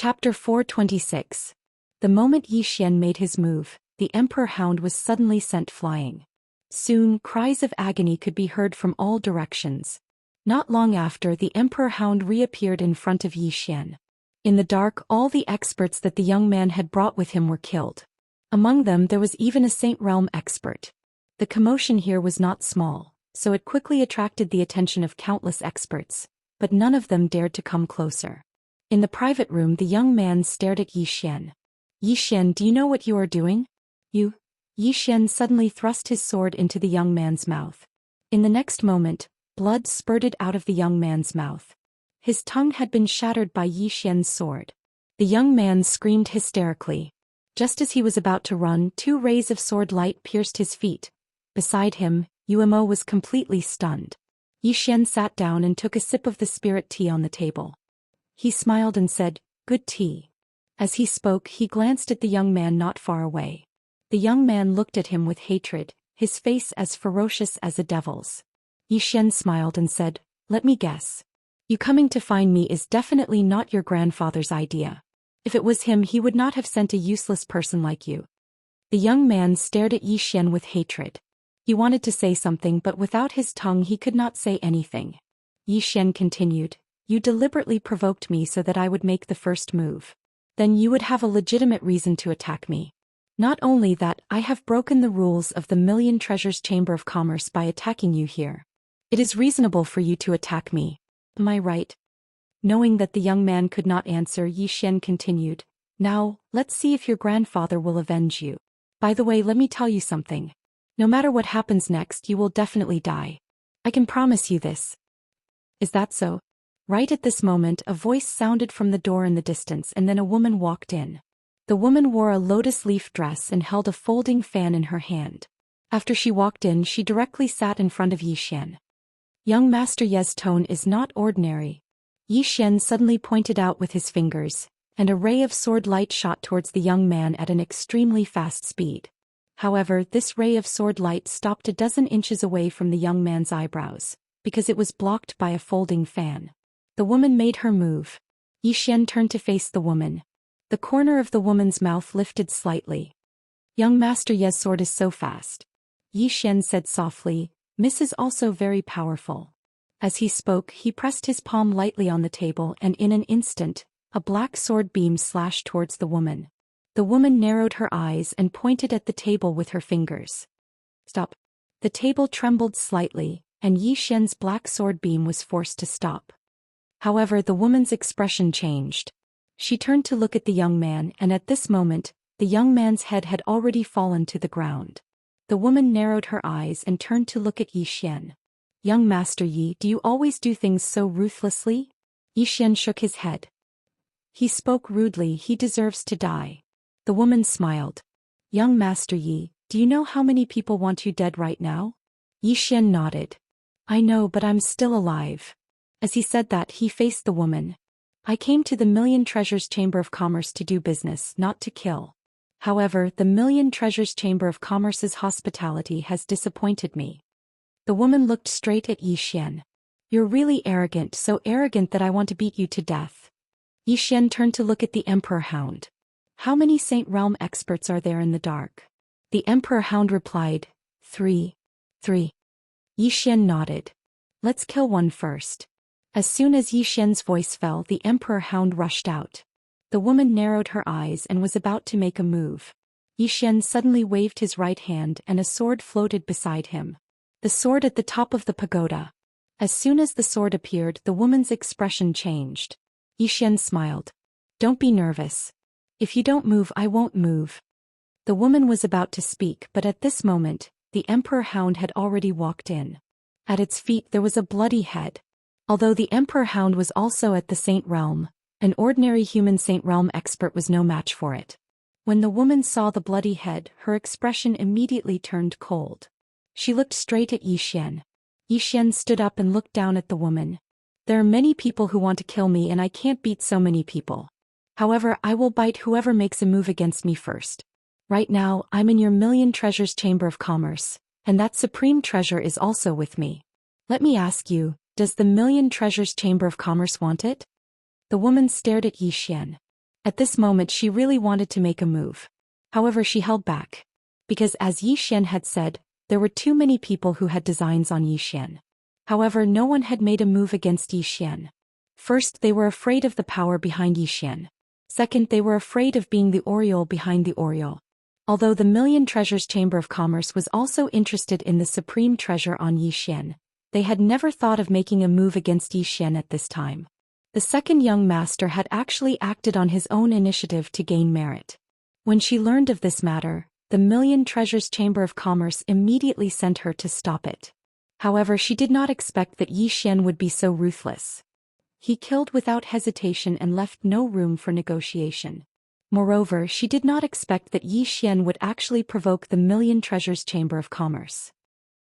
Chapter 426. The moment Yi Xian made his move, the Emperor Hound was suddenly sent flying. Soon, cries of agony could be heard from all directions. Not long after, the Emperor Hound reappeared in front of Yi Xian. In the dark, all the experts that the young man had brought with him were killed. Among them there was even a Saint Realm expert. The commotion here was not small, so it quickly attracted the attention of countless experts, but none of them dared to come closer. In the private room, the young man stared at Yi Xian. Yi Xian, do you know what you are doing? Yi Xian suddenly thrust his sword into the young man's mouth. In the next moment, blood spurted out of the young man's mouth. His tongue had been shattered by Yi Xian's sword. The young man screamed hysterically. Just as he was about to run, 2 rays of sword light pierced his feet. Beside him, Yuemo was completely stunned. Yi Xian sat down and took a sip of the spirit tea on the table. He smiled and said, "Good tea." As he spoke, he glanced at the young man not far away. The young man looked at him with hatred, his face as ferocious as a devil's. Yi Xian smiled and said, "Let me guess. You coming to find me is definitely not your grandfather's idea. If it was him, he would not have sent a useless person like you." The young man stared at Yi Xian with hatred. He wanted to say something, but without his tongue he could not say anything. Yi Xian continued, "You deliberately provoked me so that I would make the first move. Then you would have a legitimate reason to attack me. Not only that, I have broken the rules of the Million Treasures Chamber of Commerce by attacking you here. It is reasonable for you to attack me. Am I right?" Knowing that the young man could not answer, Yi Xian continued, "Now, let's see if your grandfather will avenge you. By the way, let me tell you something. No matter what happens next, you will definitely die. I can promise you this." "Is that so?" Right at this moment, a voice sounded from the door in the distance, and then a woman walked in. The woman wore a lotus leaf dress and held a folding fan in her hand. After she walked in, she directly sat in front of Yi Xian. "Young Master Ye's tone is not ordinary." Yi Xian suddenly pointed out with his fingers, and a ray of sword light shot towards the young man at an extremely fast speed. However, this ray of sword light stopped a dozen inches away from the young man's eyebrows, because it was blocked by a folding fan. The woman made her move. Yi Xian turned to face the woman. The corner of the woman's mouth lifted slightly. "Young Master Ye's sword is so fast." Yi Xian said softly, "Miss is also very powerful." As he spoke, he pressed his palm lightly on the table, and in an instant, a black sword beam slashed towards the woman. The woman narrowed her eyes and pointed at the table with her fingers. "Stop." The table trembled slightly, and Yi Xian's black sword beam was forced to stop. However, the woman's expression changed. She turned to look at the young man, and at this moment, the young man's head had already fallen to the ground. The woman narrowed her eyes and turned to look at Yi Xian. "Young Master Yi, do you always do things so ruthlessly?" Yi Xian shook his head. "He spoke rudely, he deserves to die." The woman smiled. "Young Master Yi, do you know how many people want you dead right now?" Yi Xian nodded. "I know, but I'm still alive." As he said that, he faced the woman. "I came to the Million Treasures Chamber of Commerce to do business, not to kill. However, the Million Treasures Chamber of Commerce's hospitality has disappointed me." The woman looked straight at Yi Xian. "You're really arrogant, so arrogant that I want to beat you to death." Yi Xian turned to look at the Emperor Hound. "How many Saint Realm experts are there in the dark?" The Emperor Hound replied, Three. Yi Xian nodded. "Let's kill one first." As soon as Yi Xian's voice fell, the Emperor Hound rushed out. The woman narrowed her eyes and was about to make a move. Yi Xian suddenly waved his right hand and a sword floated beside him. The sword at the top of the pagoda. As soon as the sword appeared, the woman's expression changed. Yi Xian smiled. "Don't be nervous. If you don't move, I won't move." The woman was about to speak, but at this moment, the Emperor Hound had already walked in. At its feet there was a bloody head. Although the Emperor Hound was also at the Saint Realm, an ordinary human Saint Realm expert was no match for it. When the woman saw the bloody head, her expression immediately turned cold. She looked straight at Yi Xian. Yi Xian stood up and looked down at the woman. "There are many people who want to kill me, and I can't beat so many people. However, I will bite whoever makes a move against me first. Right now, I'm in your Million Treasures Chamber of Commerce, and that supreme treasure is also with me. Let me ask you, does the Million Treasures Chamber of Commerce want it?" The woman stared at Yi Xian. At this moment she really wanted to make a move. However, she held back. Because as Yi Xian had said, there were too many people who had designs on Yi Xian. However, no one had made a move against Yi Xian. First, they were afraid of the power behind Yi Xian. Second, they were afraid of being the aureole behind the aureole. Although the Million Treasures Chamber of Commerce was also interested in the supreme treasure on Yi Xian, they had never thought of making a move against Yi Xian at this time. The second young master had actually acted on his own initiative to gain merit. When she learned of this matter, the Million Treasures Chamber of Commerce immediately sent her to stop it. However, she did not expect that Yi Xian would be so ruthless. He killed without hesitation and left no room for negotiation. Moreover, she did not expect that Yi Xian would actually provoke the Million Treasures Chamber of Commerce.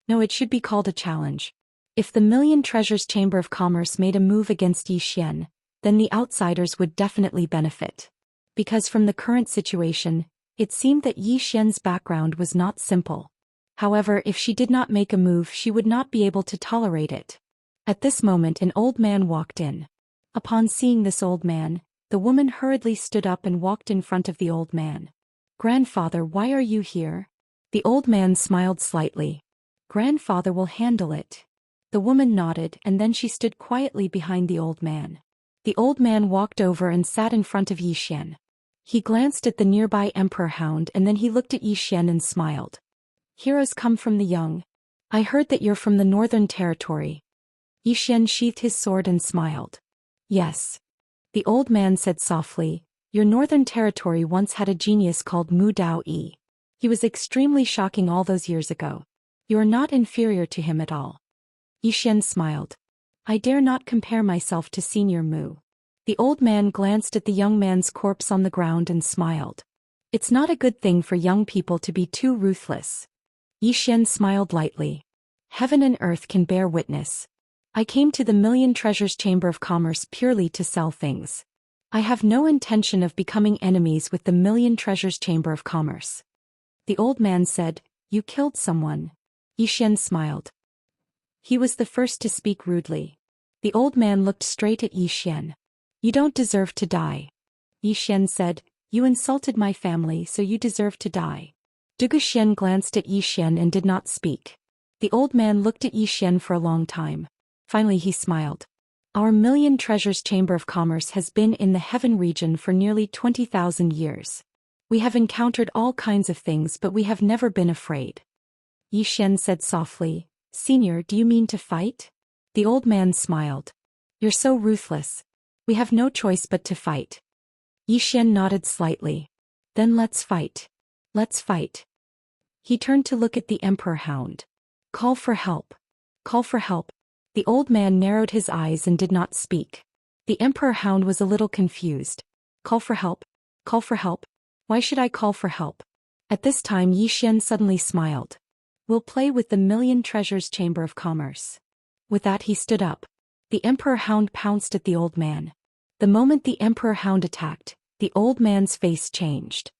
No, it should be called a challenge. If the Million Treasures Chamber of Commerce made a move against Yi Xian, then the outsiders would definitely benefit. Because from the current situation, it seemed that Yi Xian's background was not simple. However, if she did not make a move, she would not be able to tolerate it. At this moment, an old man walked in. Upon seeing this old man, the woman hurriedly stood up and walked in front of the old man. "Grandfather, why are you here?" The old man smiled slightly. "Grandfather will handle it." The woman nodded, and then she stood quietly behind the old man. The old man walked over and sat in front of Yi Xian. He glanced at the nearby emperor hound and then he looked at Yi Xian and smiled. "Heroes come from the young. I heard that you're from the northern territory." Yi Xian sheathed his sword and smiled. "Yes." The old man said softly, "Your northern territory once had a genius called Mu Dao Yi. He was extremely shocking all those years ago. You are not inferior to him at all." Yi Xian smiled. "I dare not compare myself to Senior Mu." The old man glanced at the young man's corpse on the ground and smiled. "It's not a good thing for young people to be too ruthless." Yi Xian smiled lightly. "Heaven and earth can bear witness. I came to the Million Treasures Chamber of Commerce purely to sell things. I have no intention of becoming enemies with the Million Treasures Chamber of Commerce." The old man said, "You killed someone." Yi Xian smiled. He was the first to speak rudely. The old man looked straight at Yi Xian. "You don't deserve to die." Yi Xian said, "You insulted my family, so you deserve to die." Zhou Xian glanced at Yi Xian and did not speak. The old man looked at Yi Xian for a long time. Finally he smiled. "Our Million Treasures Chamber of Commerce has been in the heaven region for nearly 20,000 years. We have encountered all kinds of things, but we have never been afraid." Yi Xian said softly, "Senior, do you mean to fight?" The old man smiled. "You're so ruthless. We have no choice but to fight." Yi Xian nodded slightly. "Then let's fight. Let's fight." He turned to look at the emperor hound. "Call for help. Call for help." The old man narrowed his eyes and did not speak. The emperor hound was a little confused. "Call for help? Call for help? Why should I call for help?" At this time Yi Xian suddenly smiled. "We'll play with the Million Treasures Chamber of Commerce." With that he stood up. The emperor hound pounced at the old man. The moment the emperor hound attacked, the old man's face changed.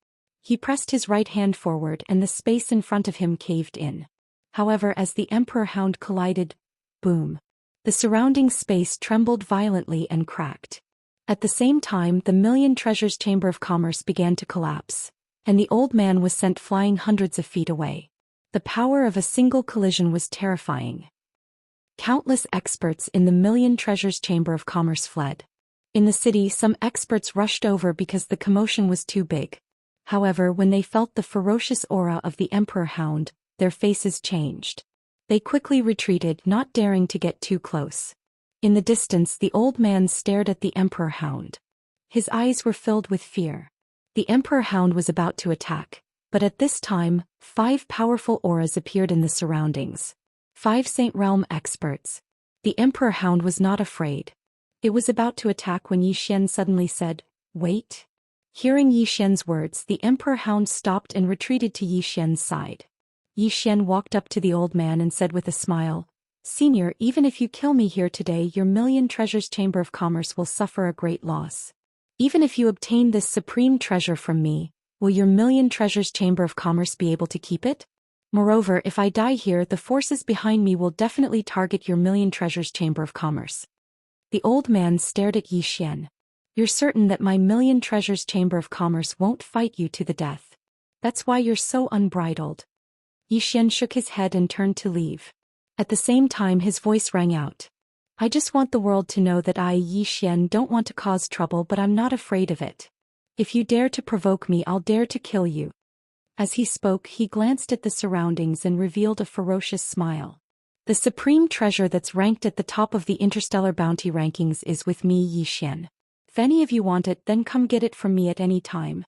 He pressed his right hand forward and the space in front of him caved in. However, as the emperor hound collided, boom! The surrounding space trembled violently and cracked. At the same time, the Million Treasures Chamber of Commerce began to collapse, and the old man was sent flying hundreds of feet away. The power of a single collision was terrifying. Countless experts in the Million Treasures Chamber of Commerce fled. In the city, some experts rushed over because the commotion was too big. However, when they felt the ferocious aura of the emperor hound, their faces changed. They quickly retreated, not daring to get too close. In the distance, the old man stared at the emperor hound. His eyes were filled with fear. The emperor hound was about to attack, but at this time, 5 powerful auras appeared in the surroundings. 5 Saint Realm experts. The emperor hound was not afraid. It was about to attack when Yi Xian suddenly said, "Wait." Hearing Yi Xian's words, the emperor hound stopped and retreated to Yi Xian's side. Yi Xian walked up to the old man and said with a smile, "Senior, even if you kill me here today, your Million Treasures Chamber of Commerce will suffer a great loss. Even if you obtain this supreme treasure from me, will your Million Treasures Chamber of Commerce be able to keep it? Moreover, if I die here, the forces behind me will definitely target your Million Treasures Chamber of Commerce." The old man stared at Yi Xian. You're certain that my Million Treasures Chamber of Commerce won't fight you to the death. That's why you're so unbridled. Xian shook his head and turned to leave. At the same time his voice rang out. I just want the world to know that I, Xian, don't want to cause trouble, but I'm not afraid of it. If you dare to provoke me, I'll dare to kill you. As he spoke, he glanced at the surroundings and revealed a ferocious smile. The supreme treasure that's ranked at the top of the interstellar bounty rankings is with me, Xian. If any of you want it, then come get it from me at any time.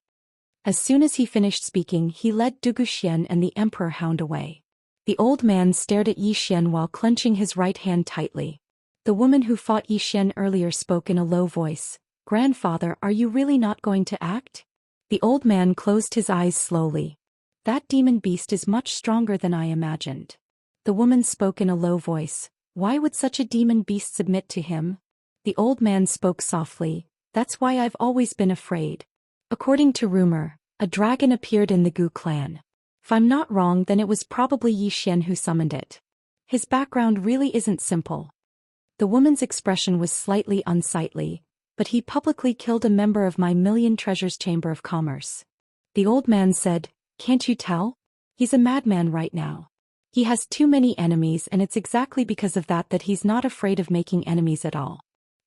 As soon as he finished speaking, he led Zhou Xian and the Emperor Hound away. The old man stared at Xian while clenching his right hand tightly. The woman who fought Xian earlier spoke in a low voice. Grandfather, are you really not going to act? The old man closed his eyes slowly. That demon beast is much stronger than I imagined. The woman spoke in a low voice. Why would such a demon beast submit to him? The old man spoke softly. That's why I've always been afraid. According to rumor, a dragon appeared in the Gu clan. If I'm not wrong, then it was probably Xian who summoned it. His background really isn't simple. The woman's expression was slightly unsightly, but he publicly killed a member of my Million Treasures Chamber of Commerce. The old man said, can't you tell? He's a madman right now. He has too many enemies, and it's exactly because of that he's not afraid of making enemies at all.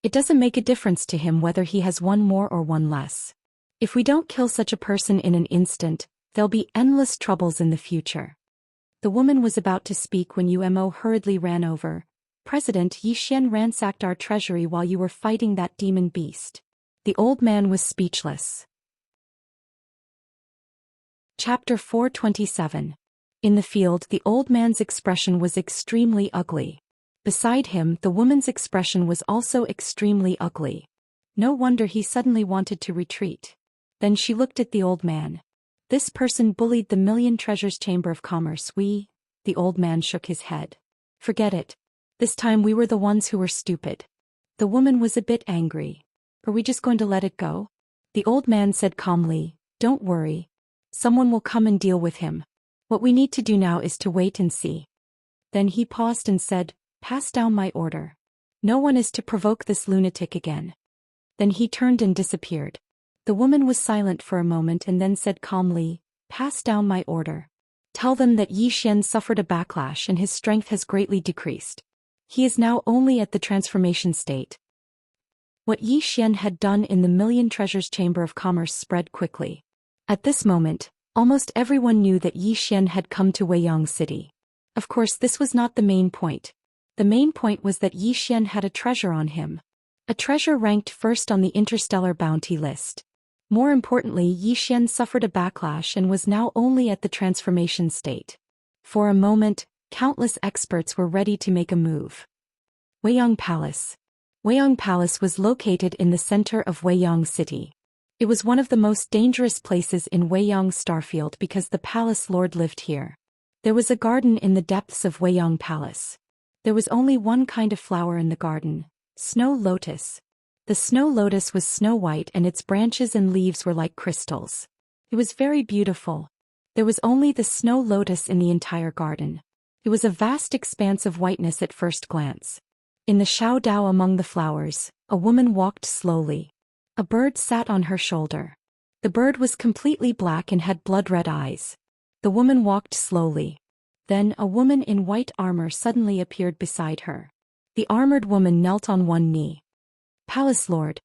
It doesn't make a difference to him whether he has one more or one less. If we don't kill such a person in an instant, there'll be endless troubles in the future. The woman was about to speak when Umo hurriedly ran over. President, Xian ransacked our treasury while you were fighting that demon beast. The old man was speechless. Chapter 427. In the field, the old man's expression was extremely ugly. Beside him, the woman's expression was also extremely ugly. No wonder he suddenly wanted to retreat. Then she looked at the old man. This person bullied the Million Treasures Chamber of Commerce. The old man shook his head. Forget it. This time we were the ones who were stupid. The woman was a bit angry. Are we just going to let it go? The old man said calmly, don't worry. Someone will come and deal with him. What we need to do now is to wait and see. Then he paused and said, pass down my order. No one is to provoke this lunatic again. Then he turned and disappeared. The woman was silent for a moment and then said calmly, pass down my order. Tell them that Xian suffered a backlash and his strength has greatly decreased. He is now only at the transformation state. What Xian had done in the Million Treasures Chamber of Commerce spread quickly. At this moment, almost everyone knew that Xian had come to Weiyang City. Of course, this was not the main point. The main point was that Xian had a treasure on him. A treasure ranked first on the interstellar bounty list. More importantly, Xian suffered a backlash and was now only at the transformation state. For a moment, countless experts were ready to make a move. Weiyang Palace. Weiyang Palace was located in the center of Weiyang City. It was one of the most dangerous places in Weiyang Starfield because the palace lord lived here. There was a garden in the depths of Weiyang Palace. There was only one kind of flower in the garden, snow lotus. The snow lotus was snow white and its branches and leaves were like crystals. It was very beautiful. There was only the snow lotus in the entire garden. It was a vast expanse of whiteness at first glance. In the Xiaodao among the flowers, a woman walked slowly. A bird sat on her shoulder. The bird was completely black and had blood-red eyes. The woman walked slowly. Then a woman in white armor suddenly appeared beside her. The armored woman knelt on one knee. Palace Lord.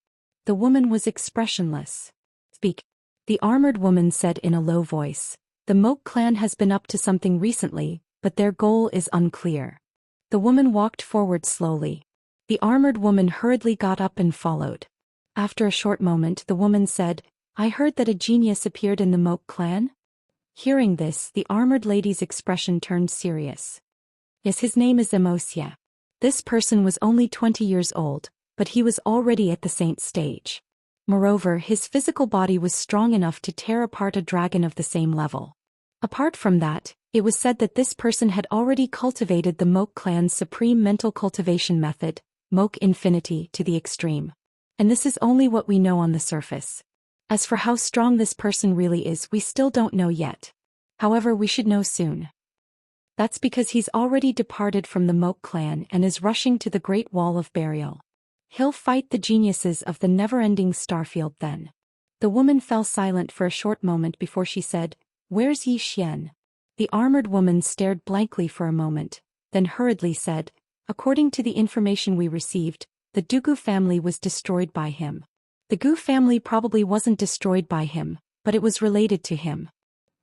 The woman was expressionless. Speak. The armored woman said in a low voice. The Moke clan has been up to something recently, but their goal is unclear. The woman walked forward slowly. The armored woman hurriedly got up and followed. After a short moment, the woman said, I heard that a genius appeared in the Moke clan? Hearing this, the armored lady's expression turned serious. Yes, his name is Wuxia. This person was only 20 years old, but he was already at the saint stage. Moreover, his physical body was strong enough to tear apart a dragon of the same level. Apart from that, it was said that this person had already cultivated the Moke clan's supreme mental cultivation method, Moke Infinity, to the extreme. And this is only what we know on the surface. As for how strong this person really is, we still don't know yet. However, we should know soon. That's because he's already departed from the Moke clan and is rushing to the Great Wall of Burial. He'll fight the geniuses of the never-ending starfield then. The woman fell silent for a short moment before she said, "Where's Zhou Xian?" The armored woman stared blankly for a moment, then hurriedly said, "According to the information we received, the Dugu family was destroyed by him." The Gu family probably wasn't destroyed by him, but it was related to him.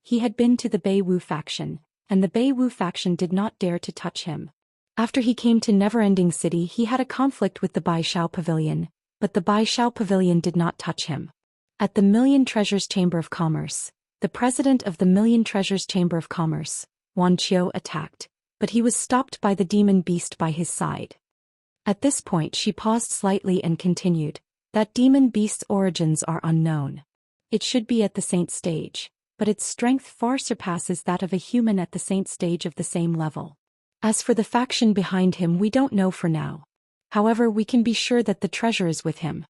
He had been to the Bei Wu faction, and the Bei Wu faction did not dare to touch him. After he came to Neverending City, he had a conflict with the Bai Shao Pavilion, but the Bai Shao Pavilion did not touch him. At the Million Treasures Chamber of Commerce, the president of the Million Treasures Chamber of Commerce, Wan Qiu, attacked, but he was stopped by the demon beast by his side. At this point she paused slightly and continued, "That demon beast's origins are unknown. It should be at the saint stage, but its strength far surpasses that of a human at the saint stage of the same level. As for the faction behind him, we don't know for now. However, we can be sure that the treasure is with him."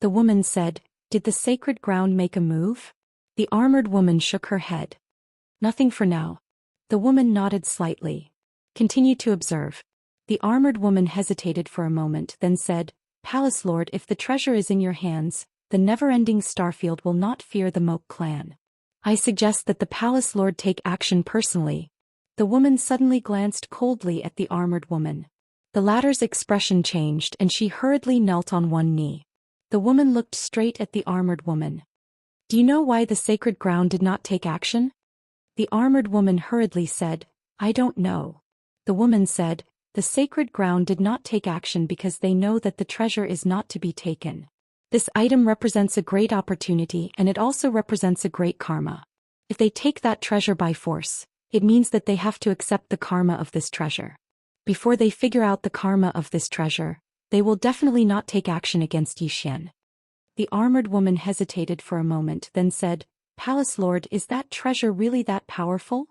The woman said, "Did the sacred ground make a move?" The armored woman shook her head. "Nothing for now." The woman nodded slightly. "Continue to observe." The armored woman hesitated for a moment, then said, "Palace Lord, if the treasure is in your hands, the never-ending Starfield will not fear the Moke clan. I suggest that the Palace Lord take action personally." The woman suddenly glanced coldly at the armored woman. The latter's expression changed and she hurriedly knelt on one knee. The woman looked straight at the armored woman. "Do you know why the sacred ground did not take action?" The armored woman hurriedly said, "I don't know." The woman said, "The sacred ground did not take action because they know that the treasure is not to be taken. This item represents a great opportunity and it also represents a great karma. If they take that treasure by force, it means that they have to accept the karma of this treasure. Before they figure out the karma of this treasure, they will definitely not take action against Zhou Xian." The armored woman hesitated for a moment, then said, "Palace Lord, is that treasure really that powerful?"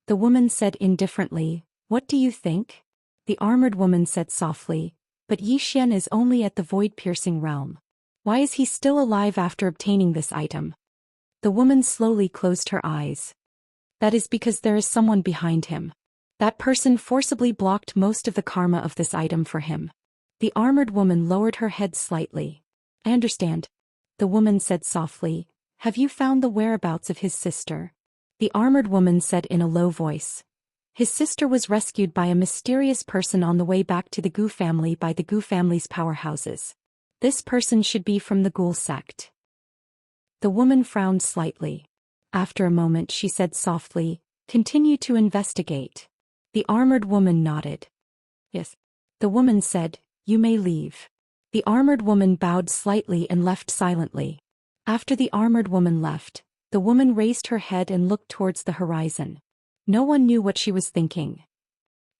The woman said indifferently, "What do you think?" The armored woman said softly, "But Zhou Xian is only at the void-piercing realm. Why is he still alive after obtaining this item?" The woman slowly closed her eyes. "That is because there is someone behind him. That person forcibly blocked most of the karma of this item for him." The armored woman lowered her head slightly. "I understand." The woman said softly, "Have you found the whereabouts of his sister?" The armored woman said in a low voice, "His sister was rescued by a mysterious person on the way back to the Gu family by the Gu family's powerhouses. This person should be from the Ghoul sect." The woman frowned slightly. After a moment she said softly, "Continue to investigate." The armored woman nodded. "Yes." The woman said, "You may leave." The armored woman bowed slightly and left silently. After the armored woman left, the woman raised her head and looked towards the horizon. No one knew what she was thinking.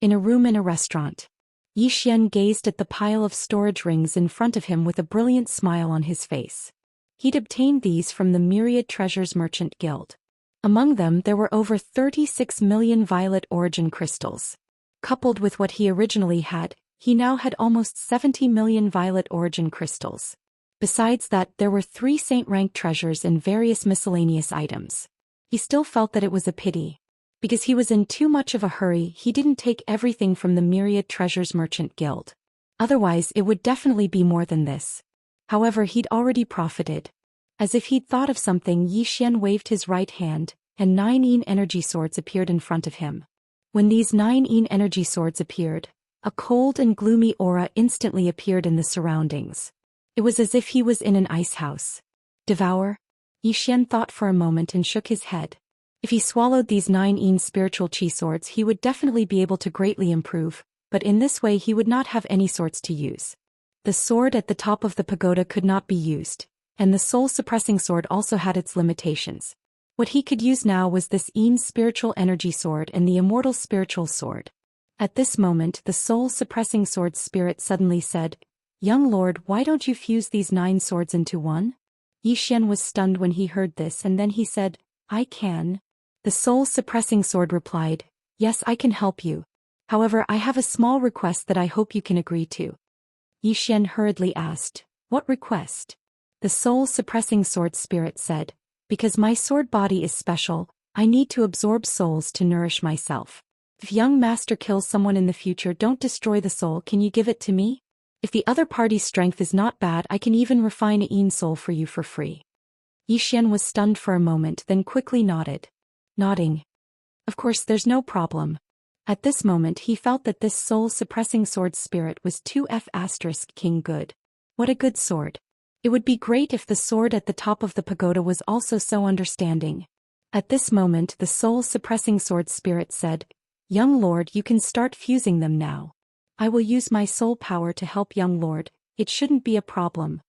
In a room in a restaurant, Zhou Xian gazed at the pile of storage rings in front of him with a brilliant smile on his face. He'd obtained these from the Myriad Treasures Merchant Guild. Among them there were over 36 million violet origin crystals. Coupled with what he originally had, he now had almost 70 million violet origin crystals. Besides that, there were 3 saint-rank treasures and various miscellaneous items. He still felt that it was a pity. Because he was in too much of a hurry, he didn't take everything from the Myriad Treasures Merchant Guild. Otherwise it would definitely be more than this. However, he'd already profited. As if he'd thought of something, Zhou Xian waved his right hand, and 9 Yin energy swords appeared in front of him. When these 9 Yin energy swords appeared, a cold and gloomy aura instantly appeared in the surroundings. It was as if he was in an ice house. "Devour?" Zhou Xian thought for a moment and shook his head. If he swallowed these 9 Yin spiritual chi swords, he would definitely be able to greatly improve, but in this way he would not have any swords to use. The sword at the top of the pagoda could not be used, and the soul-suppressing sword also had its limitations. What he could use now was this Yin spiritual energy sword and the immortal spiritual sword. At this moment the soul-suppressing sword's spirit suddenly said, "Young lord, why don't you fuse these 9 swords into one?" Zhou Xian was stunned when he heard this, and then he said, "I can." The soul-suppressing sword replied, "Yes, I can help you. However, I have a small request that I hope you can agree to." Zhou Xian hurriedly asked, "What request?" The soul-suppressing sword spirit said, "Because my sword body is special, I need to absorb souls to nourish myself. If young master kills someone in the future, don't destroy the soul, can you give it to me?" If the other party's strength is not bad, I can even refine a soul for you for free. Yi Xian was stunned for a moment, then quickly nodded. Nodding. Of course, there's no problem. At this moment he felt that this soul-suppressing sword spirit was 2F** king good. What a good sword. It would be great if the sword at the top of the pagoda was also so understanding. At this moment the soul-suppressing sword spirit said, Young lord, you can start fusing them now. I will use my soul power to help young lord, it shouldn't be a problem.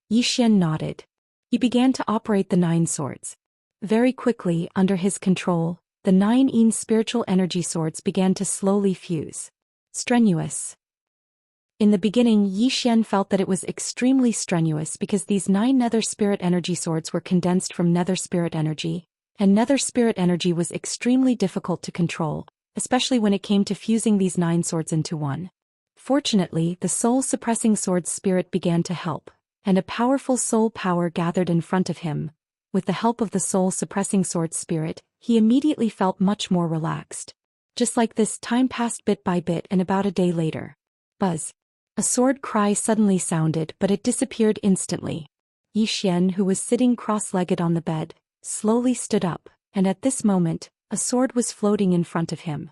Yi Xian nodded. He began to operate the 9 swords. Very quickly, under his control, the 9 spiritual energy swords began to slowly fuse. Strenuous. In the beginning Yi Xian felt that it was extremely strenuous because these 9 nether spirit energy swords were condensed from nether spirit energy, and nether spirit energy was extremely difficult to control, especially when it came to fusing these 9 swords into one. Fortunately, the soul-suppressing sword spirit began to help, and a powerful soul power gathered in front of him. With the help of the soul-suppressing sword spirit, he immediately felt much more relaxed. Just like this, time passed bit by bit, and about a day later. Buzz. A sword cry suddenly sounded, but it disappeared instantly. Yi Xian, who was sitting cross-legged on the bed, slowly stood up, and at this moment, a sword was floating in front of him.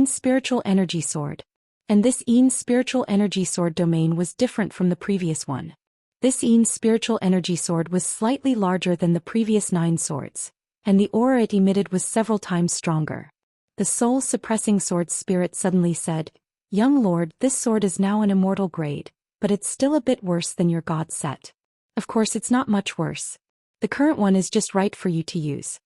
Spiritual energy sword. And this spiritual energy sword domain was different from the previous one. This spiritual energy sword was slightly larger than the previous 9 swords, and the aura it emitted was several times stronger. The soul-suppressing sword spirit suddenly said, Young lord, this sword is now an immortal grade, but it's still a bit worse than your god set. Of course it's not much worse. The current one is just right for you to use.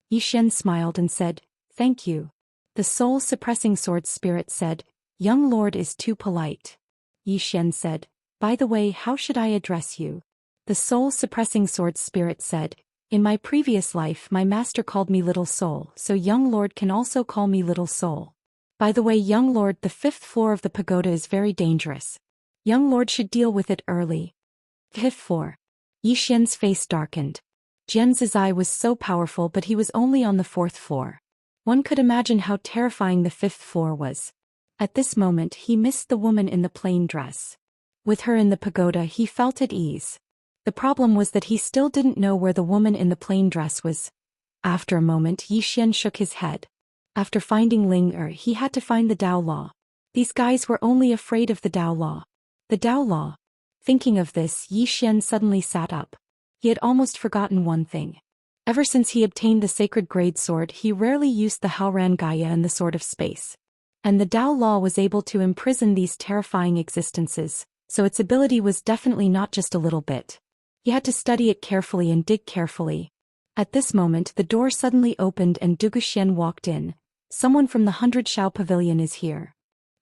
Yi Xian smiled and said, Thank you. The soul-suppressing sword spirit said, Young lord is too polite. Yi Xian said, By the way, how should I address you? The soul-suppressing sword spirit said, In my previous life my master called me Little Soul, so young lord can also call me Little Soul. By the way, young lord, the 5th floor of the pagoda is very dangerous. Young lord should deal with it early. 5th floor. Yi Xian's face darkened. Jian's eye was so powerful, but he was only on the 4th floor. One could imagine how terrifying the 5th floor was. At this moment he missed the woman in the plain dress. With her in the pagoda he felt at ease. The problem was that he still didn't know where the woman in the plain dress was. After a moment Yi Xian shook his head. After finding Ling he had to find the Dao Law. These guys were only afraid of the Dao Law. The Dao Law. Thinking of this, Yi Xian suddenly sat up. He had almost forgotten one thing. Ever since he obtained the sacred grade sword he rarely used the Haoran Gaia and the Sword of Space. And the Dao Law was able to imprison these terrifying existences, so its ability was definitely not just a little bit. He had to study it carefully and dig carefully. At this moment the door suddenly opened and Zhou Xian walked in. Someone from the 100 Shao Pavilion is here.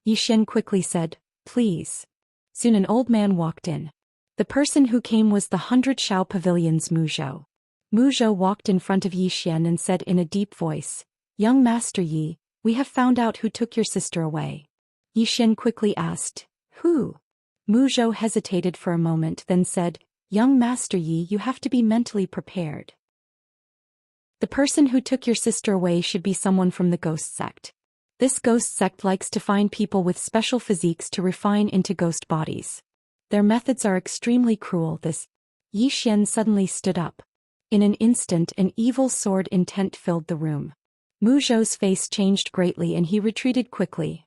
Yi Xian quickly said, Please. Soon an old man walked in. The person who came was the 100 Shao Pavilion's Mu Zhou. Mu Zhou walked in front of Yi Xian and said in a deep voice, Young Master Yi, we have found out who took your sister away. Yi Xian quickly asked, Who? Mu Zhou hesitated for a moment, then said, Young Master Yi, you have to be mentally prepared. The person who took your sister away should be someone from the ghost sect. This ghost sect likes to find people with special physiques to refine into ghost bodies. Their methods are extremely cruel. Yi Xian suddenly stood up. In an instant an evil sword intent filled the room. Mu Zhou's face changed greatly and he retreated quickly.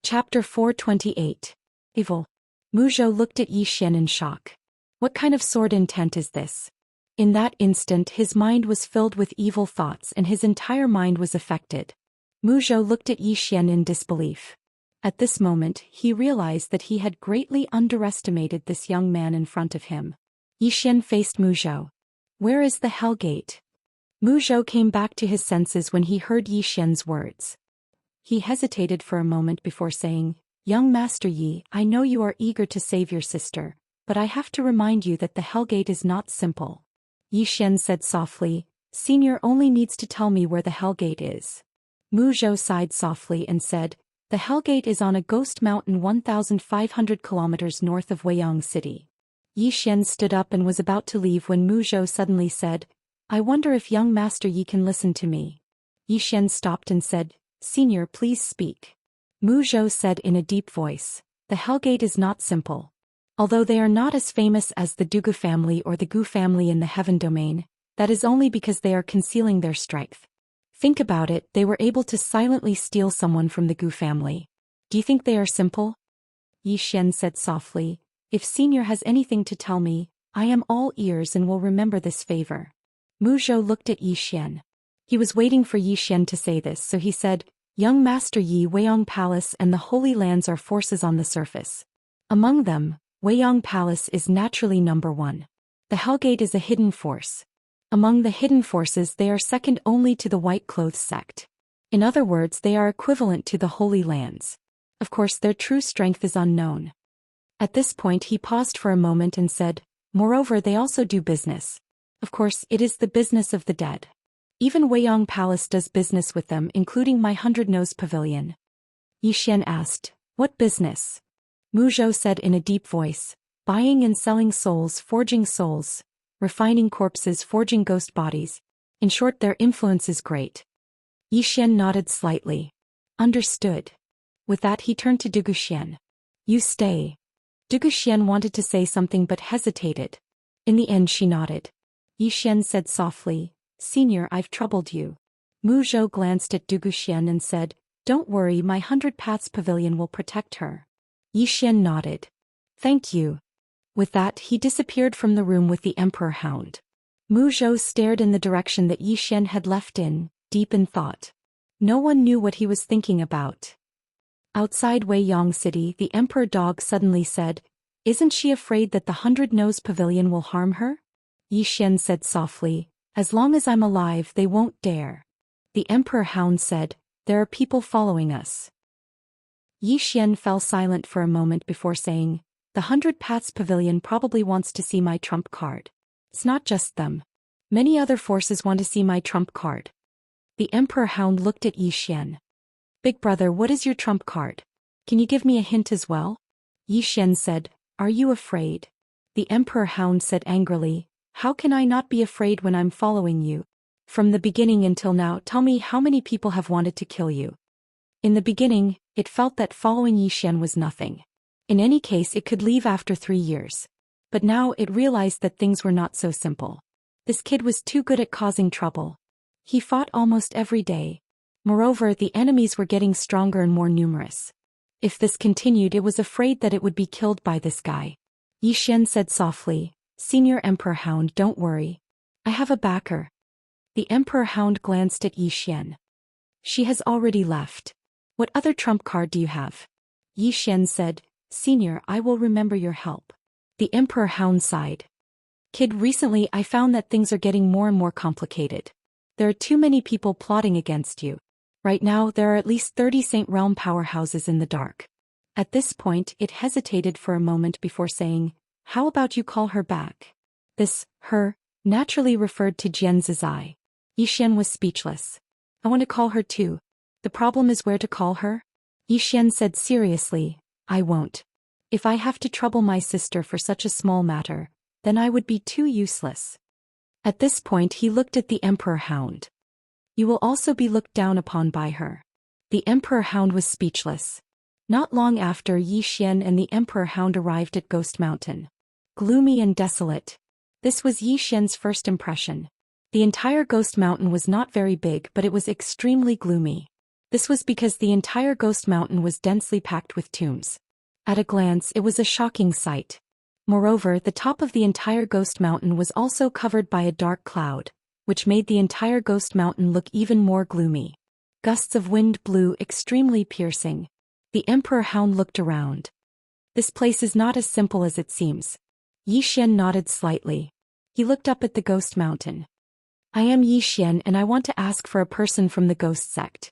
Chapter 428. Evil. Mu Zhou looked at Yi Xian in shock. What kind of sword intent is this? In that instant his mind was filled with evil thoughts and his entire mind was affected. Mu Zhou looked at Yi Xian in disbelief. At this moment he realized that he had greatly underestimated this young man in front of him. Yi Xian faced Mu Zhou. Where is the Hell Gate? Mu Zhou came back to his senses when he heard Yi Xian's words. He hesitated for a moment before saying, Young Master Yi, I know you are eager to save your sister, but I have to remind you that the Hell Gate is not simple. Yi Xian said softly, Senior only needs to tell me where the Hell Gate is. Mu Zhou sighed softly and said, The Hell Gate is on a ghost mountain 1,500 kilometers north of Weiyang City. Yi Xian stood up and was about to leave when Mu Zhou suddenly said, I wonder if young Master Yi can listen to me. Yi Xian stopped and said, Senior, please speak. Mu Zhou said in a deep voice. The Hellgate is not simple. Although they are not as famous as the Dugu family or the Gu family in the Heaven domain, that is only because they are concealing their strength. Think about it, they were able to silently steal someone from the Gu family. Do you think they are simple? Yi Xian said softly. If Senior has anything to tell me, I am all ears and will remember this favor. Mu Zhou looked at Yi Xian. He was waiting for Yi Xian to say this, so he said, Young Master Yi, Weiyang Palace and the Holy Lands are forces on the surface. Among them, Weiyang Palace is naturally number one. The Hellgate is a hidden force. Among the hidden forces they are second only to the White Clothes sect. In other words, they are equivalent to the Holy Lands. Of course, their true strength is unknown. At this point he paused for a moment and said, Moreover, they also do business. Of course, it is the business of the dead. Even Weiyang Palace does business with them, including my 100-Nose Pavilion. Yi Xian asked, What business? Mu Zhou said in a deep voice, Buying and selling souls, forging souls, refining corpses, forging ghost bodies. In short, their influence is great. Yi Xian nodded slightly. Understood. With that he turned to Zhou Xian. You stay. Zhou Xian wanted to say something but hesitated. In the end she nodded. Yi Xian said softly, Senior, I've troubled you. Mu Zhou glanced at Zhou Xian and said, Don't worry, my 100 Paths Pavilion will protect her. Yi Xian nodded. Thank you. With that he disappeared from the room with the Emperor Hound. Mu Zhou stared in the direction that Yi Xian had left deep in thought. No one knew what he was thinking about. Outside Weiyang City, the Emperor Dog suddenly said, Isn't she afraid that the 100-Nose Pavilion will harm her? Yi Xian said softly, As long as I'm alive they won't dare. The Emperor Hound said, There are people following us. Yi Xian fell silent for a moment before saying, The 100 Paths Pavilion probably wants to see my trump card. It's not just them. Many other forces want to see my trump card. The Emperor Hound looked at Yi Xian. Big brother, what is your trump card? Can you give me a hint as well? Yi Xian said, Are you afraid? The Emperor Hound said angrily, How can I not be afraid when I'm following you? From the beginning until now, tell me how many people have wanted to kill you. In the beginning, it felt that following Yi Xian was nothing. In any case, it could leave after 3 years. But now it realized that things were not so simple. This kid was too good at causing trouble. He fought almost every day. Moreover, the enemies were getting stronger and more numerous. If this continued, it was afraid that it would be killed by this guy. Yi Xian said softly, Senior Emperor Hound, don't worry. I have a backer. The Emperor Hound glanced at Yi Xian. She has already left. What other trump card do you have? Yi Xian said, Senior, I will remember your help. The Emperor Hound sighed. Kid, recently I found that things are getting more and more complicated. There are too many people plotting against you. Right now there are at least 30 Saint Realm powerhouses in the dark. At this point it hesitated for a moment before saying, How about you call her back? This, her, naturally referred to Jian Zizai. Yi Xian was speechless. I want to call her too. The problem is where to call her? Yi Xian said seriously, I won't. If I have to trouble my sister for such a small matter, then I would be too useless. At this point he looked at the Emperor Hound. You will also be looked down upon by her. The Emperor Hound was speechless. Not long after, Yi Xian and the Emperor Hound arrived at Ghost Mountain. Gloomy and desolate. This was Yi Xian's first impression. The entire Ghost Mountain was not very big, but it was extremely gloomy. This was because the entire Ghost Mountain was densely packed with tombs. At a glance, it was a shocking sight. Moreover, the top of the entire Ghost Mountain was also covered by a dark cloud, which made the entire Ghost Mountain look even more gloomy. Gusts of wind blew, extremely piercing. The Emperor Hound looked around. This place is not as simple as it seems. Yi Xian nodded slightly. He looked up at the Ghost Mountain. I am Yi Xian and I want to ask for a person from the Ghost sect.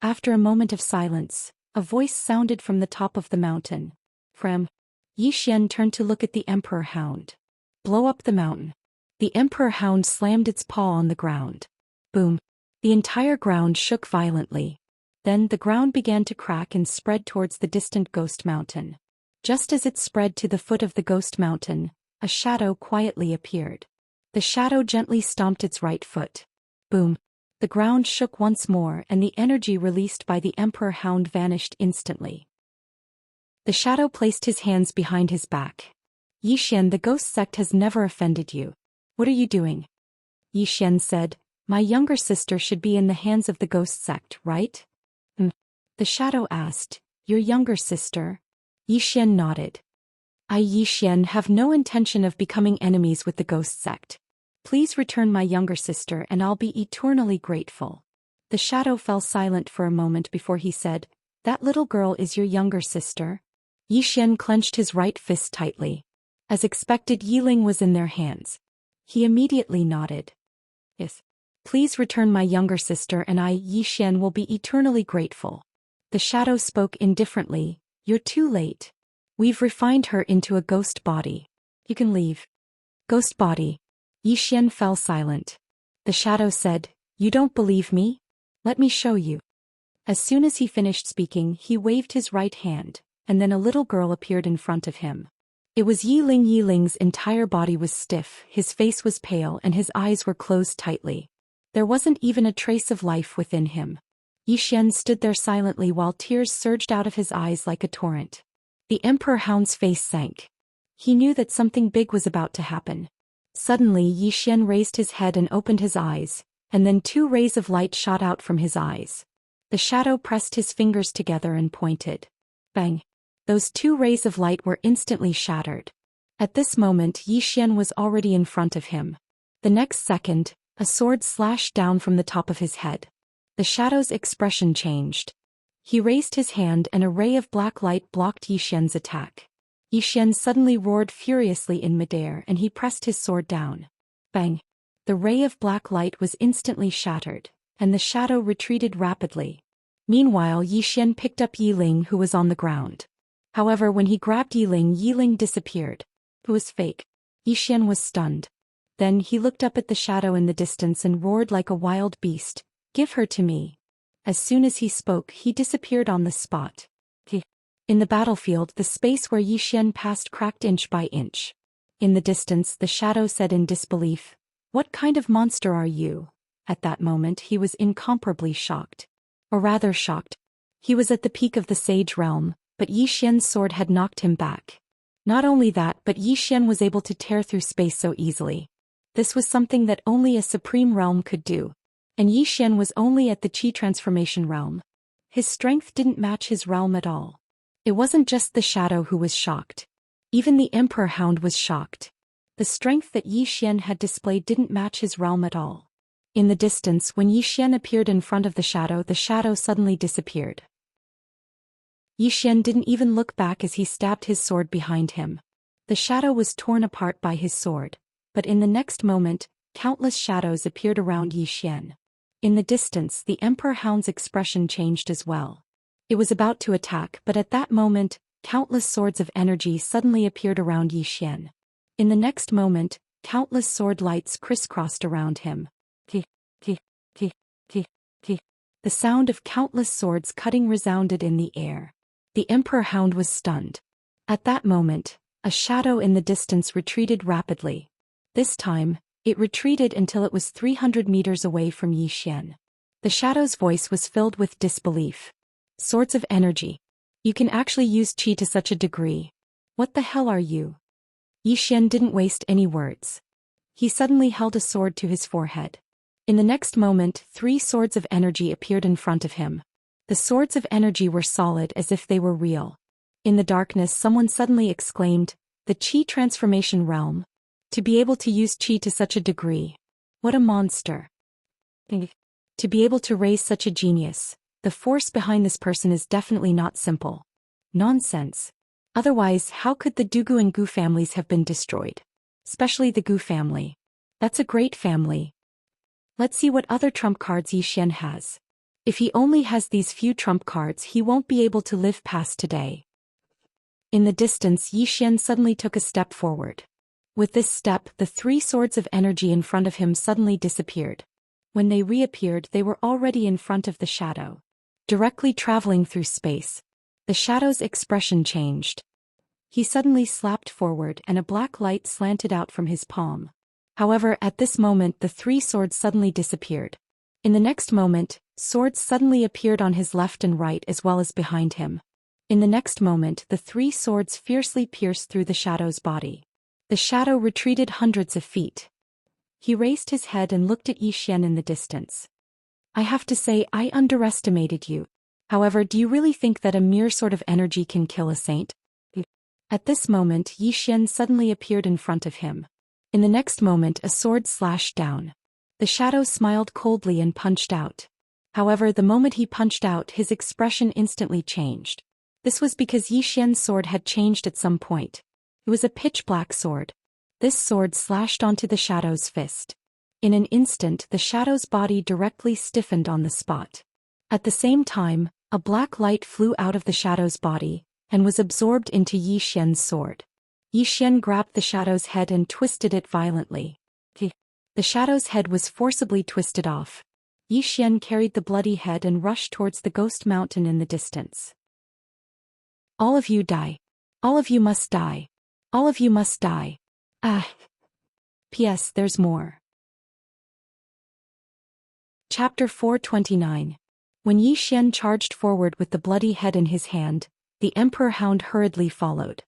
After a moment of silence, a voice sounded from the top of the mountain. From. Yi Xian turned to look at the Emperor Hound. Blow up the mountain. The Emperor Hound slammed its paw on the ground. Boom. The entire ground shook violently. Then the ground began to crack and spread towards the distant Ghost Mountain. Just as it spread to the foot of the Ghost Mountain, a shadow quietly appeared. The shadow gently stomped its right foot. Boom. The ground shook once more and the energy released by the Emperor Hound vanished instantly. The shadow placed his hands behind his back. Yi Xian, the ghost sect has never offended you. What are you doing? Yi Xian said, my younger sister should be in the hands of the ghost sect, right? The shadow asked, your younger sister? Yi Xian nodded. I, Yi Xian, have no intention of becoming enemies with the ghost sect. Please return my younger sister and I'll be eternally grateful. The shadow fell silent for a moment before he said, that little girl is your younger sister? Yi Xian clenched his right fist tightly. As expected, Yiling was in their hands. He immediately nodded. Yes. Please return my younger sister and I, Yi Xian, will be eternally grateful. The shadow spoke indifferently, you're too late. We've refined her into a ghost body. You can leave. Ghost body. Yi Xian fell silent. The shadow said, you don't believe me? Let me show you. As soon as he finished speaking, he waved his right hand, and then a little girl appeared in front of him. It was Yiling. Yiling's entire body was stiff, his face was pale and his eyes were closed tightly. There wasn't even a trace of life within him. Yi Xian stood there silently while tears surged out of his eyes like a torrent. The Emperor Hound's face sank. He knew that something big was about to happen. Suddenly Yi Xian raised his head and opened his eyes, and then 2 rays of light shot out from his eyes. The shadow pressed his fingers together and pointed. Bang! Those 2 rays of light were instantly shattered. At this moment Yi Xian was already in front of him. The next second, a sword slashed down from the top of his head. The shadow's expression changed. He raised his hand and a ray of black light blocked Yi Xian's attack. Yi Xian suddenly roared furiously in midair and he pressed his sword down. Bang! The ray of black light was instantly shattered, and the shadow retreated rapidly. Meanwhile Yi Xian picked up Yiling, who was on the ground. However, when he grabbed Yiling, Yiling disappeared. It was fake. Yi Xian was stunned. Then he looked up at the shadow in the distance and roared like a wild beast, give her to me. As soon as he spoke, he disappeared on the spot. In the battlefield, the space where Yi Xian passed cracked inch by inch. In the distance, the shadow said in disbelief, what kind of monster are you? At that moment he was incomparably shocked. Or rather shocked. He was at the peak of the Sage realm, but Yi Xian's sword had knocked him back. Not only that, but Yi Xian was able to tear through space so easily. This was something that only a supreme realm could do. And Yi Xian was only at the Qi transformation realm. His strength didn't match his realm at all. It wasn't just the shadow who was shocked. Even the Emperor Hound was shocked. The strength that Yi Xian had displayed didn't match his realm at all. In the distance, when Yi Xian appeared in front of the shadow suddenly disappeared. Yi Xian didn't even look back as he stabbed his sword behind him. The shadow was torn apart by his sword, but in the next moment, countless shadows appeared around Yi Xian. In the distance, the Emperor Hound's expression changed as well. It was about to attack, but at that moment, countless swords of energy suddenly appeared around Yi Xian. In the next moment, countless sword lights crisscrossed around him. The sound of countless swords cutting resounded in the air. The Emperor Hound was stunned. At that moment, a shadow in the distance retreated rapidly. This time, it retreated until it was 300 meters away from Yi Xian. The shadow's voice was filled with disbelief. Swords of energy. You can actually use qi to such a degree. What the hell are you? Yi Xian didn't waste any words. He suddenly held a sword to his forehead. In the next moment, 3 swords of energy appeared in front of him. The swords of energy were solid as if they were real. In the darkness, someone suddenly exclaimed, the Qi transformation realm. To be able to use Qi to such a degree. What a monster. To be able to raise such a genius. The force behind this person is definitely not simple. Nonsense. Otherwise, how could the Dugu and Gu families have been destroyed? Especially the Gu family. That's a great family. Let's see what other trump cards Yi Xian has. If he only has these few trump cards, he won't be able to live past today. In the distance, Yi Xian suddenly took a step forward. With this step, the 3 swords of energy in front of him suddenly disappeared. When they reappeared, they were already in front of the shadow. Directly traveling through space. The shadow's expression changed. He suddenly slapped forward and a black light slanted out from his palm. However, at this moment the 3 swords suddenly disappeared. In the next moment, swords suddenly appeared on his left and right as well as behind him. In the next moment, the three swords fiercely pierced through the shadow's body. The shadow retreated hundreds of feet. He raised his head and looked at Yi Xian in the distance. I have to say, I underestimated you. However, do you really think that a mere sort of energy can kill a saint? At this moment, Yi Xian suddenly appeared in front of him. In the next moment, a sword slashed down. The shadow smiled coldly and punched out. However, the moment he punched out, his expression instantly changed. This was because Yi Xian's sword had changed at some point. It was a pitch-black sword. This sword slashed onto the shadow's fist. In an instant, the shadow's body directly stiffened on the spot. At the same time, a black light flew out of the shadow's body and was absorbed into Yi Xian's sword. Yi Xian grabbed the shadow's head and twisted it violently. The shadow's head was forcibly twisted off. Yi Xian carried the bloody head and rushed towards the ghost mountain in the distance. All of you die. All of you must die. All of you must die. P.S. There's more. Chapter 429. When Yi Xian charged forward with the bloody head in his hand, the Emperor Hound hurriedly followed.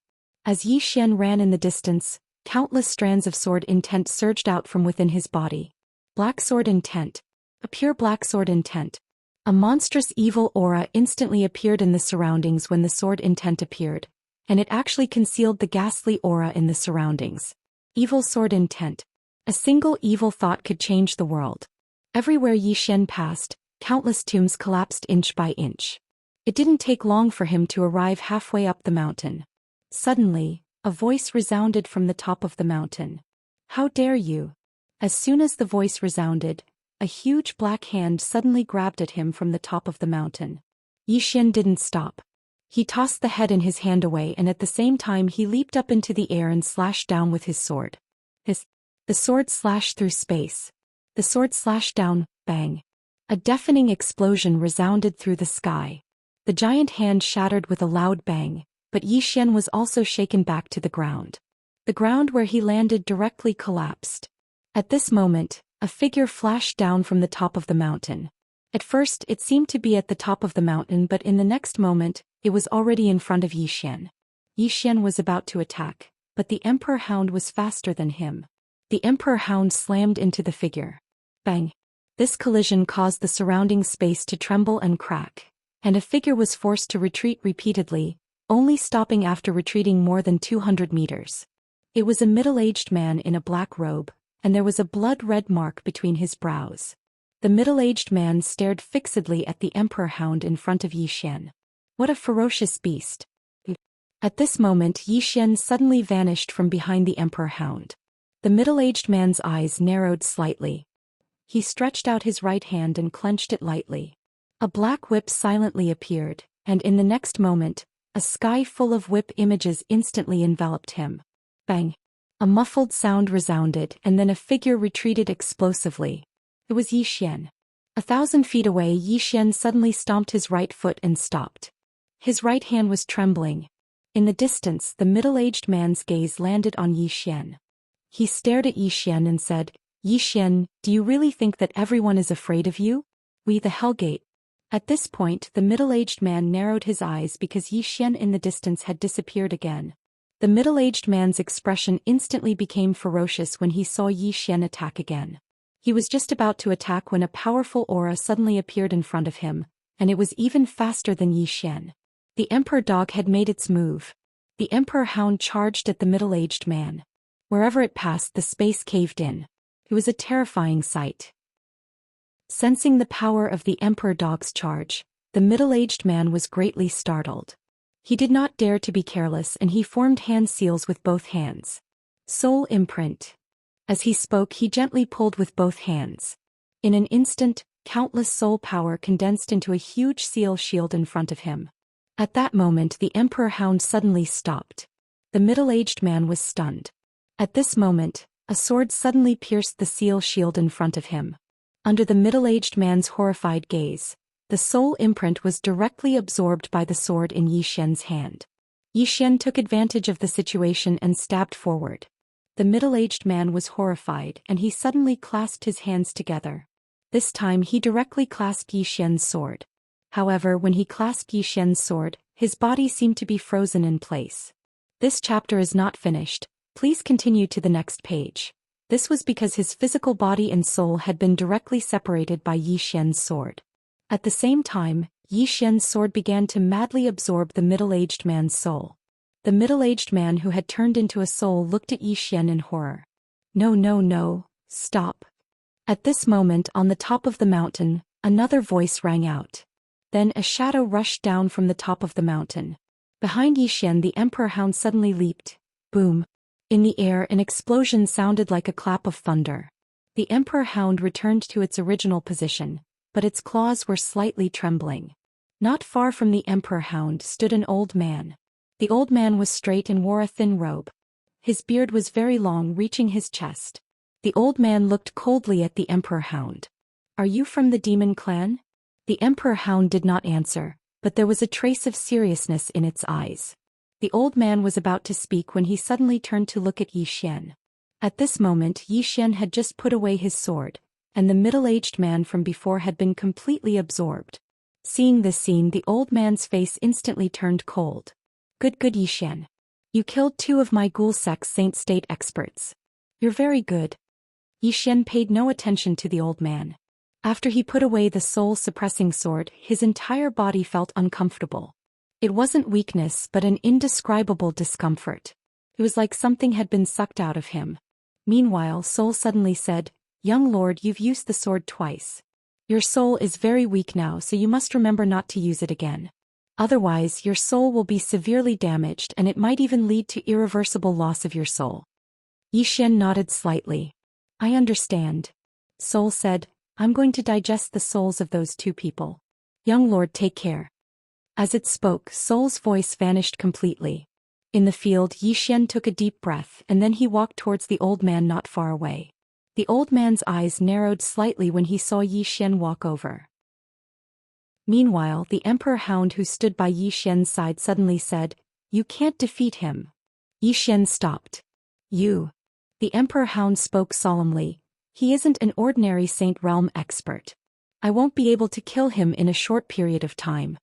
As Yi Xian ran in the distance, countless strands of sword intent surged out from within his body. Black sword intent. A pure black sword intent. A monstrous evil aura instantly appeared in the surroundings when the sword intent appeared, and it actually concealed the ghastly aura in the surroundings. Evil sword intent. A single evil thought could change the world. Everywhere Yi Xian passed, countless tombs collapsed inch by inch. It didn't take long for him to arrive halfway up the mountain. Suddenly, a voice resounded from the top of the mountain. How dare you? As soon as the voice resounded, a huge black hand suddenly grabbed at him from the top of the mountain. Yi Xian didn't stop. He tossed the head in his hand away, and at the same time he leaped up into the air and slashed down with his sword. The sword slashed through space. The sword slashed down, bang. A deafening explosion resounded through the sky. The giant hand shattered with a loud bang, but Yi Xian was also shaken back to the ground. The ground where he landed directly collapsed. At this moment, a figure flashed down from the top of the mountain. At first, it seemed to be at the top of the mountain, but in the next moment, it was already in front of Yi Xian. Yi Xian was about to attack, but the Emperor Hound was faster than him. The Emperor Hound slammed into the figure. Bang! This collision caused the surrounding space to tremble and crack, and a figure was forced to retreat repeatedly, only stopping after retreating more than 200 meters. It was a middle-aged man in a black robe, and there was a blood-red mark between his brows. The middle-aged man stared fixedly at the Emperor Hound in front of Yi Xian. What a ferocious beast! At this moment, Yi Xian suddenly vanished from behind the Emperor Hound. The middle-aged man's eyes narrowed slightly. He stretched out his right hand and clenched it lightly. A black whip silently appeared, and in the next moment, a sky full of whip images instantly enveloped him. Bang! A muffled sound resounded, and then a figure retreated explosively. It was Yi Xian. 1,000 feet away, Yi Xian suddenly stomped his right foot and stopped. His right hand was trembling. In the distance, the middle-aged man's gaze landed on Yi Xian. He stared at Yi Xian and said, Yi Xian, do you really think that everyone is afraid of you? We the Hellgate. At this point, the middle-aged man narrowed his eyes because Yi Xian in the distance had disappeared again. The middle-aged man's expression instantly became ferocious when he saw Yi Xian attack again. He was just about to attack when a powerful aura suddenly appeared in front of him, and it was even faster than Yi Xian. The Emperor Dog had made its move. The Emperor Hound charged at the middle-aged man. Wherever it passed, the space caved in. It was a terrifying sight. Sensing the power of the Emperor Dog's charge, the middle-aged man was greatly startled. He did not dare to be careless, and he formed hand seals with both hands. Soul imprint. As he spoke, he gently pulled with both hands. In an instant, countless soul power condensed into a huge seal shield in front of him. At that moment, the Emperor Hound suddenly stopped. The middle-aged man was stunned. At this moment, a sword suddenly pierced the seal shield in front of him. Under the middle-aged man's horrified gaze, the soul imprint was directly absorbed by the sword in Yi Xian's hand. Yi Xian took advantage of the situation and stabbed forward. The middle-aged man was horrified, and he suddenly clasped his hands together. This time he directly clasped Yi Xian's sword. However, when he clasped Yi Xian's sword, his body seemed to be frozen in place. This chapter is not finished. Please continue to the next page. This was because his physical body and soul had been directly separated by Yi Xian's sword. At the same time, Yi Xian's sword began to madly absorb the middle-aged man's soul. The middle-aged man who had turned into a soul looked at Yi Xian in horror. No, no, no, stop. At this moment on the top of the mountain, another voice rang out. Then a shadow rushed down from the top of the mountain. Behind Yi Xian the emperor hound suddenly leaped. Boom. In the air an explosion sounded like a clap of thunder. The emperor hound returned to its original position, but its claws were slightly trembling. Not far from the emperor hound stood an old man. The old man was straight and wore a thin robe. His beard was very long, reaching his chest. The old man looked coldly at the emperor hound. Are you from the demon clan? The emperor hound did not answer, but there was a trace of seriousness in its eyes. The old man was about to speak when he suddenly turned to look at Yi Xian. At this moment Yi Xian had just put away his sword, and the middle-aged man from before had been completely absorbed. Seeing this scene, the old man's face instantly turned cold. Good Yi Xian. You killed 2 of my ghoul sect's saint state experts. You're very good. Yi Xian paid no attention to the old man. After he put away the soul-suppressing sword, his entire body felt uncomfortable. It wasn't weakness but an indescribable discomfort. It was like something had been sucked out of him. Meanwhile, Soul suddenly said, Young lord, you've used the sword twice. Your soul is very weak now, so you must remember not to use it again. Otherwise, your soul will be severely damaged and it might even lead to irreversible loss of your soul. Yi Xian nodded slightly. I understand. Soul said, I'm going to digest the souls of those 2 people. Young lord, take care. As it spoke, Soul's voice vanished completely. In the field, Yi Xian took a deep breath and then he walked towards the old man not far away. The old man's eyes narrowed slightly when he saw Yi Xian walk over. Meanwhile, the emperor hound who stood by Yi Xian's side suddenly said, You can't defeat him. Yi Xian stopped. You. The emperor hound spoke solemnly. He isn't an ordinary Saint Realm expert. I won't be able to kill him in a short period of time.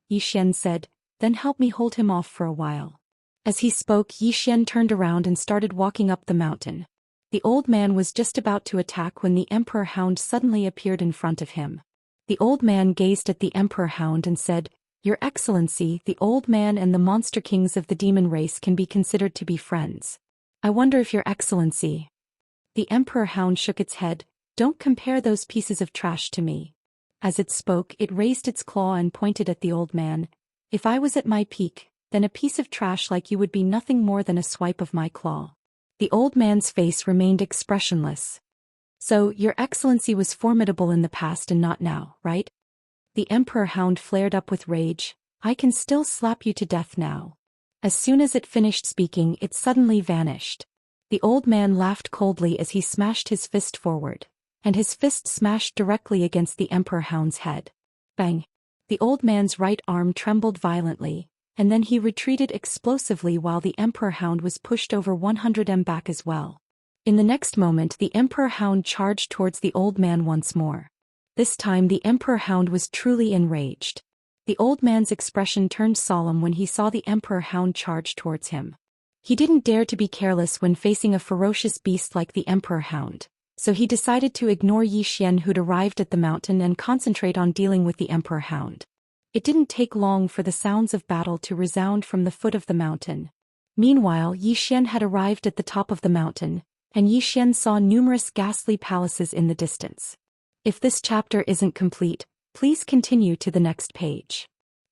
Yi Xian said, Then help me hold him off for a while. As he spoke, Yi Xian turned around and started walking up the mountain. The old man was just about to attack when the emperor hound suddenly appeared in front of him. The old man gazed at the emperor hound and said, Your Excellency, the old man and the monster kings of the demon race can be considered to be friends. I wonder if Your Excellency. The emperor hound shook its head, Don't compare those pieces of trash to me. As it spoke, it raised its claw and pointed at the old man. If I was at my peak, then a piece of trash like you would be nothing more than a swipe of my claw. The old man's face remained expressionless. So, Your Excellency was formidable in the past and not now, right? The emperor hound flared up with rage. I can still slap you to death now. As soon as it finished speaking, it suddenly vanished. The old man laughed coldly as he smashed his fist forward, and his fist smashed directly against the emperor hound's head. Bang! The old man's right arm trembled violently, and then he retreated explosively while the emperor hound was pushed over 100 m back as well. In the next moment the emperor hound charged towards the old man once more. This time the emperor hound was truly enraged. The old man's expression turned solemn when he saw the emperor hound charge towards him. He didn't dare to be careless when facing a ferocious beast like the emperor hound, so he decided to ignore Yi Xian who'd arrived at the mountain and concentrate on dealing with the emperor hound. It didn't take long for the sounds of battle to resound from the foot of the mountain. Meanwhile, Yi Xian had arrived at the top of the mountain, and Yi Xian saw numerous ghastly palaces in the distance. If this chapter isn't complete, please continue to the next page.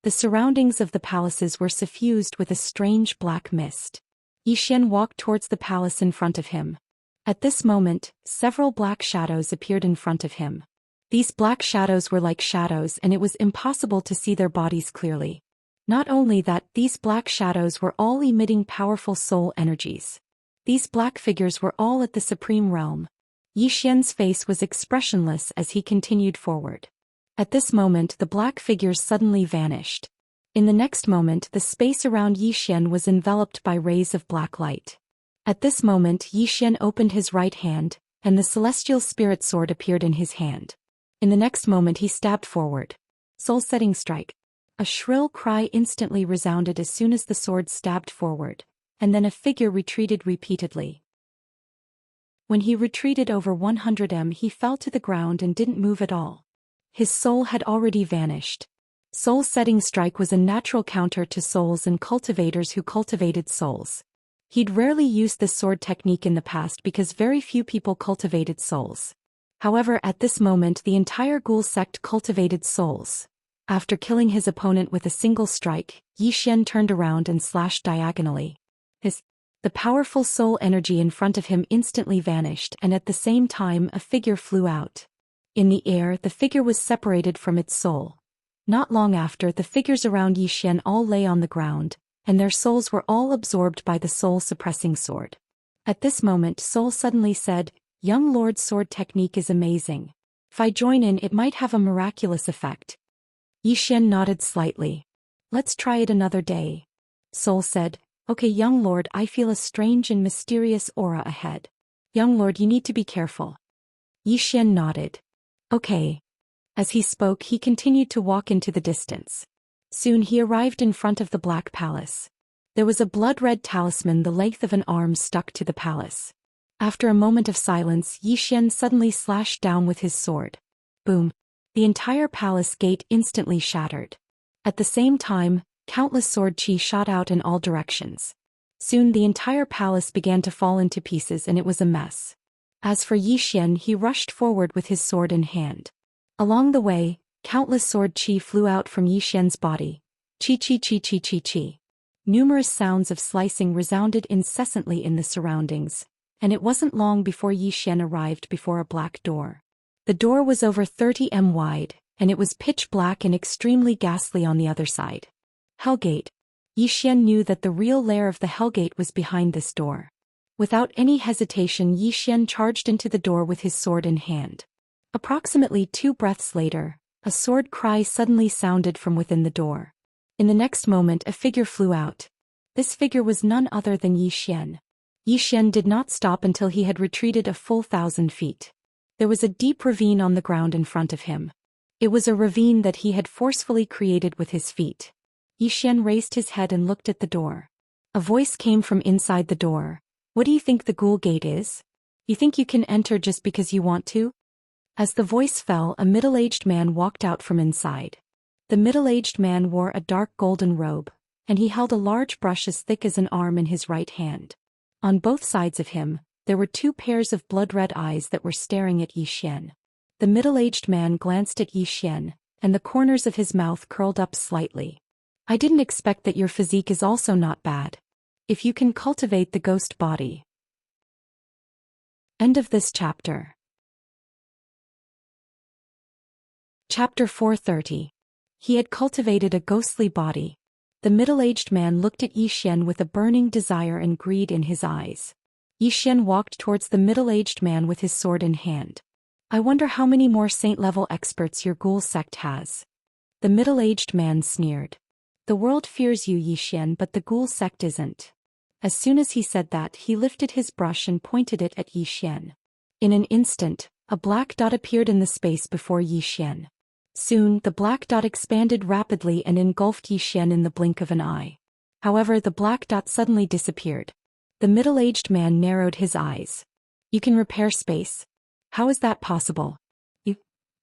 The surroundings of the palaces were suffused with a strange black mist. Yi Xian walked towards the palace in front of him. At this moment, several black shadows appeared in front of him. These black shadows were like shadows and it was impossible to see their bodies clearly. Not only that, these black shadows were all emitting powerful soul energies. These black figures were all at the supreme realm. Yi Xian's face was expressionless as he continued forward. At this moment the black figures suddenly vanished. In the next moment the space around Yi Xian was enveloped by rays of black light. At this moment Yi Xian opened his right hand, and the celestial spirit sword appeared in his hand. In the next moment he stabbed forward. Soul-setting strike. A shrill cry instantly resounded as soon as the sword stabbed forward, and then a figure retreated repeatedly. When he retreated over 100 m, he fell to the ground and didn't move at all. His soul had already vanished. Soul-setting strike was a natural counter to souls and cultivators who cultivated souls. He'd rarely used this sword technique in the past because very few people cultivated souls. However, at this moment the entire ghoul sect cultivated souls. After killing his opponent with a single strike, Xian turned around and slashed diagonally. The powerful soul energy in front of him instantly vanished, and at the same time a figure flew out. In the air, the figure was separated from its soul. Not long after, the figures around Xian all lay on the ground, and their souls were all absorbed by the soul-suppressing sword. At this moment, Soul suddenly said, "Young Lord's sword technique is amazing. If I join in, it might have a miraculous effect." Xian nodded slightly. "Let's try it another day." Soul said, "Okay, young lord, I feel a strange and mysterious aura ahead. Young lord, you need to be careful." Xian nodded. "Okay." As he spoke, he continued to walk into the distance. Soon he arrived in front of the Black Palace. There was a blood-red talisman the length of an arm stuck to the palace. After a moment of silence, Xian suddenly slashed down with his sword. Boom! The entire palace gate instantly shattered. At the same time, countless sword chi shot out in all directions. Soon the entire palace began to fall into pieces and it was a mess. As for Xian, he rushed forward with his sword in hand. Along the way, countless sword chi flew out from Xian's body. Chi chi chi chi chi chi. Numerous sounds of slicing resounded incessantly in the surroundings, and it wasn't long before Xian arrived before a black door. The door was over 30 m wide, and it was pitch black and extremely ghastly on the other side. Hellgate. Xian knew that the real lair of the Hellgate was behind this door. Without any hesitation, Xian charged into the door with his sword in hand. Approximately 2 breaths later, a sword cry suddenly sounded from within the door. In the next moment, a figure flew out. This figure was none other than Xian. Xian did not stop until he had retreated a full 1,000 feet. There was a deep ravine on the ground in front of him. It was a ravine that he had forcefully created with his feet. Xian raised his head and looked at the door. A voice came from inside the door. "What do you think the ghoul gate is? You think you can enter just because you want to?" As the voice fell, a middle-aged man walked out from inside. The middle-aged man wore a dark golden robe, and he held a large brush as thick as an arm in his right hand. On both sides of him, there were 2 pairs of blood-red eyes that were staring at Xian. The middle-aged man glanced at Xian, and the corners of his mouth curled up slightly. "I didn't expect that your physique is also not bad. If you can cultivate the ghost body." End of this chapter. Chapter 430. He had cultivated a ghostly body. The middle-aged man looked at Xian with a burning desire and greed in his eyes. Xian walked towards the middle-aged man with his sword in hand. "I wonder how many more saint-level experts your ghoul sect has." The middle-aged man sneered. "The world fears you, Xian, but the ghoul sect isn't." As soon as he said that, he lifted his brush and pointed it at Xian. In an instant, a black dot appeared in the space before Xian. Soon, the black dot expanded rapidly and engulfed Xian in the blink of an eye. However, the black dot suddenly disappeared. The middle-aged man narrowed his eyes. "You can repair space? How is that possible?"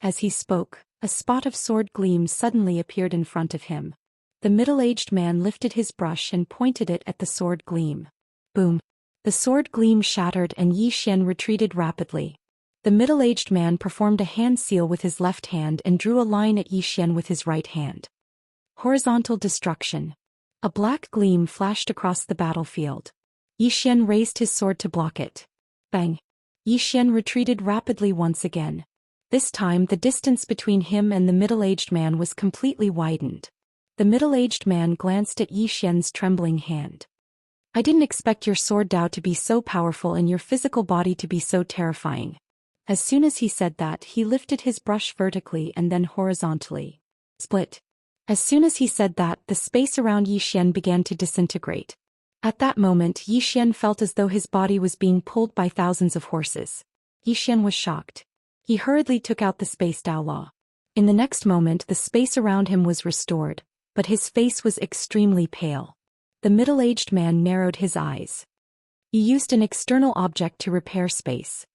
As he spoke, a spot of sword gleam suddenly appeared in front of him. The middle-aged man lifted his brush and pointed it at the sword gleam. Boom! The sword gleam shattered and Xian retreated rapidly. The middle-aged man performed a hand seal with his left hand and drew a line at Xian with his right hand. Horizontal destruction. A black gleam flashed across the battlefield. Xian raised his sword to block it. Bang! Xian retreated rapidly once again. This time the distance between him and the middle-aged man was completely widened. The middle-aged man glanced at Xian's trembling hand. "I didn't expect your sword Dao to be so powerful and your physical body to be so terrifying." As soon as he said that, he lifted his brush vertically and then horizontally. Split. As soon as he said that, the space around Xian began to disintegrate. At that moment, Xian felt as though his body was being pulled by thousands of horses. Xian was shocked. He hurriedly took out the spaced outlaw. In the next moment the space around him was restored, but his face was extremely pale. The middle-aged man narrowed his eyes. He used an external object to repair space.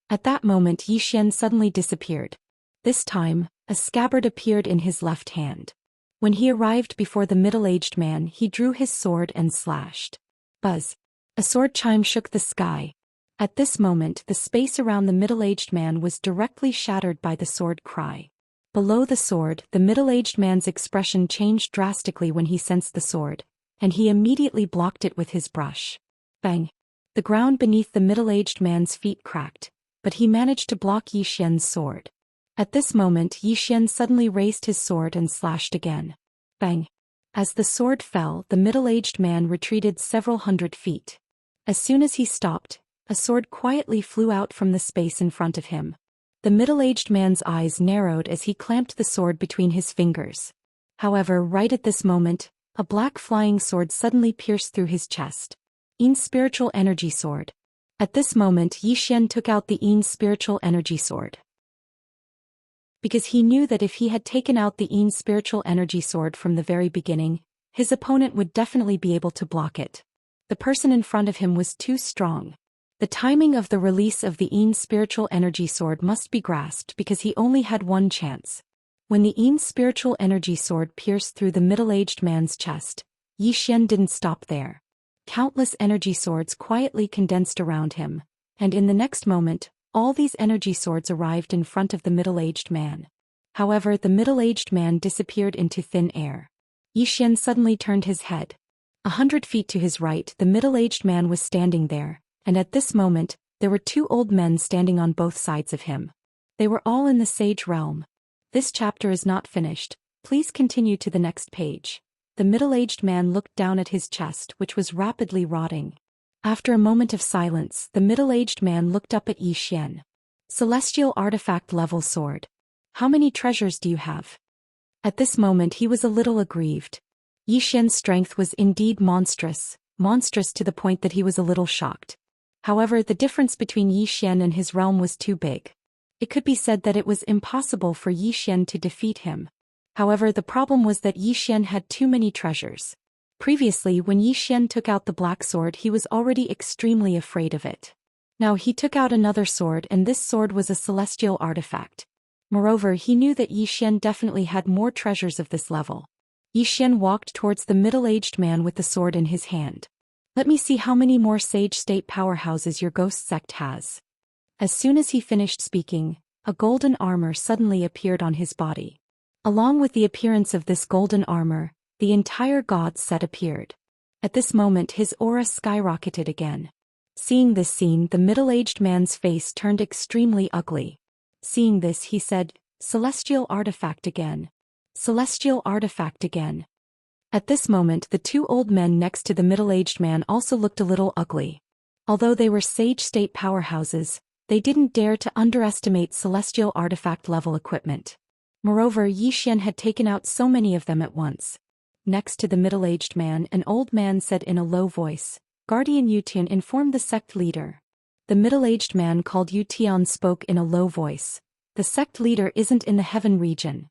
At that moment Yi Xian suddenly disappeared. This time, a scabbard appeared in his left hand. When he arrived before the middle-aged man he drew his sword and slashed. Buzz! A sword chime shook the sky. At this moment the space around the middle-aged man was directly shattered by the sword cry. Below the sword, the middle-aged man's expression changed drastically when he sensed the sword, and he immediately blocked it with his brush. Bang! The ground beneath the middle-aged man's feet cracked, but he managed to block Yi Xian's sword. At this moment Yi Xian suddenly raised his sword and slashed again. Bang! As the sword fell, the middle-aged man retreated several hundred feet. As soon as he stopped, a sword quietly flew out from the space in front of him. The middle-aged man's eyes narrowed as he clamped the sword between his fingers. However, right at this moment, a black flying sword suddenly pierced through his chest. Yin's spiritual energy sword. At this moment Yi Xian took out the Yin's spiritual energy sword. Because he knew that if he had taken out the Yin's spiritual energy sword from the very beginning, his opponent would definitely be able to block it. The person in front of him was too strong. The timing of the release of the Yin's spiritual energy sword must be grasped because he only had one chance. When the Yin's spiritual energy sword pierced through the middle-aged man's chest, Yi Xian didn't stop there. Countless energy swords quietly condensed around him, and in the next moment, all these energy swords arrived in front of the middle-aged man. However, the middle-aged man disappeared into thin air. Yi Xian suddenly turned his head. 100 feet to his right, the middle-aged man was standing there, and at this moment, there were two old men standing on both sides of him. They were all in the sage realm. This chapter is not finished. Please continue to the next page. The middle-aged man looked down at his chest, which was rapidly rotting. After a moment of silence, the middle-aged man looked up at Yi Xian. Celestial artifact level sword. How many treasures do you have? At this moment he was a little aggrieved. Yi Xian's strength was indeed monstrous to the point that he was a little shocked. However, the difference between Yi Xian and his realm was too big. It could be said that it was impossible for Yi Xian to defeat him. However, the problem was that Yi Xian had too many treasures. Previously, when Yi Xian took out the black sword, he was already extremely afraid of it. Now he took out another sword, and this sword was a celestial artifact. Moreover, he knew that Yi Xian definitely had more treasures of this level. Yi Xian walked towards the middle-aged man with the sword in his hand. Let me see how many more sage state powerhouses your ghost sect has. As soon as he finished speaking, a golden armor suddenly appeared on his body. Along with the appearance of this golden armor, the entire god set appeared. At this moment his aura skyrocketed again. Seeing this scene, the middle-aged man's face turned extremely ugly. Seeing this, he said, "Celestial artifact again. Celestial artifact again." At this moment the two old men next to the middle-aged man also looked a little ugly. Although they were sage state powerhouses, they didn't dare to underestimate celestial artifact level equipment. Moreover, Yi Xian had taken out so many of them at once. Next to the middle-aged man, an old man said in a low voice, "Guardian Yutian, inform the sect leader." The middle-aged man called Yutian spoke in a low voice. "The sect leader isn't in the heaven region."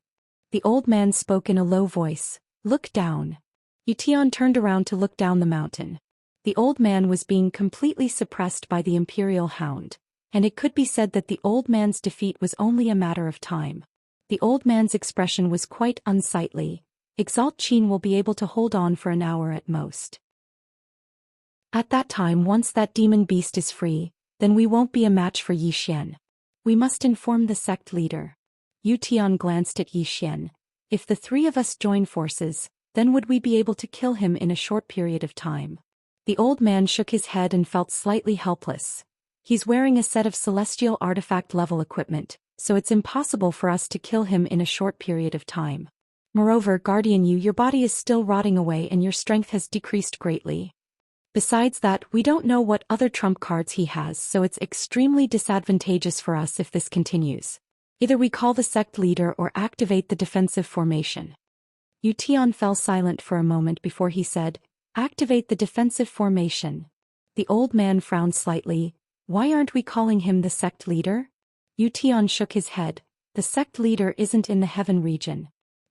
The old man spoke in a low voice, "Look down." Yutian turned around to look down the mountain. The old man was being completely suppressed by the Imperial Hound, and it could be said that the old man's defeat was only a matter of time. The old man's expression was quite unsightly. Exalt Qin will be able to hold on for an hour at most. At that time, once that demon beast is free, then we won't be a match for Yi Xian. We must inform the sect leader. Yutian glanced at Yi Xian. If the three of us join forces, then would we be able to kill him in a short period of time? The old man shook his head and felt slightly helpless. He's wearing a set of celestial artifact level equipment, so it's impossible for us to kill him in a short period of time. Moreover, Guardian Yu, your body is still rotting away and your strength has decreased greatly. Besides that, we don't know what other trump cards he has, so it's extremely disadvantageous for us if this continues. Either we call the sect leader or activate the defensive formation. Yutian fell silent for a moment before he said, "Activate the defensive formation." The old man frowned slightly. "Why aren't we calling him the sect leader?" Yu Tian shook his head. The sect leader isn't in the heaven region.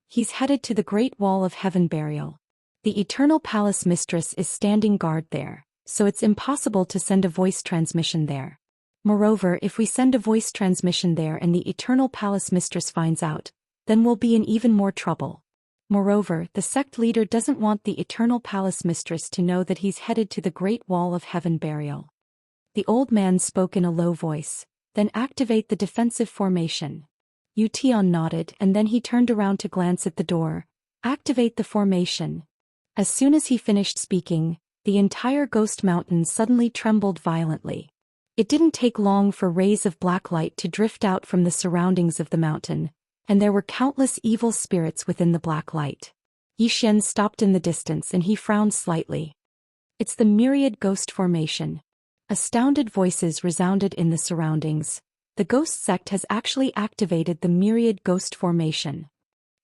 He's headed to the Great Wall of Heaven burial. The Eternal Palace Mistress is standing guard there, so it's impossible to send a voice transmission there. Moreover, if we send a voice transmission there and the Eternal Palace Mistress finds out, then we'll be in even more trouble. Moreover, the sect leader doesn't want the Eternal Palace Mistress to know that he's headed to the Great Wall of Heaven burial. The old man spoke in a low voice. Then activate the defensive formation. Yu Tian nodded and then he turned around to glance at the door. Activate the formation. As soon as he finished speaking, the entire ghost mountain suddenly trembled violently. It didn't take long for rays of black light to drift out from the surroundings of the mountain, and there were countless evil spirits within the black light. Xian stopped in the distance and he frowned slightly. It's the myriad ghost formation. Astounded voices resounded in the surroundings. The ghost sect has actually activated the myriad ghost formation.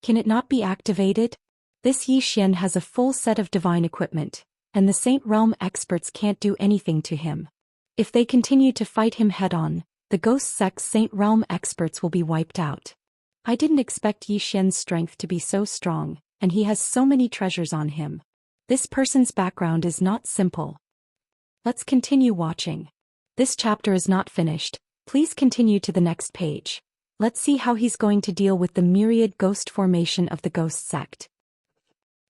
Can it not be activated? This Xian has a full set of divine equipment, and the Saint Realm experts can't do anything to him. If they continue to fight him head-on, the ghost sect's Saint Realm experts will be wiped out. I didn't expect Xian's strength to be so strong, and he has so many treasures on him. This person's background is not simple. Let's continue watching. This chapter is not finished. Please continue to the next page. Let's see how he's going to deal with the myriad ghost formation of the ghost sect.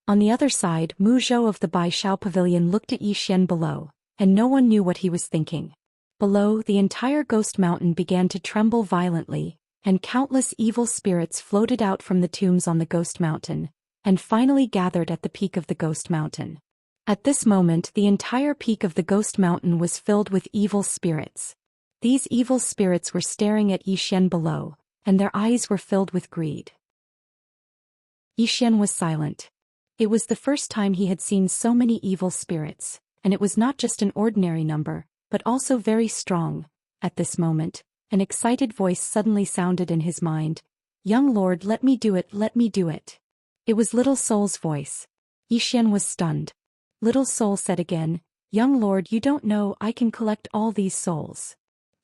On the other side, Mu Zhou of the Bai Shao Pavilion looked at Xian below, and no one knew what he was thinking. Below, the entire ghost mountain began to tremble violently, and countless evil spirits floated out from the tombs on the ghost mountain, and finally gathered at the peak of the ghost mountain. At this moment, the entire peak of the ghost mountain was filled with evil spirits. These evil spirits were staring at Xian below, and their eyes were filled with greed. Xian was silent. It was the first time he had seen so many evil spirits, and it was not just an ordinary number, but also very strong. At this moment, an excited voice suddenly sounded in his mind. "Young lord, let me do it, let me do it." It was Little Soul's voice. Xian was stunned. Little Soul said again, "Young lord, you don't know I can collect all these souls."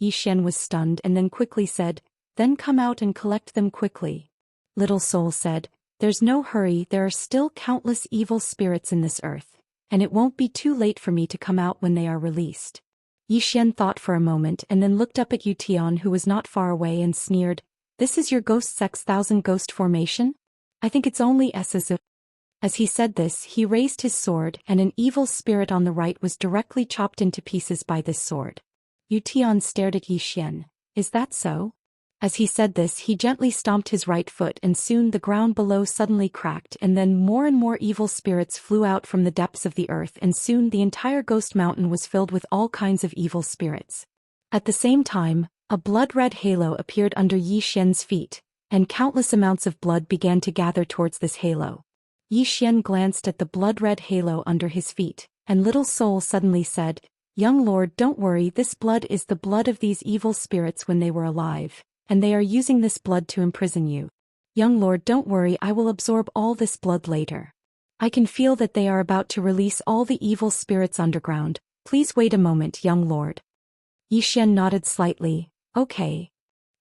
Xian was stunned and then quickly said, "Then come out and collect them quickly." Little Soul said, "There's no hurry, there are still countless evil spirits in this earth, and it won't be too late for me to come out when they are released." Xian thought for a moment and then looked up at Yu Tian, who was not far away, and sneered, "This is your ghost sect's 1,000 ghost formation? I think it's only S's of..." As he said this, he raised his sword and an evil spirit on the right was directly chopped into pieces by this sword. Yu Tian stared at Xian. "Is that so?" As he said this, he gently stomped his right foot and soon the ground below suddenly cracked and then more and more evil spirits flew out from the depths of the earth and soon the entire ghost mountain was filled with all kinds of evil spirits. At the same time, a blood-red halo appeared under Xian's feet, and countless amounts of blood began to gather towards this halo. Xian glanced at the blood-red halo under his feet, and Little Soul suddenly said, "Young lord, don't worry, this blood is the blood of these evil spirits when they were alive, and they are using this blood to imprison you. Young lord, don't worry, I will absorb all this blood later. I can feel that they are about to release all the evil spirits underground. Please wait a moment, young lord." Xian nodded slightly. "Okay."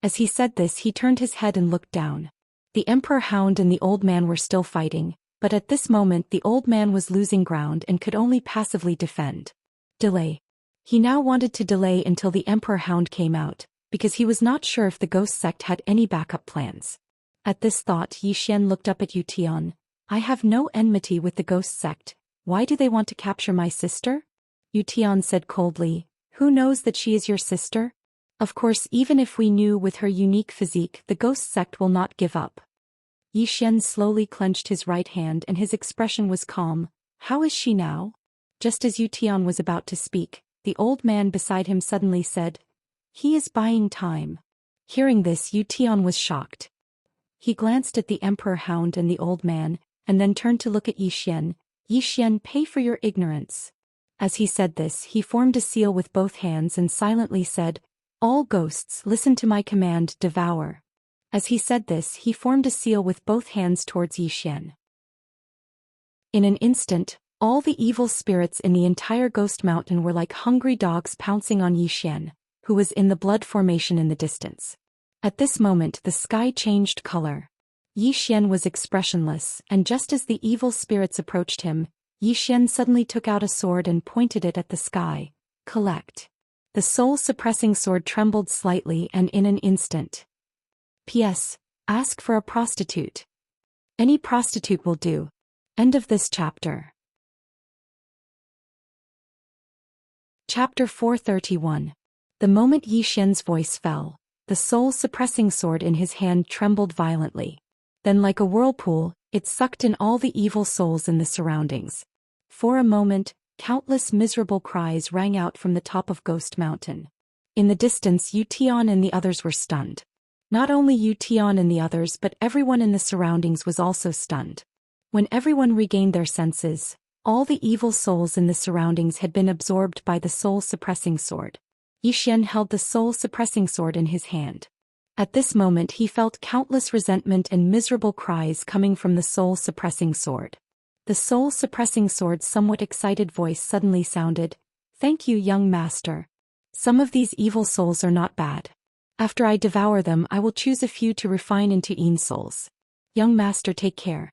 As he said this, he turned his head and looked down. The Emperor Hound and the old man were still fighting, but at this moment the old man was losing ground and could only passively defend. Delay. He now wanted to delay until the Emperor Hound came out, because he was not sure if the ghost sect had any backup plans. At this thought, Xian looked up at Yu Tian. "I have no enmity with the ghost sect. Why do they want to capture my sister?" Yu Tian said coldly, "Who knows that she is your sister? Of course, even if we knew, with her unique physique, the ghost sect will not give up." Xian slowly clenched his right hand and his expression was calm. "How is she now?" Just as Yu Tian was about to speak, the old man beside him suddenly said, "He is buying time." Hearing this, Yu Tian was shocked. He glanced at the Emperor Hound and the old man, and then turned to look at Xian. "Xian, pay for your ignorance." As he said this, he formed a seal with both hands and silently said, "All ghosts, listen to my command, devour." As he said this, he formed a seal with both hands towards Xian. In an instant, all the evil spirits in the entire ghost mountain were like hungry dogs pouncing on Xian, who was in the blood formation in the distance. At this moment the sky changed color. Yi Xian was expressionless, and just as the evil spirits approached him, Yi Xian suddenly took out a sword and pointed it at the sky. Collect. The soul-suppressing sword trembled slightly and in an instant. P.S. Ask for a prostitute. Any prostitute will do. End of this chapter. Chapter 431. The moment Yi Xian's voice fell, the soul-suppressing sword in his hand trembled violently. Then like a whirlpool, it sucked in all the evil souls in the surroundings. For a moment, countless miserable cries rang out from the top of Ghost Mountain. In the distance Yu Tian and the others were stunned. Not only Yu Tian and the others but everyone in the surroundings was also stunned. When everyone regained their senses, all the evil souls in the surroundings had been absorbed by the soul-suppressing sword. Yi Xian held the soul-suppressing sword in his hand. At this moment he felt countless resentment and miserable cries coming from the soul-suppressing sword. The soul-suppressing sword's somewhat excited voice suddenly sounded, "Thank you, young master. Some of these evil souls are not bad. After I devour them I will choose a few to refine into Yin souls. Young master, take care."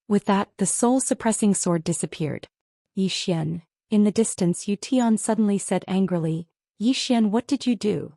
With that, the soul-suppressing sword disappeared. Yi Xian. In the distance Yu Tian suddenly said angrily, "Yi Xian, what did you do?"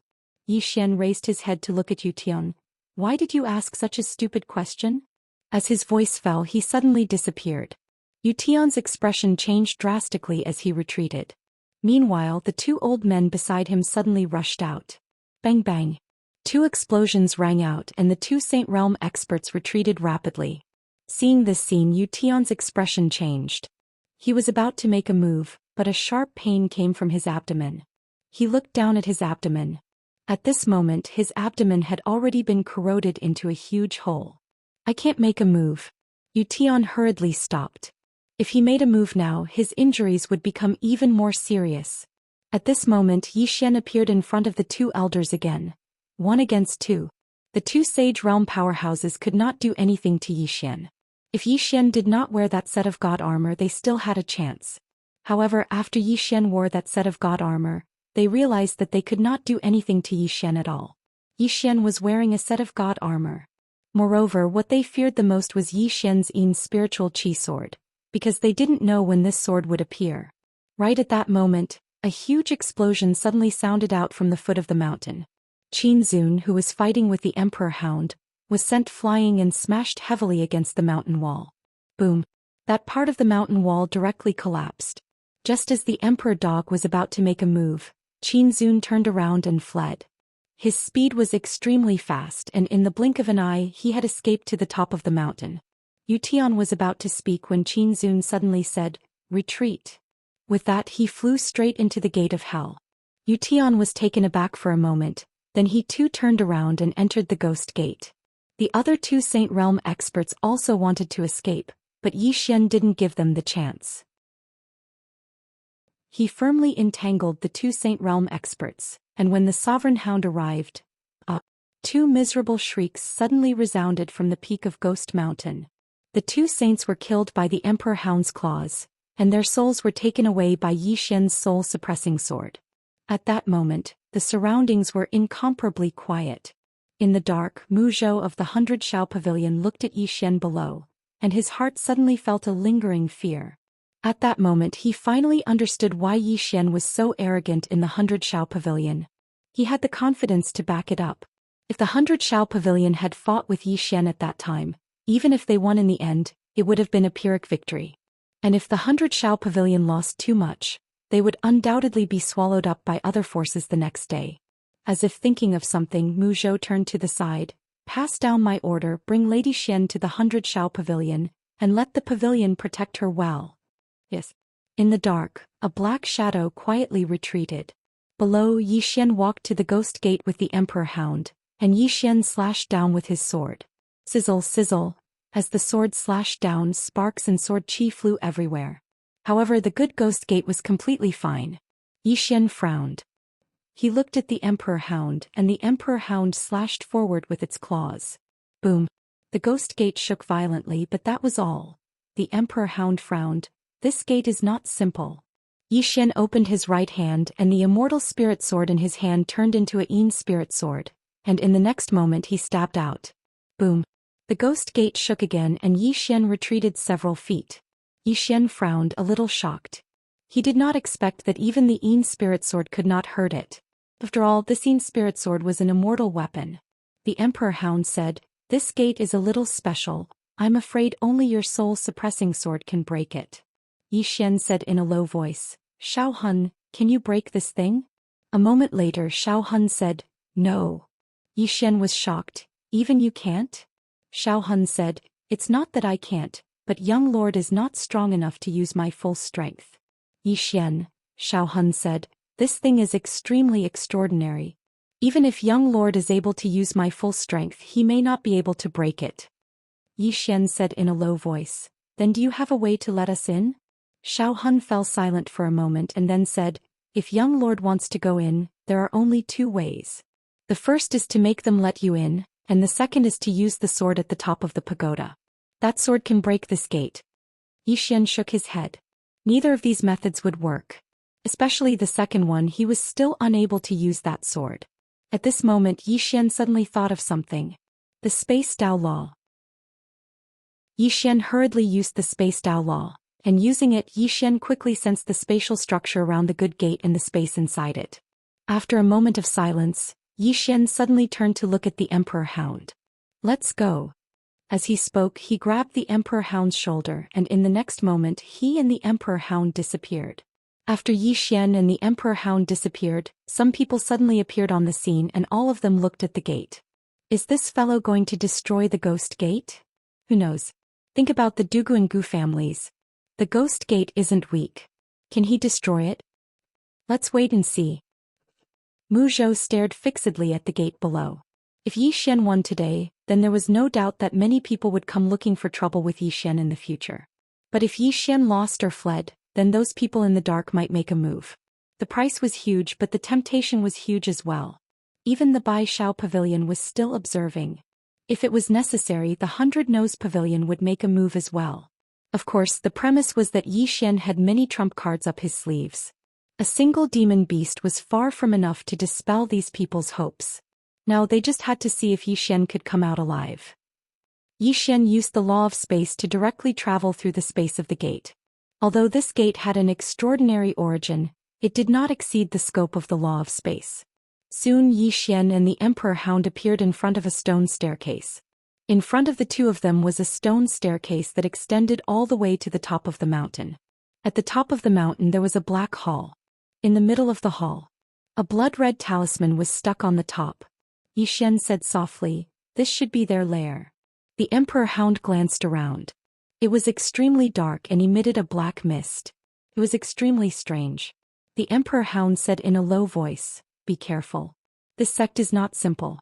Yi Xian raised his head to look at Yu Tian. "Why did you ask such a stupid question?" As his voice fell he suddenly disappeared. Yu Tian's expression changed drastically as he retreated. Meanwhile the two old men beside him suddenly rushed out. Bang bang. Two explosions rang out and the two Saint Realm experts retreated rapidly. Seeing this scene Yu Tian's expression changed. He was about to make a move, but a sharp pain came from his abdomen. He looked down at his abdomen. At this moment his abdomen had already been corroded into a huge hole. "I can't make a move." Yu Tian hurriedly stopped. If he made a move now his injuries would become even more serious. At this moment Yi Xian appeared in front of the two elders again. 1 against 2. The two Sage Realm powerhouses could not do anything to Yi Xian. If Yi Xian did not wear that set of god armor they still had a chance. However, after Yi Xian wore that set of god armor, they realized that they could not do anything to Yi Xian at all. Yi Xian was wearing a set of god armor. Moreover, what they feared the most was Yi Xian's Yin spiritual chi sword, because they didn't know when this sword would appear. Right at that moment, a huge explosion suddenly sounded out from the foot of the mountain. Qin Zun, who was fighting with the Emperor Hound, was sent flying and smashed heavily against the mountain wall. Boom! That part of the mountain wall directly collapsed. Just as the Emperor Dog was about to make a move, Qin Zun turned around and fled. His speed was extremely fast and in the blink of an eye he had escaped to the top of the mountain. Yu Tian was about to speak when Qin Zun suddenly said, "Retreat." With that he flew straight into the gate of hell. Yu Tian was taken aback for a moment, then he too turned around and entered the ghost gate. The other two Saint Realm experts also wanted to escape, but Yi Xian didn't give them the chance. He firmly entangled the two Saint Realm experts, and when the Sovereign Hound arrived, two miserable shrieks suddenly resounded from the peak of Ghost Mountain. The two saints were killed by the Emperor Hound's claws, and their souls were taken away by Yi Xian's soul-suppressing sword. At that moment, the surroundings were incomparably quiet. In the dark, Mu Zhou of the 100 Shao Pavilion looked at Yi Xian below, and his heart suddenly felt a lingering fear. At that moment he finally understood why Yi Xian was so arrogant in the 100 Shao Pavilion. He had the confidence to back it up. If the 100 Shao Pavilion had fought with Yi Xian at that time, even if they won in the end, it would have been a Pyrrhic victory. And if the 100 Shao Pavilion lost too much, they would undoubtedly be swallowed up by other forces the next day. As if thinking of something, Mu Zhou turned to the side. "Pass down my order, bring Lady Xian to the 100 Shao Pavilion, and let the pavilion protect her well." Yes. In the dark, a black shadow quietly retreated. Below, Yi Xian walked to the ghost gate with the Emperor Hound, and Yi Xian slashed down with his sword. Sizzle, sizzle. As the sword slashed down, sparks and sword chi flew everywhere. However, the good ghost gate was completely fine. Yi Xian frowned. He looked at the Emperor Hound, and the Emperor Hound slashed forward with its claws. Boom! The ghost gate shook violently, but that was all. The Emperor Hound frowned. "This gate is not simple." Yi Xian opened his right hand and the immortal spirit sword in his hand turned into a Yin spirit sword, and in the next moment he stabbed out. Boom. The ghost gate shook again and Yi Xian retreated several feet. Yi Xian frowned, a little shocked. He did not expect that even the Yin spirit sword could not hurt it. After all, this Yin spirit sword was an immortal weapon. The Emperor Hound said, "This gate is a little special. I'm afraid only your soul-suppressing sword can break it." Yi Xian said in a low voice, "Xiao Hun, can you break this thing?" A moment later Xiao Hun said, "No." Yi Xian was shocked. "Even you can't?" Xiao Hun said, "It's not that I can't, but young lord is not strong enough to use my full strength." Yi Xian, Xiao Hun said, "This thing is extremely extraordinary. Even if young lord is able to use my full strength, he may not be able to break it." Yi Xian said in a low voice, "Then do you have a way to let us in?" Xiao Hun fell silent for a moment and then said, "If young lord wants to go in, there are only two ways. The first is to make them let you in, and the second is to use the sword at the top of the pagoda. That sword can break this gate." Yi Xian shook his head. Neither of these methods would work. Especially the second one, he was still unable to use that sword. At this moment Yi Xian suddenly thought of something. The Space Dao Law. Yi Xian hurriedly used the Space Dao Law, and using it Yi Xian quickly sensed the spatial structure around the good gate and the space inside it. After a moment of silence, Yi Xian suddenly turned to look at the Emperor Hound. "Let's go." As he spoke, he grabbed the Emperor Hound's shoulder, and in the next moment he and the Emperor Hound disappeared. After Yi Xian and the Emperor Hound disappeared, some people suddenly appeared on the scene and all of them looked at the gate. Is this fellow going to destroy the ghost gate? Who knows? Think about the Dugu and Gu families. The ghost gate isn't weak. Can he destroy it? Let's wait and see. Mu Zhou stared fixedly at the gate below. If Yi Xian won today, then there was no doubt that many people would come looking for trouble with Yi Xian in the future. But if Yi Xian lost or fled, then those people in the dark might make a move. The price was huge, but the temptation was huge as well. Even the Bai Shao Pavilion was still observing. If it was necessary, the 100-Nose Pavilion would make a move as well. Of course, the premise was that Yi Xian had many trump cards up his sleeves. A single demon beast was far from enough to dispel these people's hopes. Now they just had to see if Yi Xian could come out alive. Yi Xian used the law of space to directly travel through the space of the gate. Although this gate had an extraordinary origin, it did not exceed the scope of the law of space. Soon Yi Xian and the Emperor Hound appeared in front of a stone staircase. In front of the two of them was a stone staircase that extended all the way to the top of the mountain. At the top of the mountain there was a black hall. In the middle of the hall, a blood-red talisman was stuck on the top. Yi Xian said softly, "This should be their lair." The Emperor Hound glanced around. It was extremely dark and emitted a black mist. It was extremely strange. The Emperor Hound said in a low voice, "Be careful. This sect is not simple."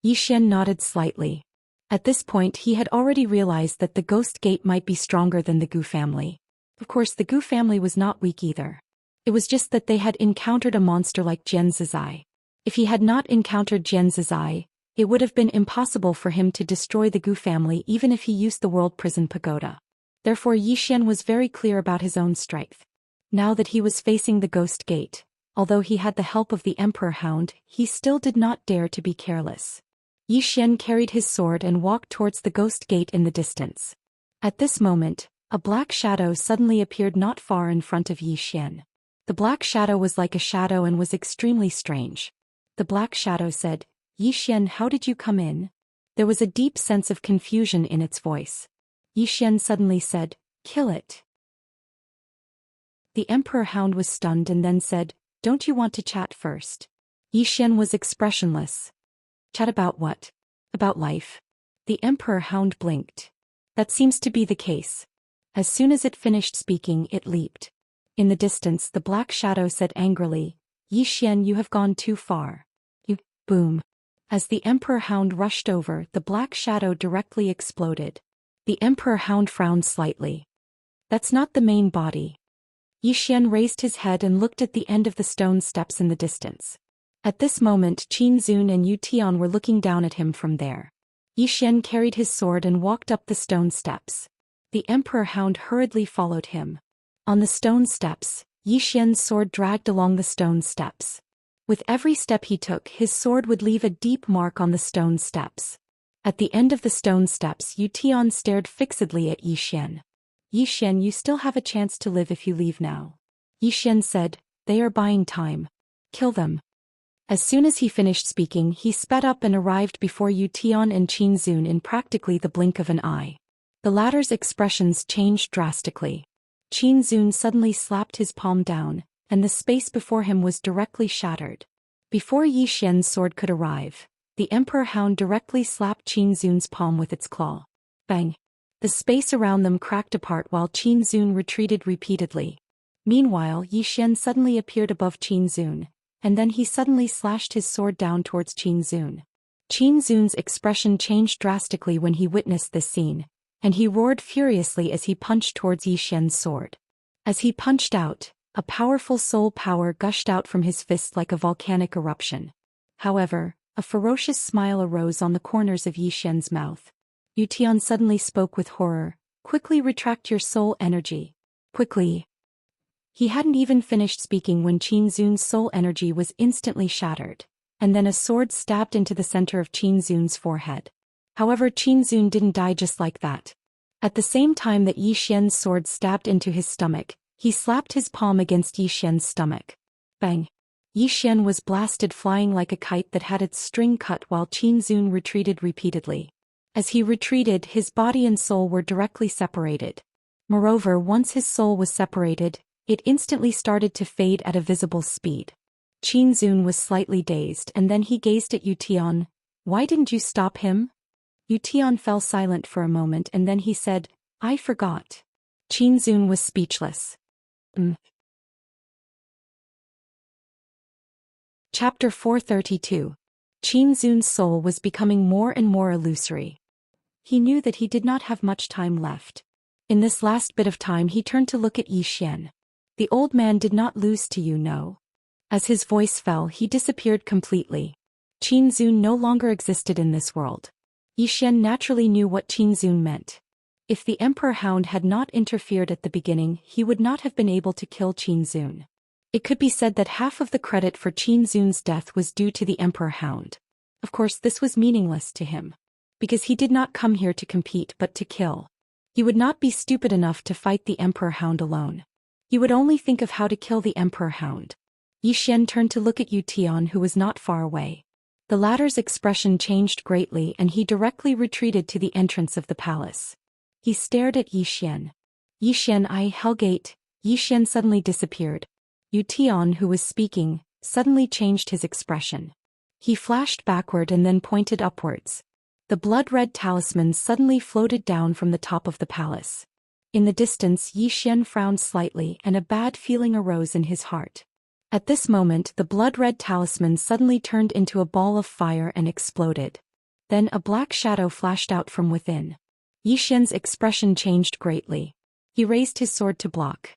Yi Xian nodded slightly. At this point he had already realized that the ghost gate might be stronger than the Gu family. Of course the Gu family was not weak either. It was just that they had encountered a monster like Jian Zizai. If he had not encountered Jian Zizai, it would have been impossible for him to destroy the Gu family even if he used the World Prison Pagoda. Therefore Yi Xian was very clear about his own strength. Now that he was facing the ghost gate, although he had the help of the Emperor Hound, he still did not dare to be careless. Yi Xian carried his sword and walked towards the ghost gate in the distance. At this moment, a black shadow suddenly appeared not far in front of Yi Xian. The black shadow was like a shadow and was extremely strange. The black shadow said, "Yi Xian, how did you come in?" There was a deep sense of confusion in its voice. Yi Xian suddenly said, "Kill it." The Emperor Hound was stunned and then said, "Don't you want to chat first?" Yi Xian was expressionless. "Chat about what?" "About life." The Emperor Hound blinked. "That seems to be the case." As soon as it finished speaking, it leaped. In the distance the black shadow said angrily, "Yi Xian, you have gone too far." You, boom. As the Emperor Hound rushed over, the black shadow directly exploded. The Emperor Hound frowned slightly. "That's not the main body." Yi Xian raised his head and looked at the end of the stone steps in the distance. At this moment Qin Zun and Yu Tian were looking down at him from there. Yi Xian carried his sword and walked up the stone steps. The Emperor Hound hurriedly followed him. On the stone steps, Yi Xian's sword dragged along the stone steps. With every step he took, his sword would leave a deep mark on the stone steps. At the end of the stone steps, Yu Tian stared fixedly at Yi Xian. Yi Xian, you still have a chance to live if you leave now. Yi Xian said, they are buying time. Kill them. As soon as he finished speaking, he sped up and arrived before Yu Tian and Qin Zun in practically the blink of an eye. The latter's expressions changed drastically. Qin Zun suddenly slapped his palm down, and the space before him was directly shattered. Before Yi Xian's sword could arrive, the Emperor Hound directly slapped Qin Zun's palm with its claw. Bang! The space around them cracked apart while Qin Zun retreated repeatedly. Meanwhile, Yi Xian suddenly appeared above Qin Zun, and then he suddenly slashed his sword down towards Qin Zun. Qin Zun's expression changed drastically when he witnessed this scene, and he roared furiously as he punched towards Yi Xian's sword. As he punched out, a powerful soul power gushed out from his fist like a volcanic eruption. However, a ferocious smile arose on the corners of Yi Xian's mouth. Yu Tian suddenly spoke with horror, quickly retract your soul energy. Quickly. He hadn't even finished speaking when Qin Zun's soul energy was instantly shattered, and then a sword stabbed into the center of Qin Zun's forehead. However, Qin Zun didn't die just like that. At the same time that Yi Xian's sword stabbed into his stomach, he slapped his palm against Yi Xian's stomach. Bang! Yi Xian was blasted, flying like a kite that had its string cut, while Qin Zun retreated repeatedly. As he retreated, his body and soul were directly separated. Moreover, once his soul was separated, it instantly started to fade at a visible speed. Qin Zun was slightly dazed, and then he gazed at Yu Tian. Why didn't you stop him? Yu Tian fell silent for a moment and then he said, I forgot. Qin Zun was speechless. Chapter 432. Qin Zun's soul was becoming more and more illusory. He knew that he did not have much time left. In this last bit of time he turned to look at Yi Xian. The old man did not lose to you, no. As his voice fell, he disappeared completely. Qin Zun no longer existed in this world. Yi Xian naturally knew what Qin Zun meant. If the Emperor Hound had not interfered at the beginning, he would not have been able to kill Qin Zun. It could be said that half of the credit for Qin Zun's death was due to the Emperor Hound. Of course, this was meaningless to him, because he did not come here to compete but to kill. He would not be stupid enough to fight the Emperor Hound alone. He would only think of how to kill the Emperor Hound. Yi Xian turned to look at Yu Tian, who was not far away. The latter's expression changed greatly and he directly retreated to the entrance of the palace. He stared at Yi Xian. Yi Xian, Hellgate. Yi Xian suddenly disappeared. Yu Tian, who was speaking, suddenly changed his expression. He flashed backward and then pointed upwards. The blood-red talisman suddenly floated down from the top of the palace. In the distance, Yi Xian frowned slightly and a bad feeling arose in his heart. At this moment, the blood-red talisman suddenly turned into a ball of fire and exploded. Then a black shadow flashed out from within. Yi Xian's expression changed greatly. He raised his sword to block.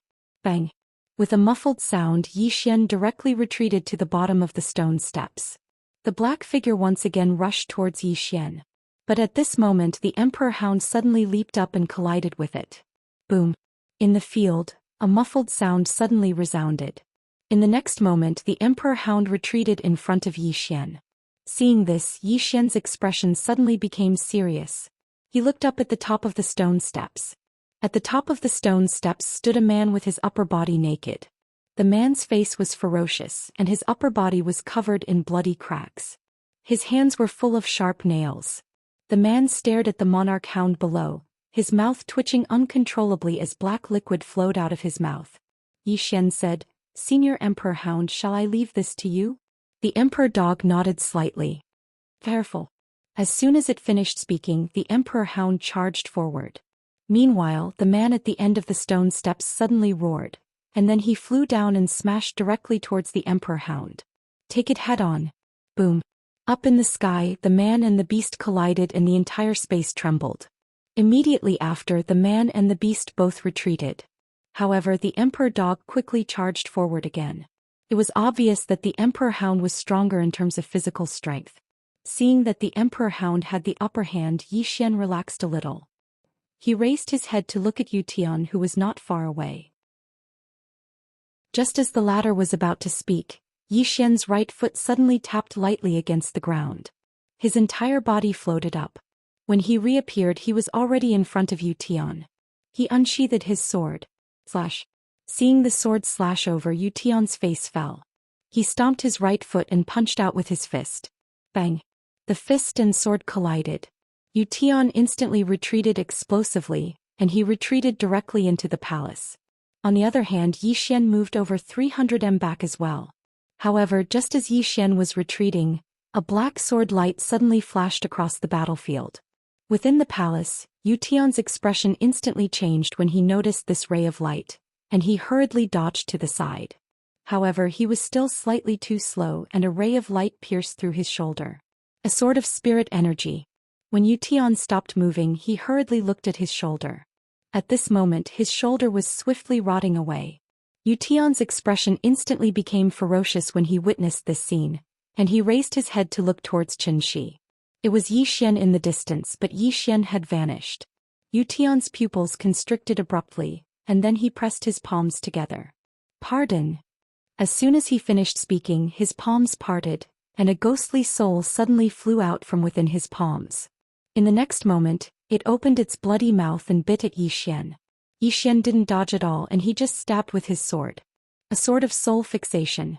Bang! With a muffled sound, Yi Xian directly retreated to the bottom of the stone steps. The black figure once again rushed towards Yi Xian. But at this moment the Emperor Hound suddenly leaped up and collided with it. Boom! In the field, a muffled sound suddenly resounded. In the next moment the Emperor Hound retreated in front of Yi Xian. Seeing this, Yi Xian's expression suddenly became serious. He looked up at the top of the stone steps. At the top of the stone steps stood a man with his upper body naked. The man's face was ferocious and his upper body was covered in bloody cracks. His hands were full of sharp nails. The man stared at the monarch hound below, his mouth twitching uncontrollably as black liquid flowed out of his mouth. Yi Xian said, Senior Emperor Hound, shall I leave this to you? The Emperor Dog nodded slightly. Careful. As soon as it finished speaking, the Emperor Hound charged forward. Meanwhile, the man at the end of the stone steps suddenly roared, and then he flew down and smashed directly towards the Emperor Hound. Take it head on. Boom. Up in the sky, the man and the beast collided and the entire space trembled. Immediately after, the man and the beast both retreated. However, the Emperor Dog quickly charged forward again. It was obvious that the Emperor Hound was stronger in terms of physical strength. Seeing that the Emperor Hound had the upper hand, Yi Xian relaxed a little. He raised his head to look at Yu Tian, who was not far away. Just as the latter was about to speak, Yi Xian's right foot suddenly tapped lightly against the ground. His entire body floated up. When he reappeared, he was already in front of Yu Tian. He unsheathed his sword. Slash. Seeing the sword slash over, Yu Tian's face fell. He stomped his right foot and punched out with his fist. Bang. The fist and sword collided. Yu Tian instantly retreated explosively, and he retreated directly into the palace. On the other hand, Yi Xian moved over 300 m back as well. However, just as Yi Xian was retreating, a black sword light suddenly flashed across the battlefield. Within the palace, Yu Tian's expression instantly changed when he noticed this ray of light, and he hurriedly dodged to the side. However, he was still slightly too slow, and a ray of light pierced through his shoulder. A sort of spirit energy. When Yu Tian stopped moving, he hurriedly looked at his shoulder. At this moment, his shoulder was swiftly rotting away. Yu Tian's expression instantly became ferocious when he witnessed this scene, and he raised his head to look towards Xianxia. It was Yi Xian in the distance, but Yi Xian had vanished. Yu Tian's pupils constricted abruptly, and then he pressed his palms together. Pardon. As soon as he finished speaking, his palms parted, and a ghostly soul suddenly flew out from within his palms. In the next moment, it opened its bloody mouth and bit at Yi Xian. Yi Xian didn't dodge at all, and he just stabbed with his sword. A sort of soul fixation.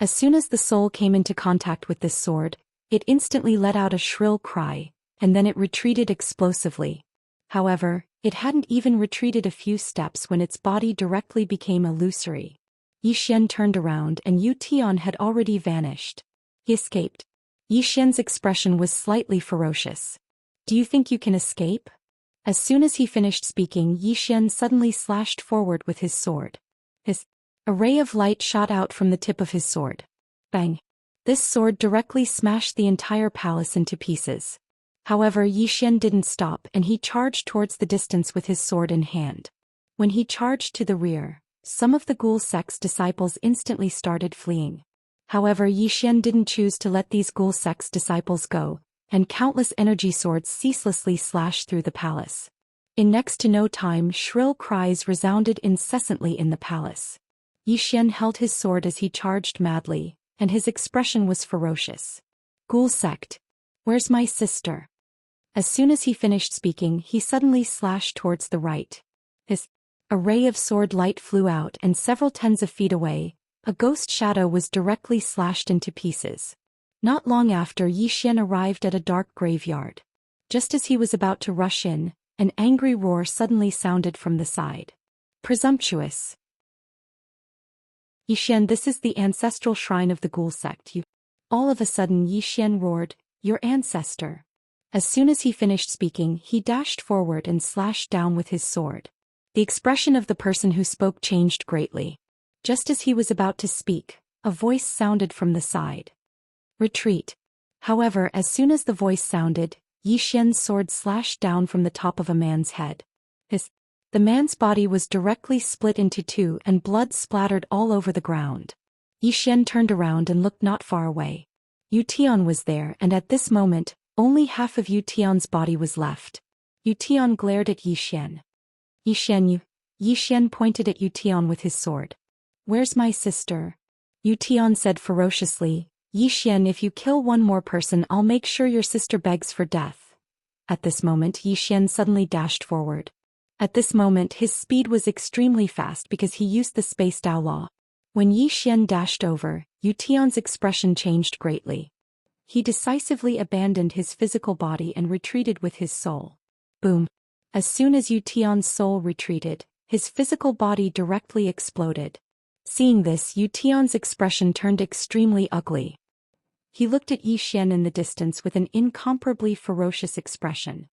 As soon as the soul came into contact with this sword, it instantly let out a shrill cry, and then it retreated explosively. However, it hadn't even retreated a few steps when its body directly became illusory. Yi Xian turned around and Yu Tian had already vanished. He escaped. Yi Xian's expression was slightly ferocious. Do you think you can escape? As soon as he finished speaking, Yi Xian suddenly slashed forward with his sword. A ray of light shot out from the tip of his sword. Bang! This sword directly smashed the entire palace into pieces. However, Yi Xian didn't stop, and he charged towards the distance with his sword in hand. When he charged to the rear, some of the ghoul sect's disciples instantly started fleeing. However, Yi Xian didn't choose to let these ghoul sect's disciples go, and countless energy swords ceaselessly slashed through the palace. In next to no time, shrill cries resounded incessantly in the palace. Yi Xian held his sword as he charged madly, and his expression was ferocious. Ghoul sect. Where's my sister? As soon as he finished speaking, he suddenly slashed towards the right. A ray of sword light flew out, and several tens of feet away, a ghost shadow was directly slashed into pieces. Not long after, Yi Xian arrived at a dark graveyard. Just as he was about to rush in, an angry roar suddenly sounded from the side. Presumptuous. Yi Xian, this is the ancestral shrine of the ghoul sect. All of a sudden, Yi Xian roared, your ancestor. As soon as he finished speaking, he dashed forward and slashed down with his sword. The expression of the person who spoke changed greatly. Just as he was about to speak, a voice sounded from the side. Retreat. However, as soon as the voice sounded, Yi Xian's sword slashed down from the top of a man's head. The man's body was directly split into two, and blood splattered all over the ground. Yi Xian turned around and looked not far away. Yu Tian was there, and at this moment, only half of Yu Tian's body was left. Yu Tian glared at Yi Xian. Yi Xian pointed at Yu Tian with his sword. Where's my sister? Yu Tian said ferociously, Yi Xian, if you kill one more person, I'll make sure your sister begs for death. At this moment, Yi Xian suddenly dashed forward. At this moment, his speed was extremely fast because he used the Space Dao Law. When Yi Xian dashed over, Yu Tian's expression changed greatly. He decisively abandoned his physical body and retreated with his soul. Boom! As soon as Yu Tian's soul retreated, his physical body directly exploded. Seeing this, Yu Tian's expression turned extremely ugly. He looked at Yi Xian in the distance with an incomparably ferocious expression.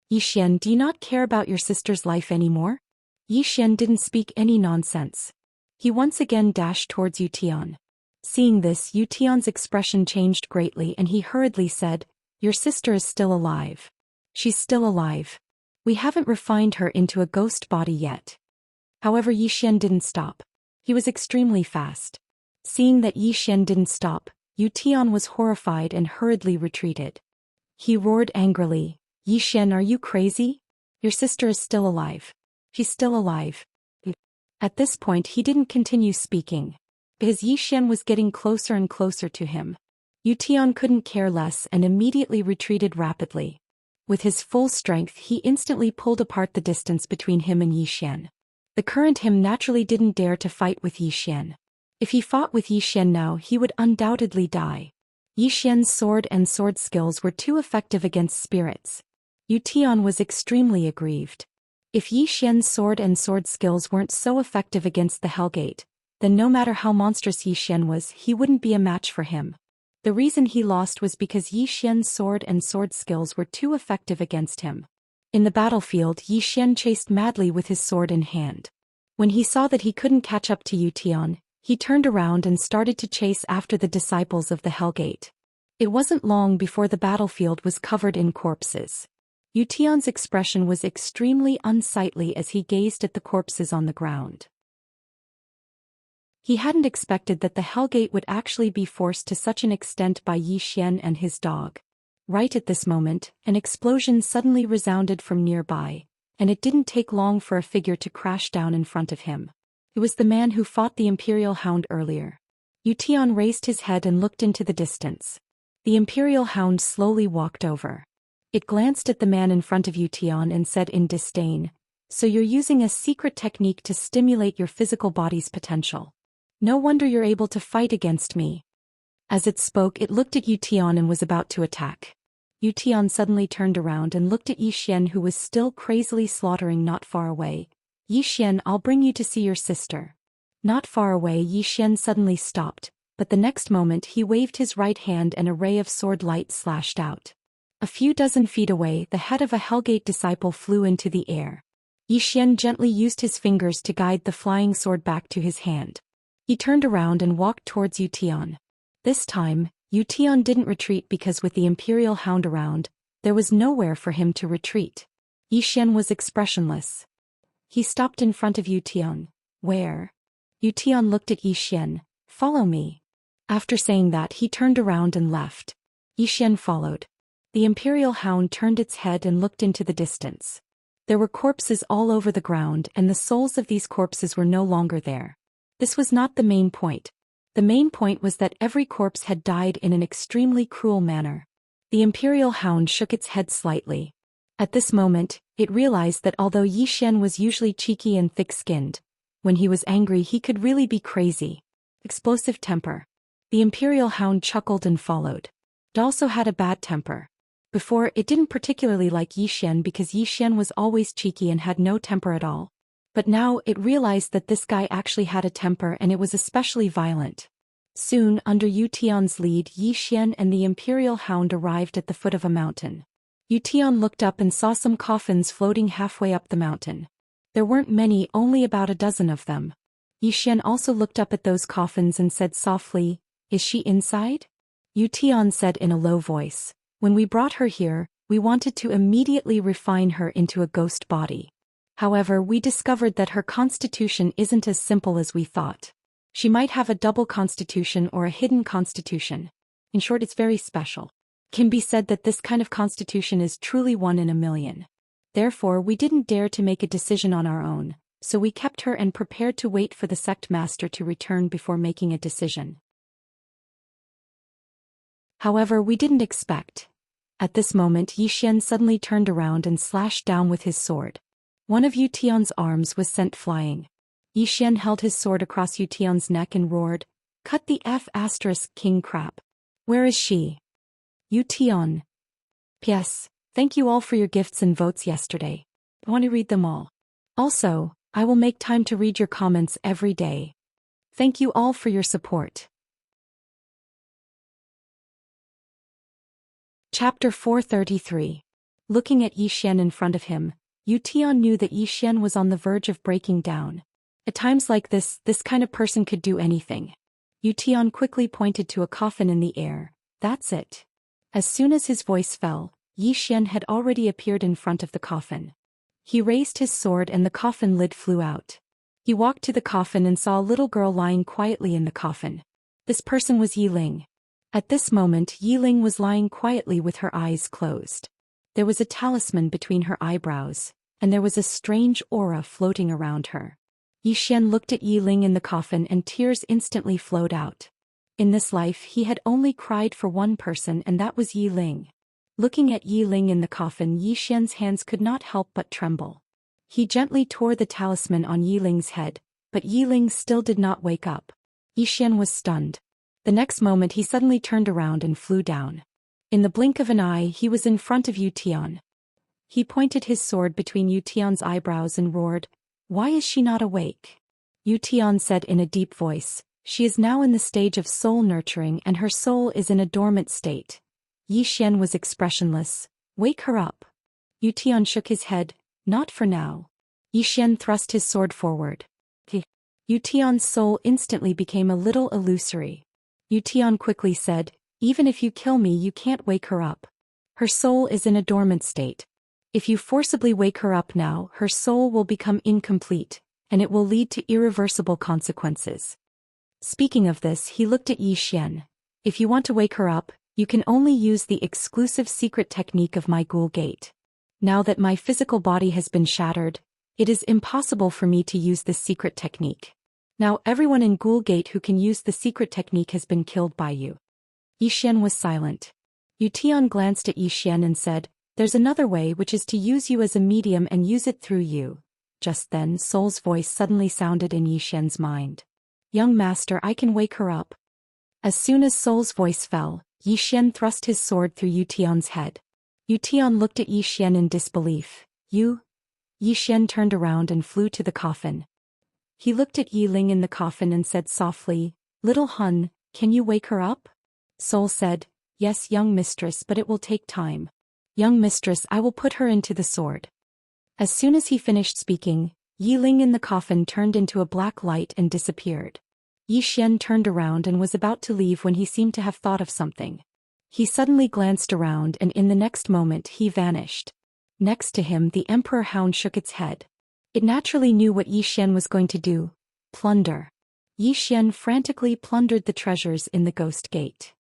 Yi Xian, do you not care about your sister's life anymore? Yi Xian didn't speak any nonsense. He once again dashed towards Yu Tian. Seeing this, Yu Tian's expression changed greatly, and he hurriedly said, your sister is still alive. She's still alive. We haven't refined her into a ghost body yet. However, Yi Xian didn't stop. He was extremely fast. Seeing that Yi Xian didn't stop, Yu Tian was horrified and hurriedly retreated. He roared angrily, Yi Xian, are you crazy? Your sister is still alive. She's still alive. At this point, he didn't continue speaking. because Yi Xian was getting closer and closer to him. Yu Tian couldn't care less and immediately retreated rapidly. With his full strength, he instantly pulled apart the distance between him and Yi Xian. The current him naturally didn't dare to fight with Yi Xian. If he fought with Yi Xian now, he would undoubtedly die. Yi Xian's sword and sword skills were too effective against spirits. Yu Tian was extremely aggrieved. If Yi Xian's sword and sword skills weren't so effective against the Hellgate, then no matter how monstrous Yi Xian was, he wouldn't be a match for him. The reason he lost was because Yi Xian's sword and sword skills were too effective against him. In the battlefield, Yi Xian chased madly with his sword in hand. When he saw that he couldn't catch up to Yu Tian, he turned around and started to chase after the disciples of the Hellgate. It wasn't long before the battlefield was covered in corpses. Yu Tian's expression was extremely unsightly as he gazed at the corpses on the ground. He hadn't expected that the Hellgate would actually be forced to such an extent by Yi Xian and his dog. Right at this moment, an explosion suddenly resounded from nearby, and it didn't take long for a figure to crash down in front of him. It was the man who fought the Imperial Hound earlier. Yu Tian raised his head and looked into the distance. The Imperial Hound slowly walked over. It glanced at the man in front of Yu Tian and said in disdain, "So you're using a secret technique to stimulate your physical body's potential. No wonder you're able to fight against me." As it spoke, it looked at Yu Tian and was about to attack. Yu Tian suddenly turned around and looked at Yi Xian, who was still crazily slaughtering not far away. "Yi Xian, I'll bring you to see your sister." Not far away, Yi Xian suddenly stopped, but the next moment he waved his right hand and a ray of sword light slashed out. A few dozen feet away, the head of a Hellgate disciple flew into the air. Yi Xian gently used his fingers to guide the flying sword back to his hand. He turned around and walked towards Yu Tian. This time, Yu Tian didn't retreat because with the Imperial Hound around, there was nowhere for him to retreat. Yi Xian was expressionless. He stopped in front of Yu Tian. "Where?" Yu Tian looked at Yi Xian. "Follow me." After saying that, he turned around and left. Yi Xian followed. The Imperial Hound turned its head and looked into the distance. There were corpses all over the ground, and the souls of these corpses were no longer there. This was not the main point. The main point was that every corpse had died in an extremely cruel manner. The Imperial Hound shook its head slightly. At this moment, it realized that although Yi Xian was usually cheeky and thick-skinned, when he was angry he could really be crazy. Explosive temper. The Imperial Hound chuckled and followed. It also had a bad temper. Before, it didn't particularly like Yi Xian because Yi Xian was always cheeky and had no temper at all. But now it realized that this guy actually had a temper, and it was especially violent. Soon, under Yu Tian's lead, Yi Xian and the Imperial Hound arrived at the foot of a mountain. Yu Tian looked up and saw some coffins floating halfway up the mountain. There weren't many, only about a dozen of them. Yi Xian also looked up at those coffins and said softly, "Is she inside?" Yu Tian said in a low voice, "When we brought her here, we wanted to immediately refine her into a ghost body. However, we discovered that her constitution isn't as simple as we thought. She might have a double constitution or a hidden constitution. In short, it's very special. It can be said that this kind of constitution is truly one in a million. Therefore, we didn't dare to make a decision on our own, so we kept her and prepared to wait for the sect master to return before making a decision. However, we didn't expect." At this moment, Yi Xian suddenly turned around and slashed down with his sword. One of Yu Tian's arms was sent flying. Yi Xian held his sword across Yu Tian's neck and roared, "Cut the F*** king crap. Where is she?" Yu Tian. "P.S. Thank you all for your gifts and votes yesterday. I want to read them all. Also, I will make time to read your comments every day. Thank you all for your support." Chapter 433. Looking at Yi Xian in front of him, Yu Tian knew that Yi Xian was on the verge of breaking down. At times like this kind of person could do anything. Yu Tian quickly pointed to a coffin in the air. "That's it." As soon as his voice fell, Yi Xian had already appeared in front of the coffin. He raised his sword and the coffin lid flew out. He walked to the coffin and saw a little girl lying quietly in the coffin. This person was Yi Ling. At this moment, Yi Ling was lying quietly with her eyes closed. There was a talisman between her eyebrows, and there was a strange aura floating around her. Yi Xian looked at Yi Ling in the coffin and tears instantly flowed out. In this life he had only cried for one person, and that was Yi Ling. Looking at Yi Ling in the coffin, Yi Xian's hands could not help but tremble. He gently tore the talisman on Yi Ling's head, but Yi Ling still did not wake up. Yi Xian was stunned. The next moment he suddenly turned around and flew down. In the blink of an eye he was in front of Yu Tian. He pointed his sword between Yu Tian's eyebrows and roared, "Why is she not awake?" Yu Tian said in a deep voice, "She is now in the stage of soul nurturing and her soul is in a dormant state." Yi Xian was expressionless. "Wake her up." Yu Tian shook his head, "Not for now." Yi Xian thrust his sword forward. Yu Tian's soul instantly became a little illusory. Yu Tian quickly said, "Even if you kill me you can't wake her up. Her soul is in a dormant state. If you forcibly wake her up now, her soul will become incomplete, and it will lead to irreversible consequences." Speaking of this, he looked at Yi Xian. "If you want to wake her up, you can only use the exclusive secret technique of my ghoul gate. Now that my physical body has been shattered, it is impossible for me to use this secret technique. Now everyone in Ghoul Gate who can use the secret technique has been killed by you." Yi Xian was silent. Yu Tian glanced at Yi Xian and said, "There's another way, which is to use you as a medium and use it through you." Just then Soul's voice suddenly sounded in Yi Xian's mind. "Young master, I can wake her up." As soon as Soul's voice fell, Yi Xian thrust his sword through Yu Tian's head. Yu Tian looked at Yi Xian in disbelief. "You?" Yi Xian turned around and flew to the coffin. He looked at Yi Ling in the coffin and said softly, "Little Hun, can you wake her up?" Soul said, "Yes, young mistress, but it will take time." "Young mistress, I will put her into the sword." As soon as he finished speaking, Yi Ling in the coffin turned into a black light and disappeared. Yi Xian turned around and was about to leave when he seemed to have thought of something. He suddenly glanced around and in the next moment he vanished. Next to him the Emperor Hound shook its head. It naturally knew what Yi Xian was going to do: plunder. Yi Xian frantically plundered the treasures in the Ghost Gate.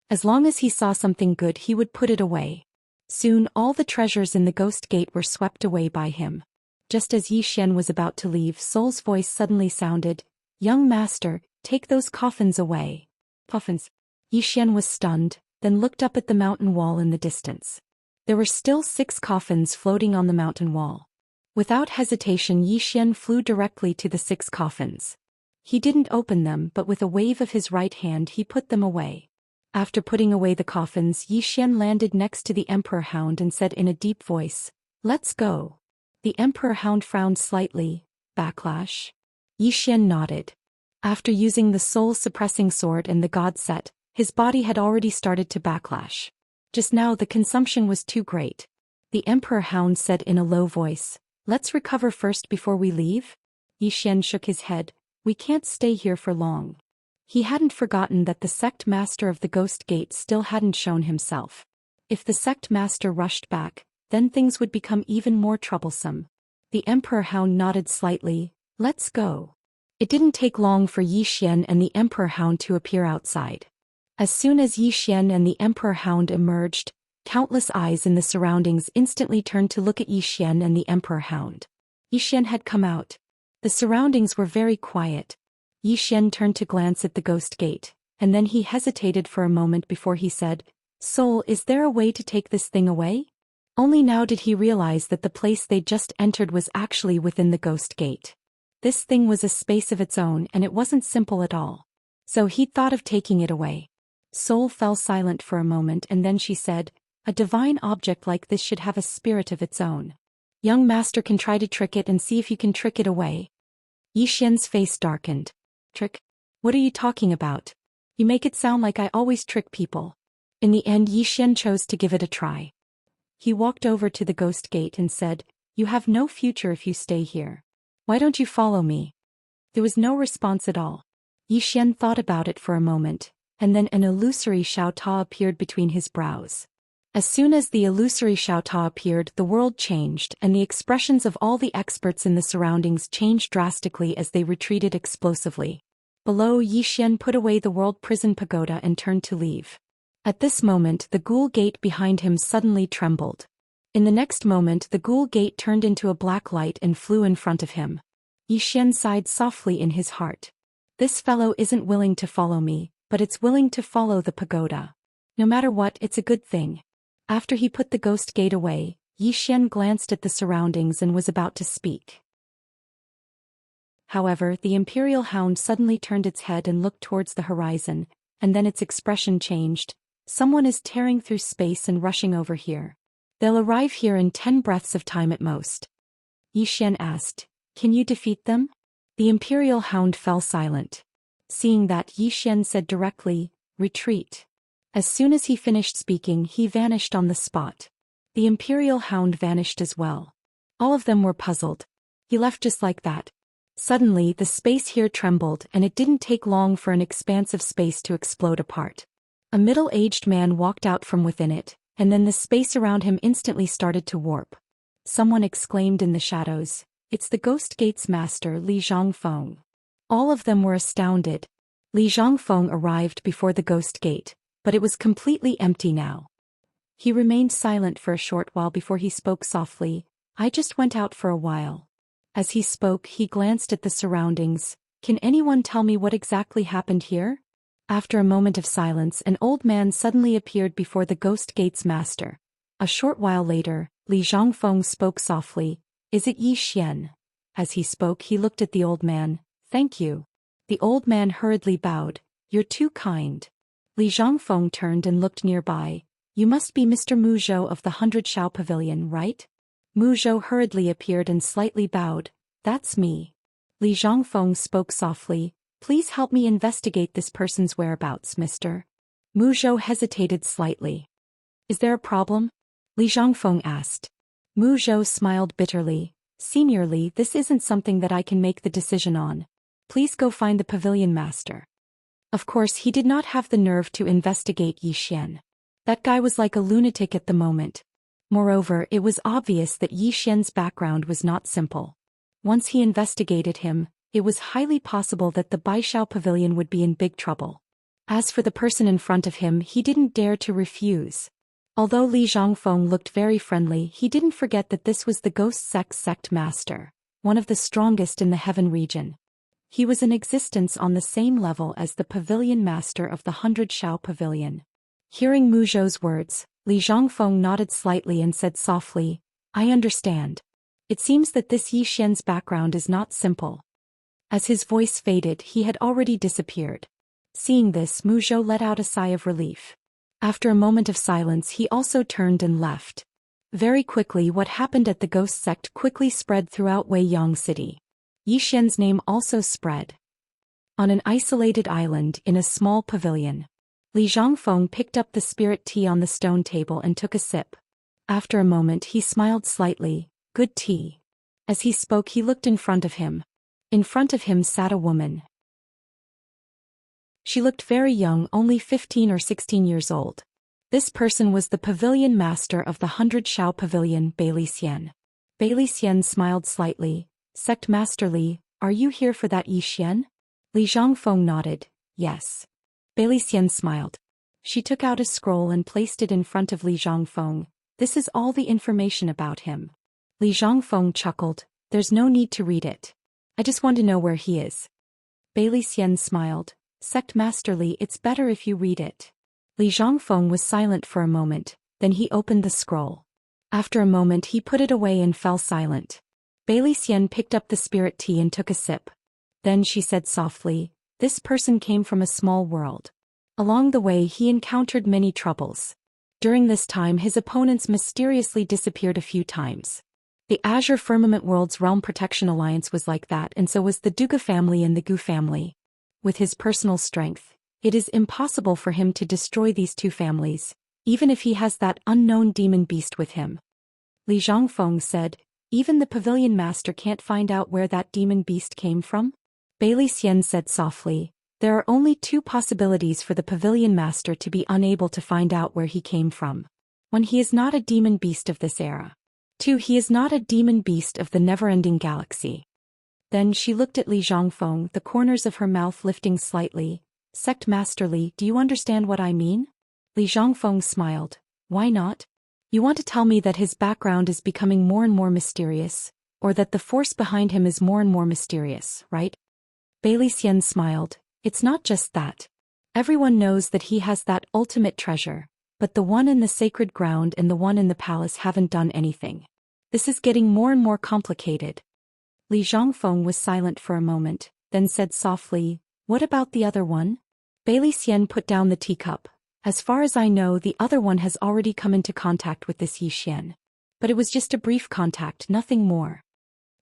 As long as he saw something good he would put it away. Soon all the treasures in the Ghost Gate were swept away by him. Just as Yi Xian was about to leave, Soul's voice suddenly sounded, "Young master, take those coffins away." Coffins. Yi Xian was stunned, then looked up at the mountain wall in the distance. There were still 6 coffins floating on the mountain wall. Without hesitation Yi Xian flew directly to the 6 coffins. He didn't open them, but with a wave of his right hand he put them away. After putting away the coffins, Yi Xian landed next to the Emperor Hound and said in a deep voice, "Let's go." The Emperor Hound frowned slightly. "Backlash?" Yi Xian nodded. After using the soul-suppressing sword and the god set, his body had already started to backlash. Just now the consumption was too great. The Emperor Hound said in a low voice, "Let's recover first before we leave?" Yi Xian shook his head. "We can't stay here for long." He hadn't forgotten that the sect master of the Ghost Gate still hadn't shown himself. If the sect master rushed back, then things would become even more troublesome. The Emperor Hound nodded slightly. "Let's go." It didn't take long for Yi Xian and the Emperor Hound to appear outside. As soon as Yi Xian and the Emperor Hound emerged, countless eyes in the surroundings instantly turned to look at Yi Xian and the Emperor Hound. Yi Xian had come out. The surroundings were very quiet. Yi Xian turned to glance at the Ghost Gate, and then he hesitated for a moment before he said, "Soul, is there a way to take this thing away?" Only now did he realize that the place they just entered was actually within the Ghost Gate. This thing was a space of its own and it wasn't simple at all. So he thought of taking it away. Soul fell silent for a moment and then she said, "A divine object like this should have a spirit of its own. Young master can try to trick it and see if you can trick it away." Yi Xian's face darkened. "Trick? What are you talking about? You make it sound like I always trick people." In the end Yi Xian chose to give it a try. He walked over to the Ghost Gate and said, "You have no future if you stay here. Why don't you follow me?" There was no response at all. Yi Xian thought about it for a moment, and then an illusory Xiaota appeared between his brows. As soon as the illusory Xiaota appeared, the world changed and the expressions of all the experts in the surroundings changed drastically as they retreated explosively. Below, Yi Xian put away the world prison pagoda and turned to leave. At this moment the Ghoul Gate behind him suddenly trembled. In the next moment the Ghoul Gate turned into a black light and flew in front of him. Yi Xian sighed softly in his heart. This fellow isn't willing to follow me, but it's willing to follow the pagoda. No matter what, it's a good thing. After he put the ghost gate away, Yi Xian glanced at the surroundings and was about to speak. However, the imperial hound suddenly turned its head and looked towards the horizon, and then its expression changed. Someone is tearing through space and rushing over here. They'll arrive here in 10 breaths of time at most. Yi Xian asked, "Can you defeat them?" The imperial hound fell silent. Seeing that, Yi Xian said directly, "Retreat." As soon as he finished speaking, he vanished on the spot. The imperial hound vanished as well. All of them were puzzled. He left just like that. Suddenly, the space here trembled, and it didn't take long for an expanse of space to explode apart. A middle-aged man walked out from within it, and then the space around him instantly started to warp. Someone exclaimed in the shadows, "It's the Ghost Gate's master, Li Zhangfeng." All of them were astounded. Li Zhangfeng arrived before the Ghost Gate, but it was completely empty now. He remained silent for a short while before he spoke softly, "I just went out for a while." As he spoke, he glanced at the surroundings. "Can anyone tell me what exactly happened here?" After a moment of silence, an old man suddenly appeared before the Ghost Gate's master. A short while later, Li Zhangfeng spoke softly, "Is it Yi Xian?" As he spoke, he looked at the old man. "Thank you." The old man hurriedly bowed. "You're too kind." Li Zhangfeng turned and looked nearby. "You must be Mr. Mu Zhou of the 100 Shao Pavilion, right?" Mu Zhou hurriedly appeared and slightly bowed. "That's me." Li Zhangfeng spoke softly, "Please help me investigate this person's whereabouts, mister." Mu Zhou hesitated slightly. "Is there a problem?" Li Zhangfeng asked. Mu Zhou smiled bitterly. "Senior Li, this isn't something that I can make the decision on. Please go find the pavilion master." Of course, he did not have the nerve to investigate Yi Xian. That guy was like a lunatic at the moment. Moreover, it was obvious that Yi Xian's background was not simple. Once he investigated him, it was highly possible that the Baishao Pavilion would be in big trouble. As for the person in front of him, he didn't dare to refuse. Although Li Zhangfeng looked very friendly, he didn't forget that this was the Ghost sect master, one of the strongest in the Heaven region. He was in existence on the same level as the pavilion master of the 100 Shao Pavilion. Hearing Mu Zhou's words, Li Zhangfeng nodded slightly and said softly, "I understand. It seems that this Yi Xian's background is not simple." As his voice faded, he had already disappeared. Seeing this, Mu Zhou let out a sigh of relief. After a moment of silence, he also turned and left. Very quickly, what happened at the Ghost sect quickly spread throughout Weiyang City. Yi Xian's name also spread. On an isolated island in a small pavilion, Li Zhangfeng picked up the spirit tea on the stone table and took a sip. After a moment, he smiled slightly. "Good tea." As he spoke, he looked in front of him. In front of him sat a woman. She looked very young, only 15 or 16 years old. This person was the pavilion master of the 100 Shao Pavilion, Li Xian. Li Xian smiled slightly. "Sect Master Li, are you here for that Yi Xian?" Li Zhangfeng nodded. "Yes." Li Xian smiled. She took out a scroll and placed it in front of Li Zhangfeng. "This is all the information about him." Li Zhangfeng chuckled. "There's no need to read it. I just want to know where he is." Li Xian smiled. "Sect Master Li, it's better if you read it." Li Zhangfeng was silent for a moment, then he opened the scroll. After a moment he put it away and fell silent. Li Xian picked up the spirit tea and took a sip. Then she said softly, "This person came from a small world. Along the way he encountered many troubles. During this time his opponents mysteriously disappeared a few times. The Azure Firmament World's Realm Protection Alliance was like that, and so was the Duga family and the Gu family. With his personal strength, it is impossible for him to destroy these two families, even if he has that unknown demon beast with him." Li Zhangfeng said, "Even the pavilion master can't find out where that demon beast came from?" Li Xian said softly, "There are only two possibilities for the pavilion master to be unable to find out where he came from. One, he is not a demon beast of this era. Two, he is not a demon beast of the never-ending galaxy." Then she looked at Li Zhangfeng, the corners of her mouth lifting slightly. "Sect Master Li, do you understand what I mean?" Li Zhangfeng smiled. "Why not? You want to tell me that his background is becoming more and more mysterious. or that the force behind him is more and more mysterious, right? Xian smiled. It's not just that. Everyone knows that he has that ultimate treasure, but the one in the sacred ground and the one in the palace haven't done anything. This is getting more and more complicated. Li Zhongfeng was silent for a moment, then said softly, "What about the other one?" Xian put down the teacup. "As far as I know, the other one has already come into contact with this Yi Xian. But it was just a brief contact, nothing more."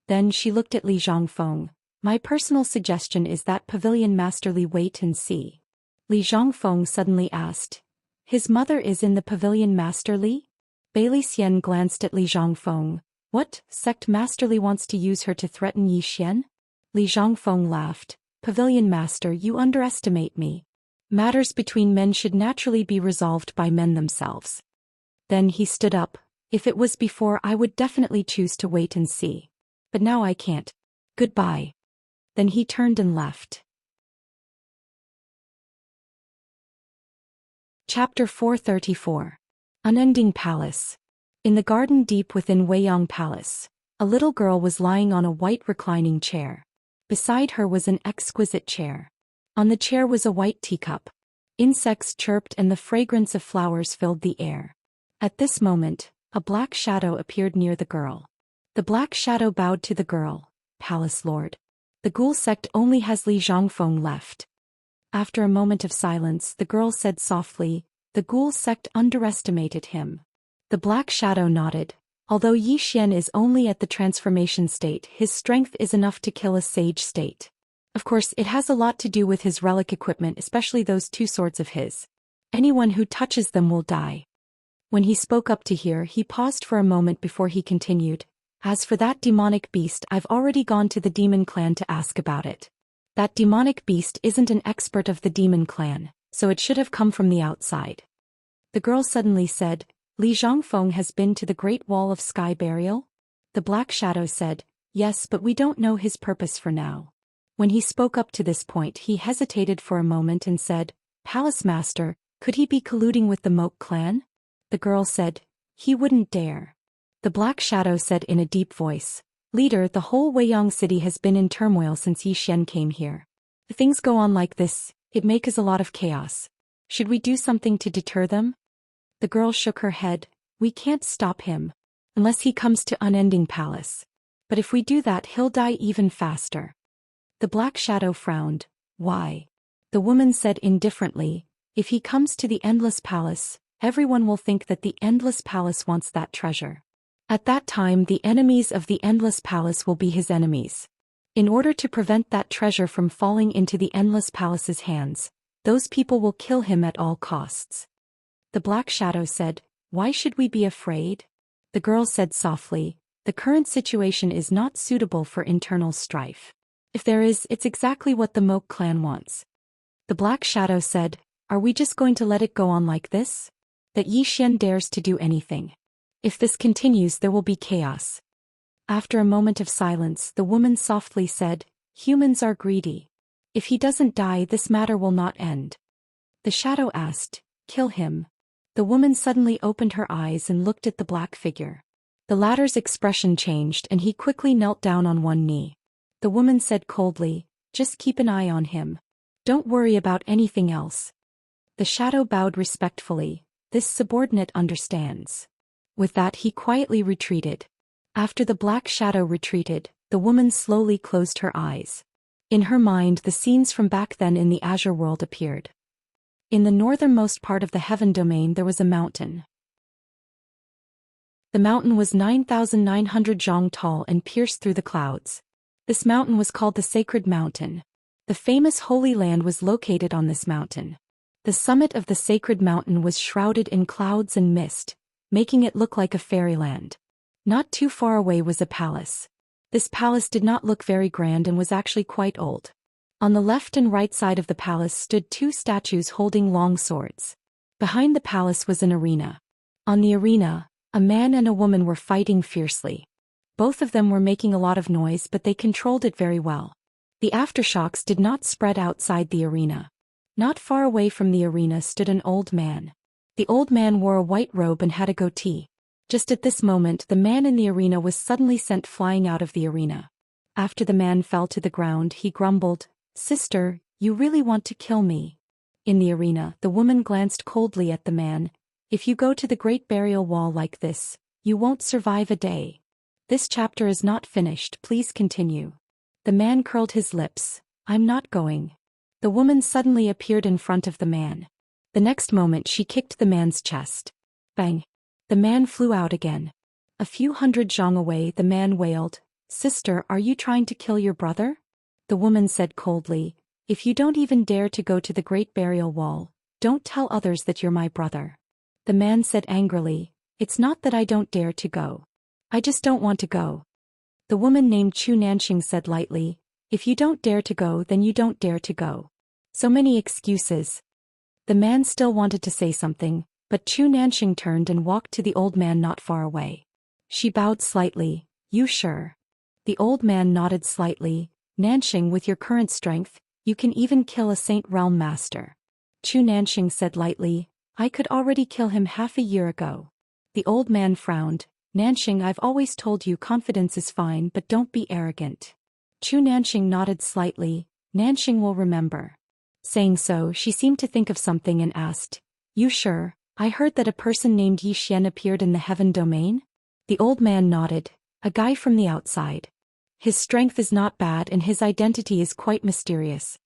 Then she looked at Li Zhongfeng. "My personal suggestion is that Pavilion Master Li wait and see." Li Zhongfeng suddenly asked, "His mother is in the Pavilion Master Li?" Xian glanced at Li Zhongfeng. "What, sect Master Li wants to use her to threaten Yi Xian?" Li Zhongfeng laughed. "Pavilion Master, you underestimate me. Matters between men should naturally be resolved by men themselves." Then he stood up. "If it was before, I would definitely choose to wait and see. But now I can't. Goodbye." Then he turned and left. Chapter 434. Unending Palace. In the garden deep within Weiyang Palace, a little girl was lying on a white reclining chair. Beside her was an exquisite chair. On the chair was a white teacup. Insects chirped and the fragrance of flowers filled the air. At this moment, a black shadow appeared near the girl. The black shadow bowed to the girl. "Palace Lord. The ghoul sect only has Li Zhongfeng left." After a moment of silence, the girl said softly, "The ghoul sect underestimated him." The black shadow nodded. "Although Yi Xian is only at the transformation state, his strength is enough to kill a sage state. Of course, it has a lot to do with his relic equipment, especially those two swords of his. Anyone who touches them will die." When he spoke up to here, he paused for a moment before he continued. "As for that demonic beast, I've already gone to the demon clan to ask about it. That demonic beast isn't an expert of the demon clan, so it should have come from the outside." The girl suddenly said, "Li Zhongfeng has been to the Great Wall of Sky Burial?" The black shadow said, "Yes, but we don't know his purpose for now." When he spoke up to this point, he hesitated for a moment and said, "Palace Master, could he be colluding with the Moke clan?" The girl said, "He wouldn't dare." The black shadow said in a deep voice, "Leader, the whole Weiyang city has been in turmoil since Yi Xian came here. If things go on like this, it may cause a lot of chaos. Should we do something to deter them?" The girl shook her head. "We can't stop him. Unless he comes to Unending Palace. But if we do that, he'll die even faster." The black shadow frowned. "Why?" The woman said indifferently, "If he comes to the Endless Palace, everyone will think that the Endless Palace wants that treasure. At that time, the enemies of the Endless Palace will be his enemies. In order to prevent that treasure from falling into the Endless Palace's hands, those people will kill him at all costs." The black shadow said, "Why should we be afraid?" The girl said softly, "The current situation is not suitable for internal strife. If there is, it's exactly what the Moke clan wants." The black shadow said, "Are we just going to let it go on like this? That Yi Xian dares to do anything? If this continues, there will be chaos." After a moment of silence, the woman softly said, "Humans are greedy. If he doesn't die, this matter will not end." The shadow asked, "Kill him?" The woman suddenly opened her eyes and looked at the black figure. The latter's expression changed and he quickly knelt down on one knee. The woman said coldly, "Just keep an eye on him. Don't worry about anything else." The shadow bowed respectfully. "This subordinate understands." With that, he quietly retreated. After the black shadow retreated, the woman slowly closed her eyes. In her mind, the scenes from back then in the Azure world appeared. In the northernmost part of the heaven domain there was a mountain. The mountain was 9,900 zhang tall and pierced through the clouds. This mountain was called the Sacred Mountain. The famous Holy Land was located on this mountain. The summit of the Sacred Mountain was shrouded in clouds and mist, making it look like a fairyland. Not too far away was a palace. This palace did not look very grand and was actually quite old. On the left and right side of the palace stood two statues holding long swords. Behind the palace was an arena. On the arena, a man and a woman were fighting fiercely. Both of them were making a lot of noise, but they controlled it very well. The aftershocks did not spread outside the arena. Not far away from the arena stood an old man. The old man wore a white robe and had a goatee. Just at this moment the man in the arena was suddenly sent flying out of the arena. After the man fell to the ground he grumbled, "Sister, you really want to kill me?" In the arena the woman glanced coldly at the man. "If you go to the great burial wall like this, you won't survive a day." This chapter is not finished, please continue. The man curled his lips. "I'm not going." The woman suddenly appeared in front of the man. The next moment she kicked the man's chest. Bang! The man flew out again. A few hundred zhang away the man wailed, "Sister, are you trying to kill your brother?" The woman said coldly, "If you don't even dare to go to the great burial wall, don't tell others that you're my brother." The man said angrily, "It's not that I don't dare to go. I just don't want to go." The woman named Chu Nanxing said lightly, "If you don't dare to go then you don't dare to go." So many excuses. The man still wanted to say something, but Chu Nanxing turned and walked to the old man not far away. She bowed slightly, "You sure?" The old man nodded slightly, "Nanxing, with your current strength, you can even kill a Saint Realm Master." Chu Nanxing said lightly, "I could already kill him half a year ago." The old man frowned, "Nanxing, I've always told you confidence is fine but don't be arrogant." Chu Nanxing nodded slightly, "Nanxing will remember." Saying so she seemed to think of something and asked, "You sure? I heard that a person named Zhou Xian appeared in the heaven domain?" The old man nodded, "A guy from the outside. His strength is not bad and his identity is quite mysterious."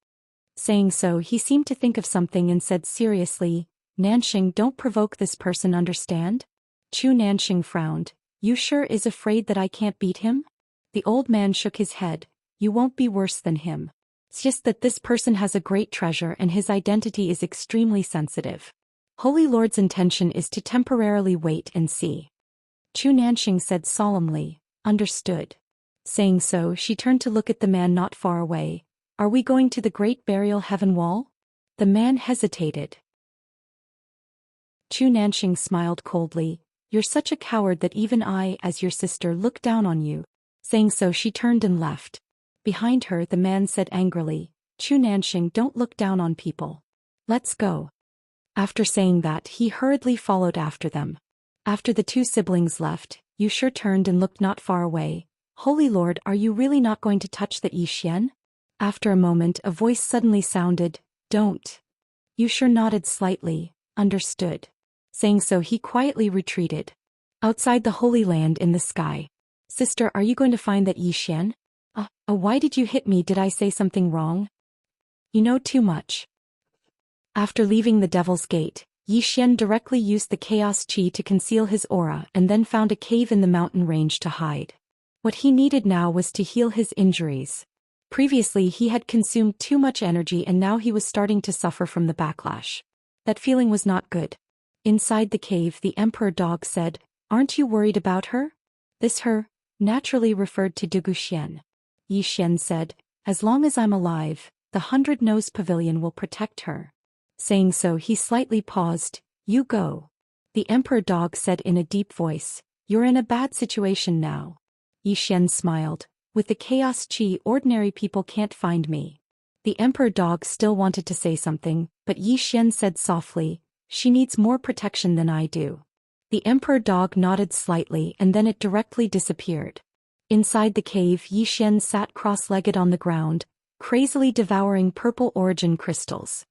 Saying so he seemed to think of something and said seriously, "Nanxing, don't provoke this person, understand?" Chu Nanxing frowned, "You sure is afraid that I can't beat him?" The old man shook his head, "You won't be worse than him. It's just that this person has a great treasure and his identity is extremely sensitive. Holy Lord's intention is to temporarily wait and see." Chu Nanxing said solemnly, "Understood." Saying so she turned to look at the man not far away. "Are we going to the great burial heaven wall?" The man hesitated. Chu Nanxing smiled coldly, "You're such a coward that even I, as your sister, look down on you." Saying so she turned and left. Behind her the man said angrily, "Chu Nanxing, don't look down on people. Let's go." After saying that he hurriedly followed after them. After the two siblings left, Yu Shi turned and looked not far away. "Holy Lord, are you really not going to touch that Zhou Xian?" After a moment a voice suddenly sounded, "Don't." Yu Shi nodded slightly, "Understood." Saying so he quietly retreated. Outside the Holy Land in the sky. "Sister, are you going to find that Zhou Xian?" Why did you hit me? Did I say something wrong?" "You know too much." After leaving the Devil's Gate, Zhou Xian directly used the Chaos Chi to conceal his aura and then found a cave in the mountain range to hide. What he needed now was to heal his injuries. Previously he had consumed too much energy and now he was starting to suffer from the backlash. That feeling was not good. Inside the cave the Emperor Dog said, "Aren't you worried about her?" This her naturally referred to Zhou Xian. Zhou Xian said, "As long as I'm alive, the 100-Nose Pavilion will protect her." Saying so he slightly paused, "You go." The Emperor Dog said in a deep voice, "You're in a bad situation now." Zhou Xian smiled, "With the Chaos Chi ordinary people can't find me." The Emperor Dog still wanted to say something, but Zhou Xian said softly, "She needs more protection than I do." The Emperor Dog nodded slightly and then it directly disappeared. Inside the cave Zhou Xian sat cross-legged on the ground, crazily devouring purple origin crystals.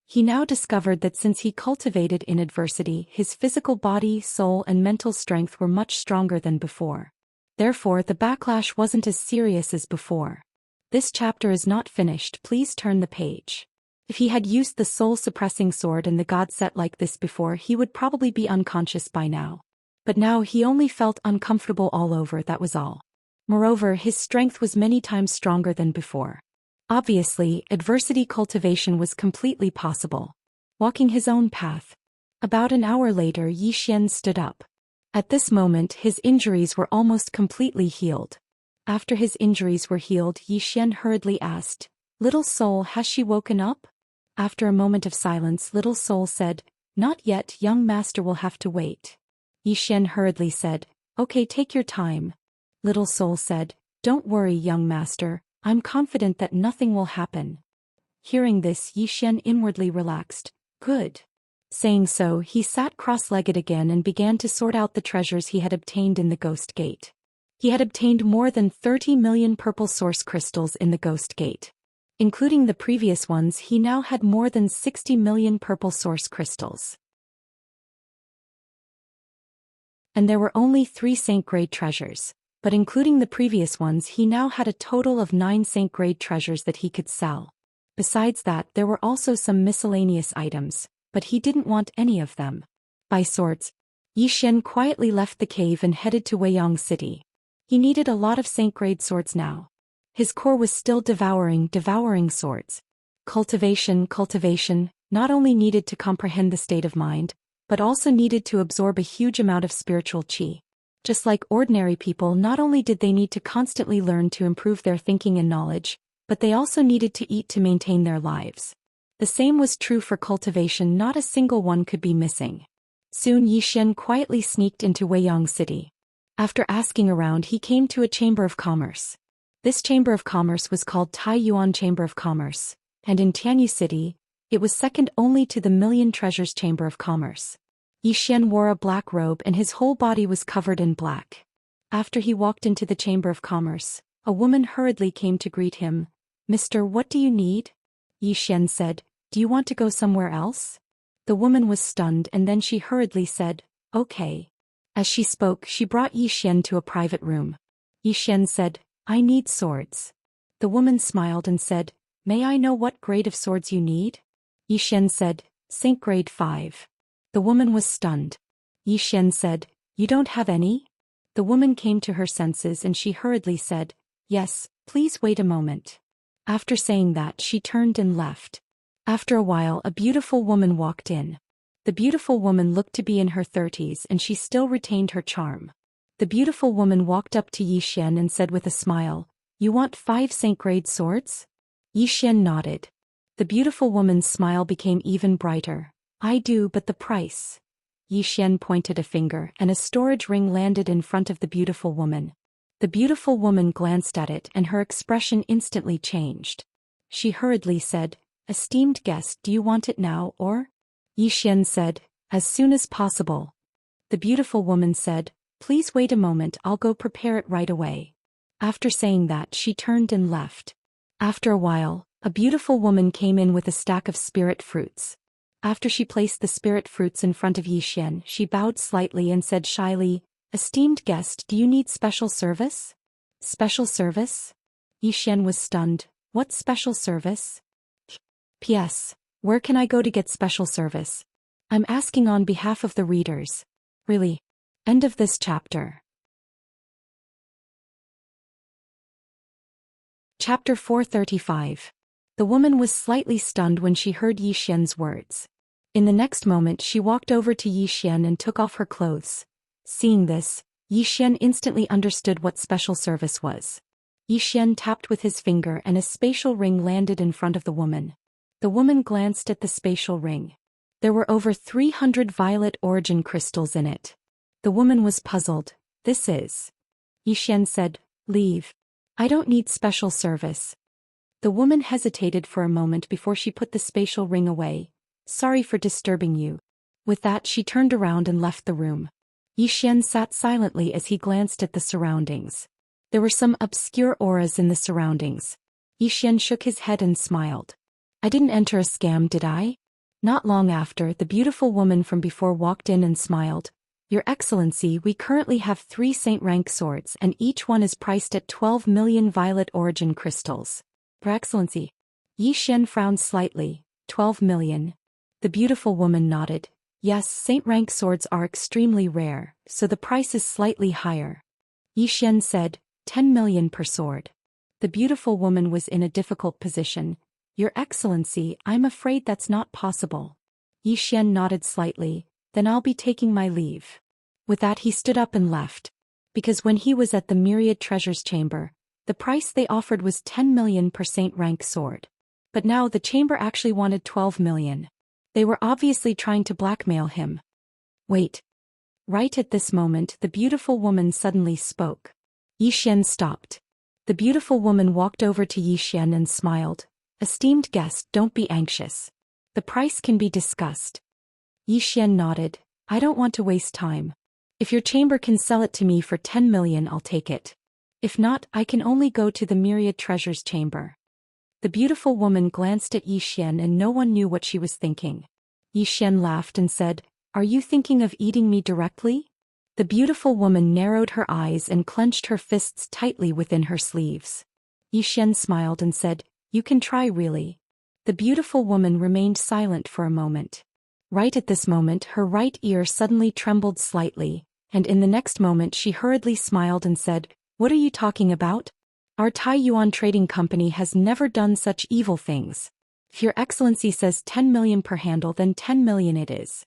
He now discovered that since he cultivated in adversity, his physical body, soul and mental strength were much stronger than before. Therefore the backlash wasn't as serious as before. This chapter is not finished, please turn the page. If he had used the soul-suppressing sword and the god set like this before he would probably be unconscious by now. But now he only felt uncomfortable all over, that was all. Moreover, his strength was many times stronger than before. Obviously, adversity cultivation was completely possible. Walking his own path. About an hour later Zhou Xian stood up. At this moment his injuries were almost completely healed. After his injuries were healed Zhou Xian hurriedly asked, "Little soul, has she woken up?" After a moment of silence Little Soul said, "Not yet, young master will have to wait." Zhou Xian hurriedly said, "Okay, take your time." Little Soul said, "Don't worry, young master, I'm confident that nothing will happen." Hearing this Zhou Xian inwardly relaxed. Good. Saying so, he sat cross-legged again and began to sort out the treasures he had obtained in the Ghost Gate. He had obtained more than 30 million purple source crystals in the Ghost Gate. Including the previous ones, he now had more than 60 million purple source crystals. And there were only 3 Saint-grade treasures, but including the previous ones he now had a total of 9 Saint-grade treasures that he could sell. Besides that, there were also some miscellaneous items, but he didn't want any of them. By swords, Zhou Xian quietly left the cave and headed to Weiyang City. He needed a lot of Saint-grade swords now. His core was still devouring swords. Cultivation not only needed to comprehend the state of mind, but also needed to absorb a huge amount of spiritual qi. Just like ordinary people, not only did they need to constantly learn to improve their thinking and knowledge, but they also needed to eat to maintain their lives. The same was true for cultivation, not a single one could be missing. Soon Zhou Xian quietly sneaked into Weiyang City. After asking around, he came to a chamber of commerce. This chamber of commerce was called Taiyuan Chamber of Commerce, and in Tianyu City, it was second only to the Million Treasures Chamber of Commerce. Zhou Xian wore a black robe and his whole body was covered in black. After he walked into the Chamber of Commerce, a woman hurriedly came to greet him. "Mister, what do you need?" Zhou Xian said, "Do you want to go somewhere else?" The woman was stunned and then she hurriedly said, "Okay." As she spoke, she brought Zhou Xian to a private room. Zhou Xian said, "I need swords." The woman smiled and said, "May I know what grade of swords you need?" Zhou Xian said, "Saint grade 5. The woman was stunned. Zhou Xian said, "You don't have any?" The woman came to her senses and she hurriedly said, "Yes, please wait a moment." After saying that, she turned and left. After a while, a beautiful woman walked in. The beautiful woman looked to be in her 30s and she still retained her charm. The beautiful woman walked up to Zhou Xian and said with a smile, "You want 5 Saint-grade swords?" Zhou Xian nodded. The beautiful woman's smile became even brighter. "I do, but the price." Zhou Xian pointed a finger and a storage ring landed in front of the beautiful woman. The beautiful woman glanced at it and her expression instantly changed. She hurriedly said, "Esteemed guest, do you want it now or?" Zhou Xian said, "As soon as possible." The beautiful woman said, "Please wait a moment, I'll go prepare it right away." After saying that, she turned and left. After a while, a beautiful woman came in with a stack of spirit fruits. After she placed the spirit fruits in front of Zhou Xian, she bowed slightly and said shyly, "Esteemed guest, do you need special service?" "Special service?" Zhou Xian was stunned. "What special service?" "P.S. Where can I go to get special service? I'm asking on behalf of the readers. Really." End of this chapter. Chapter 435. The woman was slightly stunned when she heard Zhou Xian's words. In the next moment she walked over to Zhou Xian and took off her clothes. Seeing this, Zhou Xian instantly understood what special service was. Zhou Xian tapped with his finger and a spatial ring landed in front of the woman. The woman glanced at the spatial ring. There were over 300 violet origin crystals in it. The woman was puzzled. "This is..." Zhou Xian said, "Leave. I don't need special service." The woman hesitated for a moment before she put the spatial ring away. "Sorry for disturbing you." With that, she turned around and left the room. Zhou Xian sat silently as he glanced at the surroundings. There were some obscure auras in the surroundings. Zhou Xian shook his head and smiled. "I didn't enter a scam, did I?" Not long after, the beautiful woman from before walked in and smiled. "Your Excellency, we currently have 3 Saint-rank swords and each one is priced at 12 million violet origin crystals." "Your Excellency." Zhou Xian frowned slightly. 12 million. The beautiful woman nodded. "Yes, Saint-rank swords are extremely rare, so the price is slightly higher." Zhou Xian said, 10 million per sword. The beautiful woman was in a difficult position. "Your Excellency, I'm afraid that's not possible." Zhou Xian nodded slightly. "Then I'll be taking my leave." With that he stood up and left. Because when he was at the Myriad Treasures Chamber, the price they offered was 10 million per Saint-rank sword. But now the chamber actually wanted 12 million. They were obviously trying to blackmail him. "Wait." Right at this moment, the beautiful woman suddenly spoke. Zhou Xian stopped. The beautiful woman walked over to Zhou Xian and smiled. "Esteemed guest, don't be anxious. The price can be discussed." Yi Xian nodded. I don't want to waste time. If your chamber can sell it to me for 10 million, I'll take it. If not, I can only go to the Myriad Treasures chamber. The beautiful woman glanced at Yi Xian and no one knew what she was thinking. Yi Xian laughed and said, Are you thinking of eating me directly? The beautiful woman narrowed her eyes and clenched her fists tightly within her sleeves. Yi Xian smiled and said, You can try really. The beautiful woman remained silent for a moment. Right at this moment her right ear suddenly trembled slightly, and in the next moment she hurriedly smiled and said, What are you talking about? Our Taiyuan trading company has never done such evil things. If your excellency says 10 million per handle, then 10 million it is.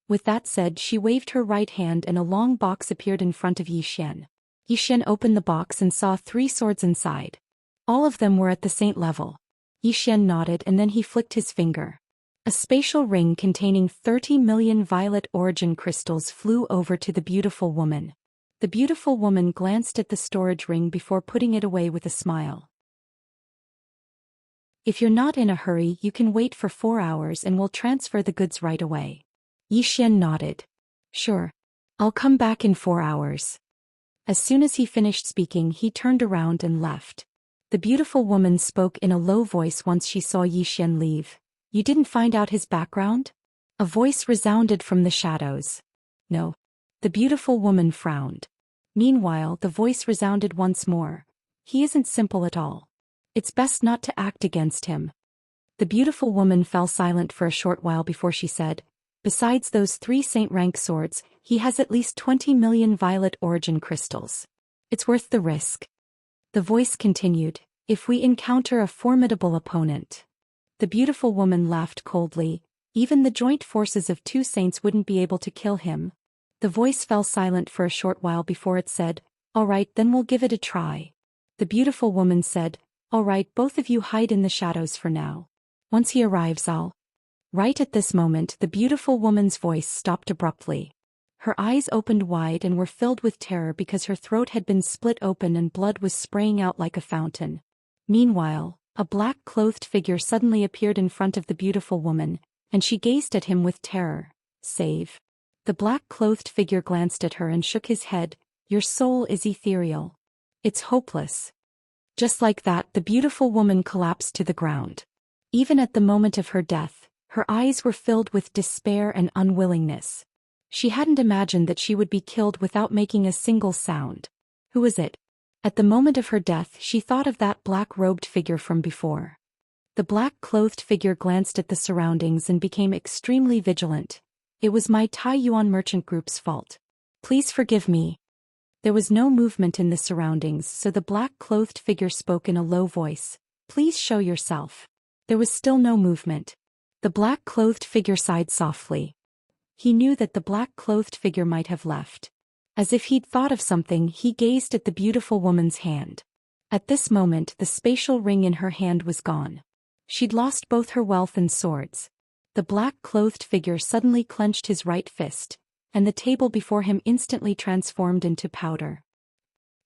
With that said, she waved her right hand and a long box appeared in front of Yi Xian. Yi Xian opened the box and saw 3 swords inside. All of them were at the saint level. Yi Xian nodded and then he flicked his finger. A spatial ring containing 30 million violet origin crystals flew over to the beautiful woman. The beautiful woman glanced at the storage ring before putting it away with a smile. If you're not in a hurry, you can wait for 4 hours and we'll transfer the goods right away. Yi Xian nodded. Sure. I'll come back in 4 hours. As soon as he finished speaking, he turned around and left. The beautiful woman spoke in a low voice once she saw Yi Xian leave. You didn't find out his background? A voice resounded from the shadows. No. The beautiful woman frowned. Meanwhile, the voice resounded once more. He isn't simple at all. It's best not to act against him. The beautiful woman fell silent for a short while before she said, Besides those 3 saint-rank swords, he has at least 20 million violet origin crystals. It's worth the risk. The voice continued, If we encounter a formidable opponent. The beautiful woman laughed coldly. Even the joint forces of 2 saints wouldn't be able to kill him. The voice fell silent for a short while before it said, All right, then we'll give it a try. The beautiful woman said, All right, both of you hide in the shadows for now. Once he arrives, I'll... Right at this moment, the beautiful woman's voice stopped abruptly. Her eyes opened wide and were filled with terror because her throat had been split open and blood was spraying out like a fountain. Meanwhile, a black-clothed figure suddenly appeared in front of the beautiful woman, and she gazed at him with terror. Save. The black-clothed figure glanced at her and shook his head. Your soul is ethereal. It's hopeless. Just like that, the beautiful woman collapsed to the ground. Even at the moment of her death, her eyes were filled with despair and unwillingness. She hadn't imagined that she would be killed without making a single sound. Who was it? At the moment of her death, she thought of that black-robed figure from before. The black-clothed figure glanced at the surroundings and became extremely vigilant. It was my Taiyuan merchant group's fault. Please forgive me. There was no movement in the surroundings, so the black-clothed figure spoke in a low voice. Please show yourself. There was still no movement. The black-clothed figure sighed softly. He knew that the black-clothed figure might have left. As if he'd thought of something, he gazed at the beautiful woman's hand. At this moment, the spatial ring in her hand was gone. She'd lost both her wealth and swords. The black-clothed figure suddenly clenched his right fist, and the table before him instantly transformed into powder.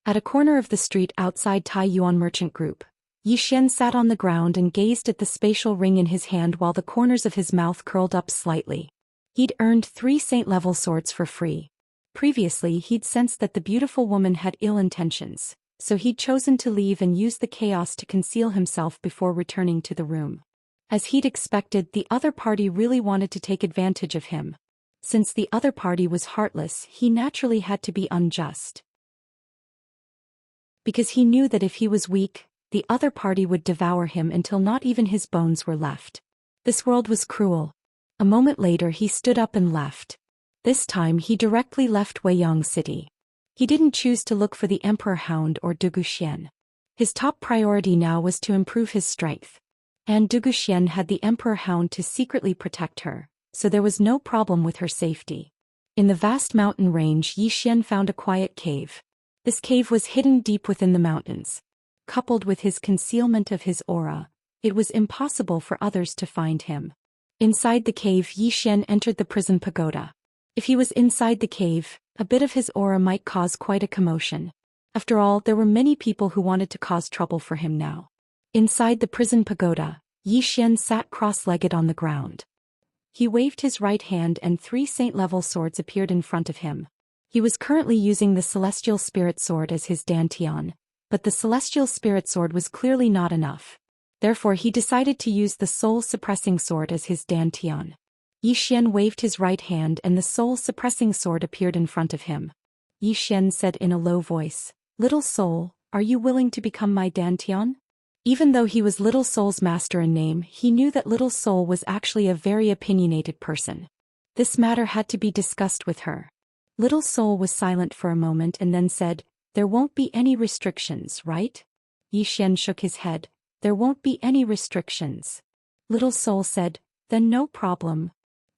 At a corner of the street outside Taiyuan Merchant Group, Yi Xian sat on the ground and gazed at the spatial ring in his hand while the corners of his mouth curled up slightly. He'd earned 3 saint-level swords for free. Previously, he'd sensed that the beautiful woman had ill intentions, so he'd chosen to leave and use the chaos to conceal himself before returning to the room. As he'd expected, the other party really wanted to take advantage of him. Since the other party was heartless, he naturally had to be unjust. Because he knew that if he was weak, the other party would devour him until not even his bones were left. This world was cruel. A moment later he stood up and left. This time he directly left Weiyang City. He didn't choose to look for the Emperor Hound or Zhou Xian. His top priority now was to improve his strength. And Zhou Xian had the Emperor Hound to secretly protect her, so there was no problem with her safety. In the vast mountain range, Yi Xian found a quiet cave. This cave was hidden deep within the mountains. Coupled with his concealment of his aura, it was impossible for others to find him. Inside the cave, Yi Xian entered the prison pagoda. If he was inside the cave, a bit of his aura might cause quite a commotion. After all, there were many people who wanted to cause trouble for him now. Inside the prison pagoda, Yi Xian sat cross-legged on the ground. He waved his right hand and 3 saint-level swords appeared in front of him. He was currently using the Celestial Spirit Sword as his dantian, but the Celestial Spirit Sword was clearly not enough. Therefore he decided to use the Soul-Suppressing Sword as his dantian. Xian waved his right hand and the Soul-Suppressing Sword appeared in front of him. Xian said in a low voice, "Little Soul, are you willing to become my dantian?" Even though he was Little Soul's master in name, he knew that Little Soul was actually a very opinionated person. This matter had to be discussed with her. Little Soul was silent for a moment and then said, "There won't be any restrictions, right?" Xian shook his head. "There won't be any restrictions." Little Soul said, "Then no problem."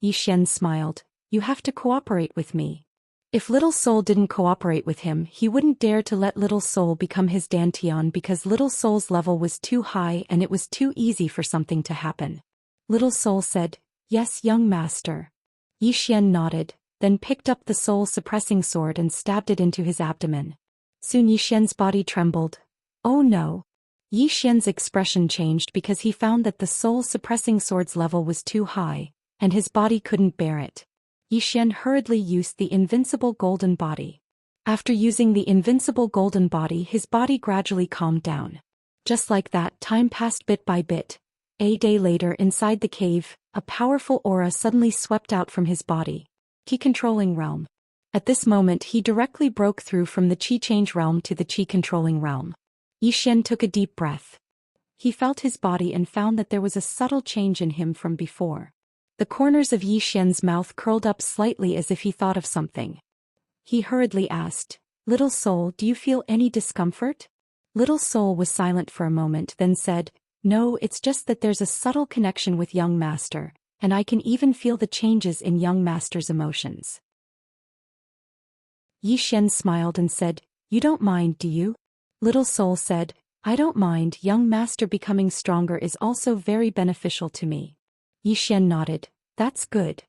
Xian smiled, "You have to cooperate with me." If Little Soul didn't cooperate with him, he wouldn't dare to let Little Soul become his dantian because Little Soul's level was too high and it was too easy for something to happen. Little Soul said, "Yes, young master." Xian nodded, then picked up the soul-suppressing sword and stabbed it into his abdomen. Soon Xian's body trembled. Oh no! Xian's expression changed because he found that the soul-suppressing sword's level was too high, and his body couldn't bear it. Xian hurriedly used the invincible golden body. After using the invincible golden body, his body gradually calmed down. Just like that, time passed bit by bit. A day later, inside the cave, a powerful aura suddenly swept out from his body. Qi-controlling realm. At this moment he directly broke through from the Qi-change realm to the Qi-controlling realm. Xian took a deep breath. He felt his body and found that there was a subtle change in him from before. The corners of Xian's mouth curled up slightly as if he thought of something. He hurriedly asked, "Little Soul, do you feel any discomfort?" Little Soul was silent for a moment, then said, "No, it's just that there's a subtle connection with young master, and I can even feel the changes in young master's emotions." Xian smiled and said, "You don't mind, do you?" Little Soul said, "I don't mind. Young master becoming stronger is also very beneficial to me." Xian nodded, "That's good."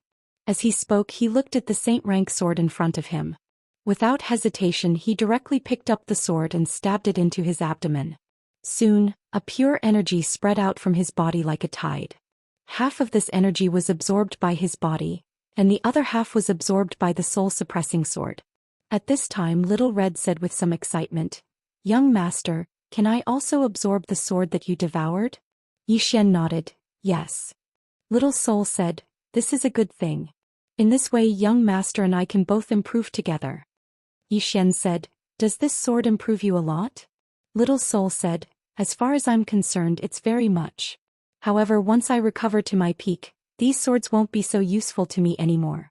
As he spoke, he looked at the saint rank sword in front of him. Without hesitation, he directly picked up the sword and stabbed it into his abdomen. Soon, a pure energy spread out from his body like a tide. Half of this energy was absorbed by his body, and the other half was absorbed by the soul-suppressing sword. At this time, Little Red said with some excitement, "Young master, can I also absorb the sword that you devoured?" Xian nodded, "Yes." Little Soul said, "This is a good thing. In this way young master and I can both improve together." Xian said, "Does this sword improve you a lot?" Little Soul said, "As far as I'm concerned, it's very much. However, once I recover to my peak, these swords won't be so useful to me anymore."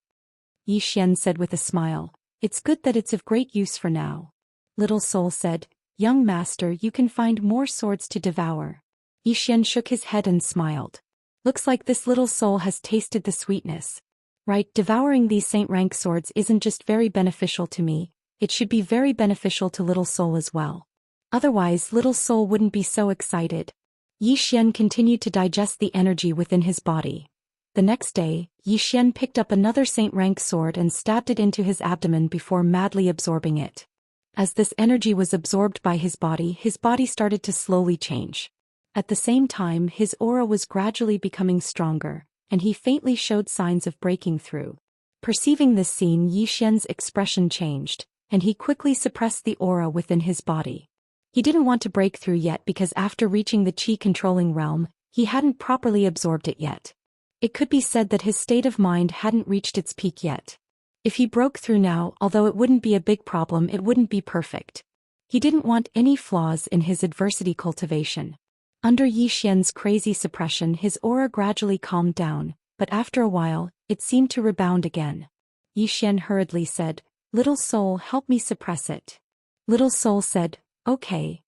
Xian said with a smile, "It's good that it's of great use for now." Little Soul said, "Young master, you can find more swords to devour." Xian shook his head and smiled. "Looks like this Little Soul has tasted the sweetness. Right, devouring these saint rank swords isn't just very beneficial to me, it should be very beneficial to Little Soul as well. Otherwise Little Soul wouldn't be so excited." Xian continued to digest the energy within his body. The next day, Xian picked up another saint rank sword and stabbed it into his abdomen before madly absorbing it. As this energy was absorbed by his body started to slowly change. At the same time, his aura was gradually becoming stronger, and he faintly showed signs of breaking through. Perceiving this scene, Xian's expression changed, and he quickly suppressed the aura within his body. He didn't want to break through yet because after reaching the Qi-controlling realm, he hadn't properly absorbed it yet. It could be said that his state of mind hadn't reached its peak yet. If he broke through now, although it wouldn't be a big problem, it wouldn't be perfect. He didn't want any flaws in his adversity cultivation. Under Xian's crazy suppression, his aura gradually calmed down, but after a while, it seemed to rebound again. Xian hurriedly said, "Little Soul, help me suppress it." Little Soul said, "Okay."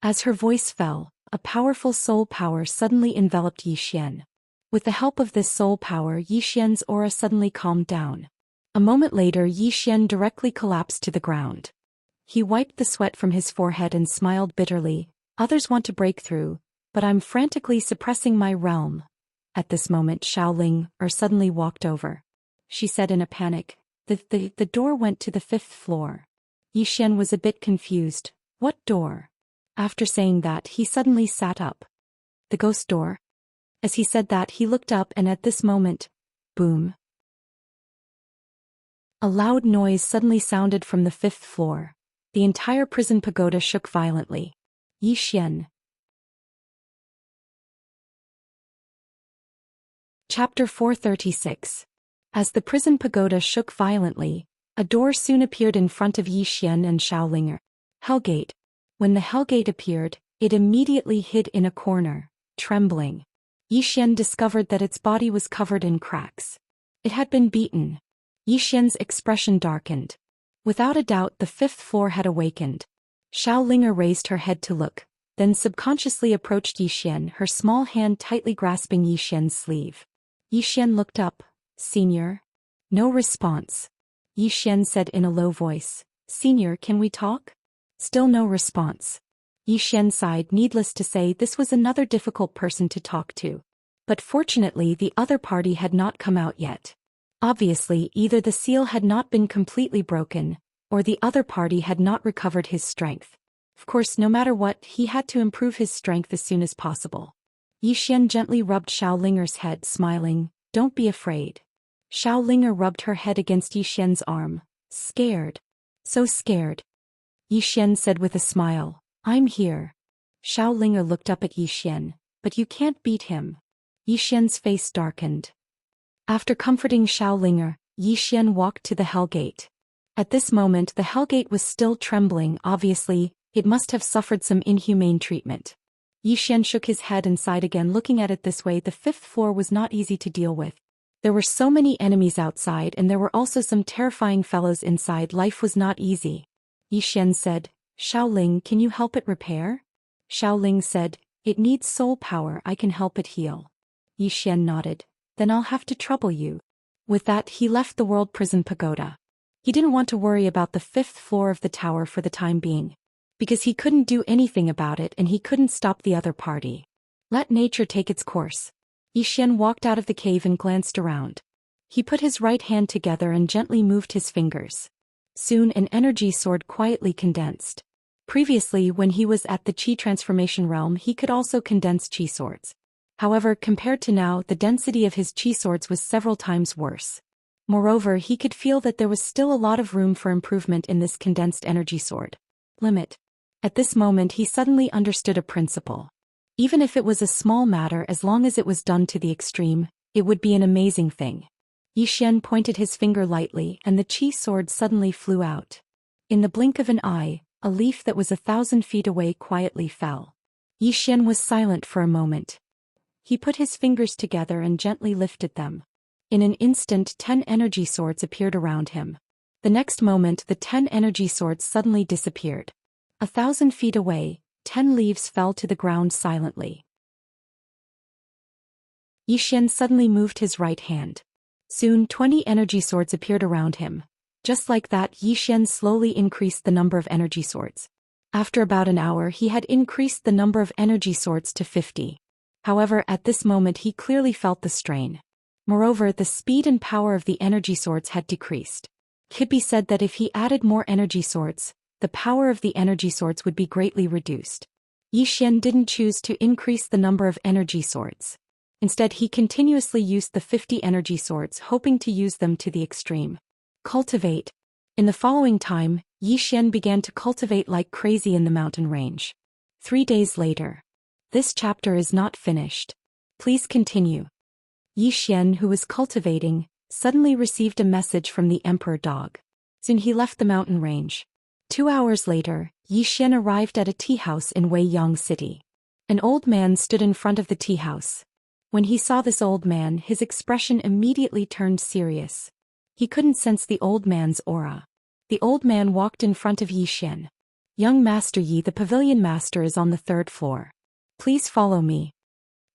As her voice fell, a powerful soul power suddenly enveloped Xian. With the help of this soul power, Xian's aura suddenly calmed down. A moment later, Xian directly collapsed to the ground. He wiped the sweat from his forehead and smiled bitterly. "Others want to break through, but I'm frantically suppressing my realm." At this moment, Xiaoling suddenly walked over. She said in a panic, The door went to the 5th floor." Xian was a bit confused. "What door?" After saying that, he suddenly sat up. "The ghost door?" As he said that, he looked up and at this moment, Boom. A loud noise suddenly sounded from the 5th floor. The entire prison pagoda shook violently. Yi Xian. Chapter 436. As the prison pagoda shook violently, a door soon appeared in front of Yi Xian and Xiaolinger. Hellgate. When the Hellgate appeared, it immediately hid in a corner, trembling. Yi Xian discovered that its body was covered in cracks. It had been beaten. Yi Xian's expression darkened. Without a doubt the 5th floor had awakened. Xiaolinger raised her head to look, then subconsciously approached Yi Xian, her small hand tightly grasping Yi Xian's sleeve. Yi Xian looked up. Senior? No response. Yi Xian said in a low voice, Senior, can we talk? Still no response. Yi Xian sighed. Needless to say, this was another difficult person to talk to. But fortunately the other party had not come out yet. Obviously, either the seal had not been completely broken, or the other party had not recovered his strength. Of course, no matter what, he had to improve his strength as soon as possible. Yi Xian gently rubbed Xiaolinger's head, smiling, Don't be afraid. Xiaolinger rubbed her head against Yi Xian's arm. Scared. So scared. Yi Xian said with a smile, I'm here. Xiaolinger looked up at Yi Xian, but you can't beat him. Yi Xian's face darkened. After comforting Xiaolinger, Yi Xian walked to the Hellgate. At this moment the Hellgate was still trembling. Obviously, it must have suffered some inhumane treatment. Yi Xian shook his head and sighed again. Looking at it this way, the 5th floor was not easy to deal with. There were so many enemies outside and there were also some terrifying fellows inside. Life was not easy. Yi Xian said, Xiaoling, can you help it repair? Xiaoling said, It needs soul power, I can help it heal. Yi Xian nodded. Then I'll have to trouble you. With that he left the World Prison Pagoda. He didn't want to worry about the 5th floor of the tower for the time being. Because he couldn't do anything about it and he couldn't stop the other party. Let nature take its course. Yi Xian walked out of the cave and glanced around. He put his right hand together and gently moved his fingers. Soon an energy sword quietly condensed. Previously, when he was at the Qi transformation realm, he could also condense Qi swords. However, compared to now, the density of his Qi swords was several times worse. Moreover, he could feel that there was still a lot of room for improvement in this condensed energy sword. Limit. At this moment he suddenly understood a principle. Even if it was a small matter, as long as it was done to the extreme, it would be an amazing thing. Yi Xian pointed his finger lightly and the Qi sword suddenly flew out. In the blink of an eye, a leaf that was 1,000 feet away quietly fell. Yi Xian was silent for a moment. He put his fingers together and gently lifted them. In an instant 10 energy swords appeared around him. The next moment the 10 energy swords suddenly disappeared. 1,000 feet away, 10 leaves fell to the ground silently. Yi Xian suddenly moved his right hand. Soon 20 energy swords appeared around him. Just like that, Yi Xian slowly increased the number of energy swords. After about an hour he had increased the number of energy swords to 50. However, at this moment he clearly felt the strain. Moreover, the speed and power of the energy swords had decreased. Could be said that if he added more energy swords, the power of the energy swords would be greatly reduced. Yi Xian didn't choose to increase the number of energy swords. Instead, he continuously used the 50 energy swords, hoping to use them to the extreme. Cultivate. In the following time, Yi Xian began to cultivate like crazy in the mountain range. 3 days later. This chapter is not finished. Please continue. Yi Xian, who was cultivating, suddenly received a message from the emperor dog. Soon he left the mountain range. 2 hours later, Yi Xian arrived at a tea house in Weiyang City. An old man stood in front of the tea house. When he saw this old man, his expression immediately turned serious. He couldn't sense the old man's aura. The old man walked in front of Yi Xian. Young Master Yi, the pavilion master is on the 3rd floor. Please follow me.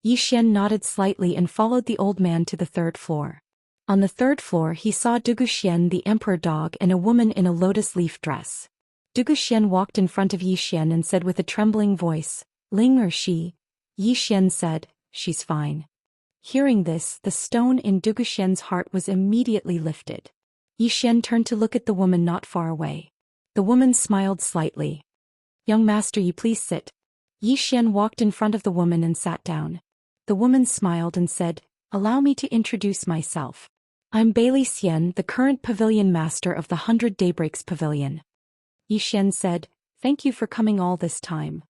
Yi Xian nodded slightly and followed the old man to the 3rd floor. On the 3rd floor he saw Zhou Xian, the emperor dog, and a woman in a lotus leaf dress. Zhou Xian walked in front of Yi Xian and said with a trembling voice, Ling or she? Yi Xian said, She's fine. Hearing this, the stone in Zhou Xian's heart was immediately lifted. Yi Xian turned to look at the woman not far away. The woman smiled slightly. Young Master Yi, please sit. Yi Xian walked in front of the woman and sat down. The woman smiled and said, Allow me to introduce myself. I'm Bailey Xian, the current pavilion master of the 100 Daybreaks Pavilion. Yi Xian said, thank you for coming all this time.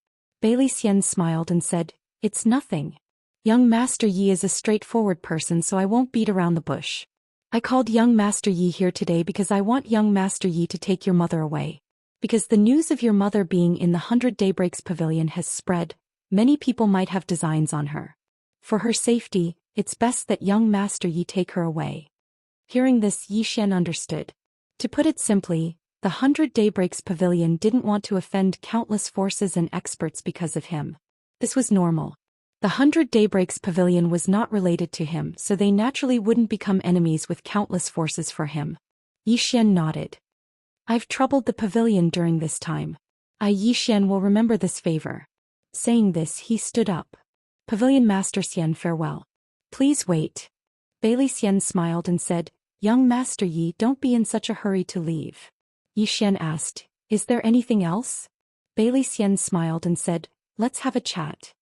Bailey Xian smiled and said, it's nothing. Young Master Yi is a straightforward person, so I won't beat around the bush. I called young Master Yi here today because I want young Master Yi to take your mother away. Because the news of your mother being in the 100 Daybreaks Pavilion has spread, many people might have designs on her. For her safety, it's best that young Master Yi take her away. Hearing this, Yi Xian understood. To put it simply, the 100 Daybreaks Pavilion didn't want to offend countless forces and experts because of him. This was normal. The 100 Daybreaks Pavilion was not related to him, so they naturally wouldn't become enemies with countless forces for him. Yi Xian nodded. I've troubled the pavilion during this time. Yi Xian will remember this favor. Saying this, he stood up. Pavilion Master Xian, farewell. Please wait. Bailey Xian smiled and said, young Master Yi, don't be in such a hurry to leave. Yi Xian asked, is there anything else? Bailey Xian smiled and said, let's have a chat.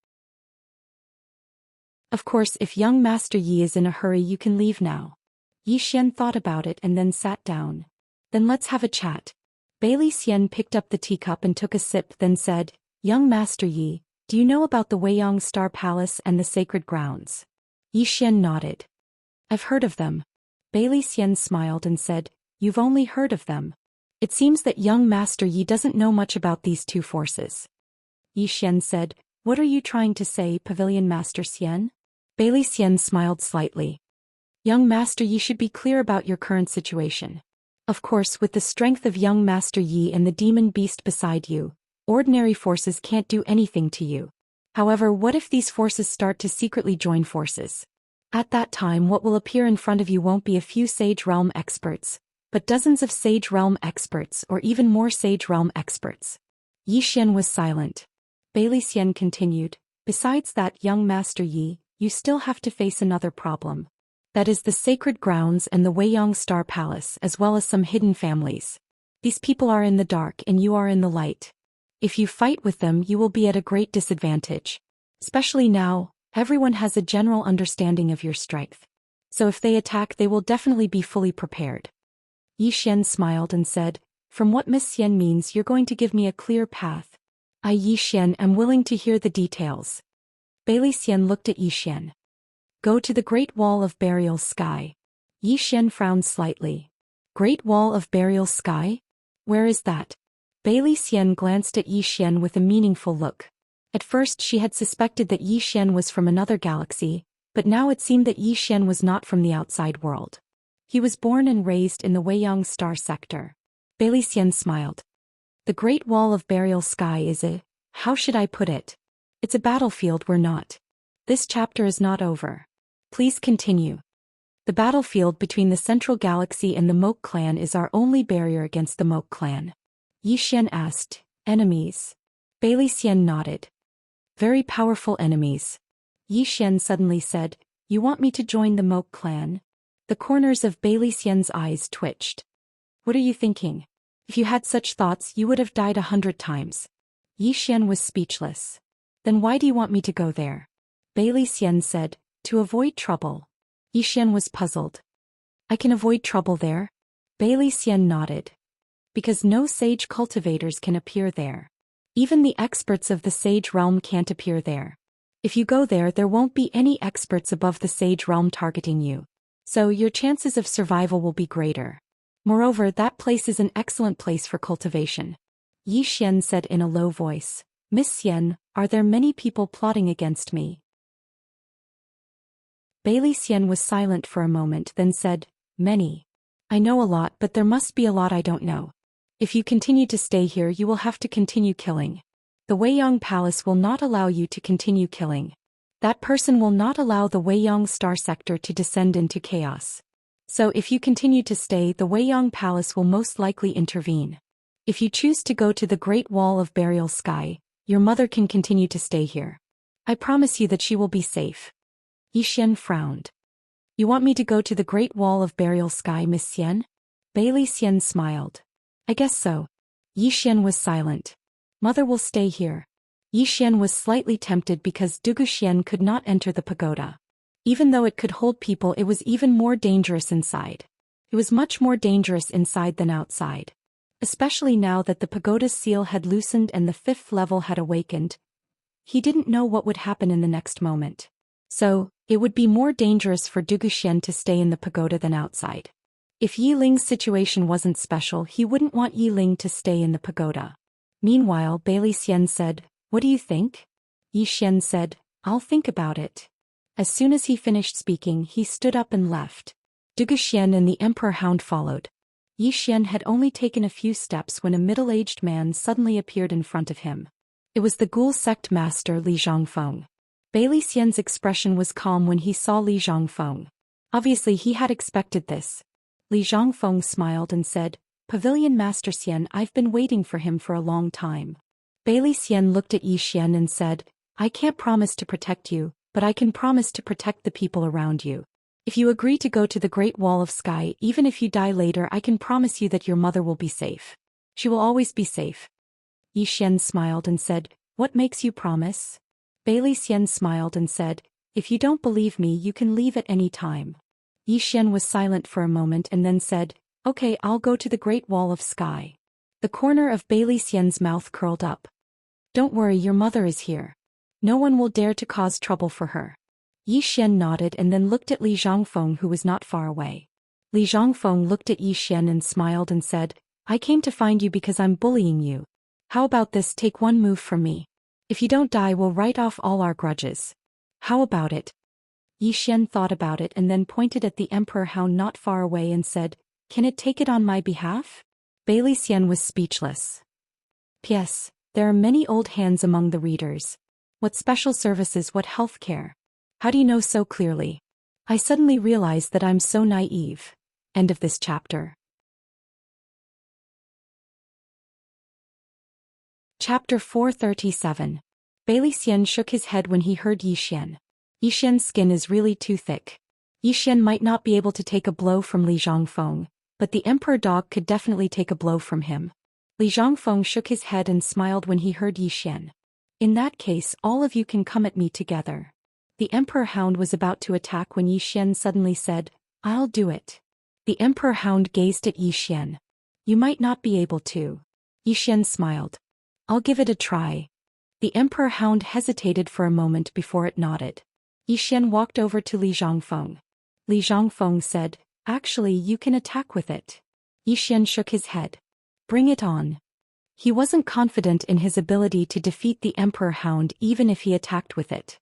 Of course, if young Master Yi is in a hurry, you can leave now. Yi Xian thought about it and then sat down. Then let's have a chat. Bailey Xian picked up the teacup and took a sip, then said, young Master Yi, do you know about the Weiyang Star Palace and the sacred grounds? Yi Xian nodded. I've heard of them. Bailey Xian smiled and said, you've only heard of them. It seems that young Master Yi doesn't know much about these two forces. Yi Xian said, what are you trying to say, Pavilion Master Xian? Bailey Xian smiled slightly. Young Master Yi should be clear about your current situation. Of course, with the strength of young Master Yi and the demon beast beside you, ordinary forces can't do anything to you. However, what if these forces start to secretly join forces? At that time, what will appear in front of you won't be a few Sage Realm experts, but dozens of Sage Realm experts or even more Sage Realm experts. Yi Xian was silent. Bailey Xian continued, besides that, young Master Yi, you still have to face another problem. That is the sacred grounds and the Weiyang Star Palace, as well as some hidden families. These people are in the dark and you are in the light. If you fight with them, you will be at a great disadvantage. Especially now, everyone has a general understanding of your strength. So if they attack, they will definitely be fully prepared. Yi Xian smiled and said, from what Miss Xian means, you're going to give me a clear path. I, Yi Xian, am willing to hear the details. Bailey Xian looked at Yi Xian. Go to the Great Wall of Burial Sky. Yi Xian frowned slightly. Great Wall of Burial Sky? Where is that? Bailey Xian glanced at Yi Xian with a meaningful look. At first she had suspected that Yi Xian was from another galaxy, but now it seemed that Yi Xian was not from the outside world. He was born and raised in the Weiyang Star Sector. Bailey Xian smiled. The Great Wall of Burial Sky is how should I put it? It's a battlefield we're not. This chapter is not over. Please continue. The battlefield between the Central Galaxy and the Moke clan is our only barrier against the Moke clan. Yi Xian asked, enemies? Bailey Xian nodded. Very powerful enemies. Yi Xian suddenly said, you want me to join the Moke clan? The corners of Bailey Xian's eyes twitched. What are you thinking? If you had such thoughts, you would have died 100 times. Yi Xian was speechless. Then why do you want me to go there? Bailey Xian said, to avoid trouble. Yi Xian was puzzled. I can avoid trouble there? Bailey Xian nodded. Because no sage cultivators can appear there. Even the experts of the Sage Realm can't appear there. If you go there, there won't be any experts above the Sage Realm targeting you. So your chances of survival will be greater. Moreover, that place is an excellent place for cultivation. Yi Xian said in a low voice, Miss Xian, are there many people plotting against me? Bailey Xian was silent for a moment, then said, many. I know a lot, but there must be a lot I don't know. If you continue to stay here, you will have to continue killing. The Weiyang Palace will not allow you to continue killing. That person will not allow the Weiyang Star Sector to descend into chaos. So if you continue to stay, the Weiyang Palace will most likely intervene. If you choose to go to the Great Wall of Burial Sky, your mother can continue to stay here. I promise you that she will be safe. Yi Xian frowned. You want me to go to the Great Wall of Burial Sky, Miss Xian? Bailey Xian smiled. I guess so. Yi Xian was silent. Mother will stay here. Yi Xian was slightly tempted because Zhou Xian could not enter the pagoda. Even though it could hold people, it was even more dangerous inside. It was much more dangerous inside than outside. Especially now that the pagoda's seal had loosened and the fifth level had awakened. He didn't know what would happen in the next moment. So, it would be more dangerous for Zhou Xian to stay in the pagoda than outside. If Yi Ling's situation wasn't special, he wouldn't want Yi Ling to stay in the pagoda. Meanwhile, Bailey Xian said, "What do you think?" Yi Xian said, "I'll think about it." As soon as he finished speaking, he stood up and left. Zhou Xian and the Emperor Hound followed. Yi Xian had only taken a few steps when a middle-aged man suddenly appeared in front of him. It was the Ghoul Sect Master Li Zhongfeng. Bailey Xian's expression was calm when he saw Li Zhongfeng. Obviously he had expected this. Li Zhongfeng smiled and said, "Pavilion Master Xian, I've been waiting for him for a long time." Bailey Xian looked at Yi Xian and said, "I can't promise to protect you, but I can promise to protect the people around you. If you agree to go to the Great Wall of Sky, even if you die later, I can promise you that your mother will be safe. She will always be safe." Yi Xian smiled and said, "What makes you promise?" Bailey Xian smiled and said, "If you don't believe me, you can leave at any time." Yi Xian was silent for a moment and then said, "Okay, I'll go to the Great Wall of Sky." The corner of Bailey Xian's mouth curled up. "Don't worry, your mother is here. No one will dare to cause trouble for her." Yi Xian nodded and then looked at Li Zhongfeng, who was not far away. Li Zhongfeng looked at Yi Xian and smiled and said, "I came to find you because I'm bullying you. How about this, take one move from me? If you don't die, we'll write off all our grudges. How about it?" Yi Xian thought about it and then pointed at the Emperor Hound not far away and said, "Can it take it on my behalf?" Bailey Xian was speechless. P.S. There are many old hands among the readers. What special services, what healthcare? How do you know so clearly? I suddenly realized that I'm so naive. End of this chapter. Chapter 437. Bailey Xian shook his head when he heard Yi Xian. Yi Xian's skin is really too thick. Yi Xian might not be able to take a blow from Li Zhongfeng, but the Emperor Dog could definitely take a blow from him. Li Zhongfeng shook his head and smiled when he heard Yi Xian. "In that case, all of you can come at me together." The Emperor Hound was about to attack when Yi Xian suddenly said, "I'll do it." The Emperor Hound gazed at Yi Xian. "You might not be able to." Yi Xian smiled. "I'll give it a try." The Emperor Hound hesitated for a moment before it nodded. Yi Xian walked over to Li Zhongfeng. Li Zhongfeng said, "Actually, you can attack with it." Yi Xian shook his head. "Bring it on." He wasn't confident in his ability to defeat the Emperor Hound even if he attacked with it.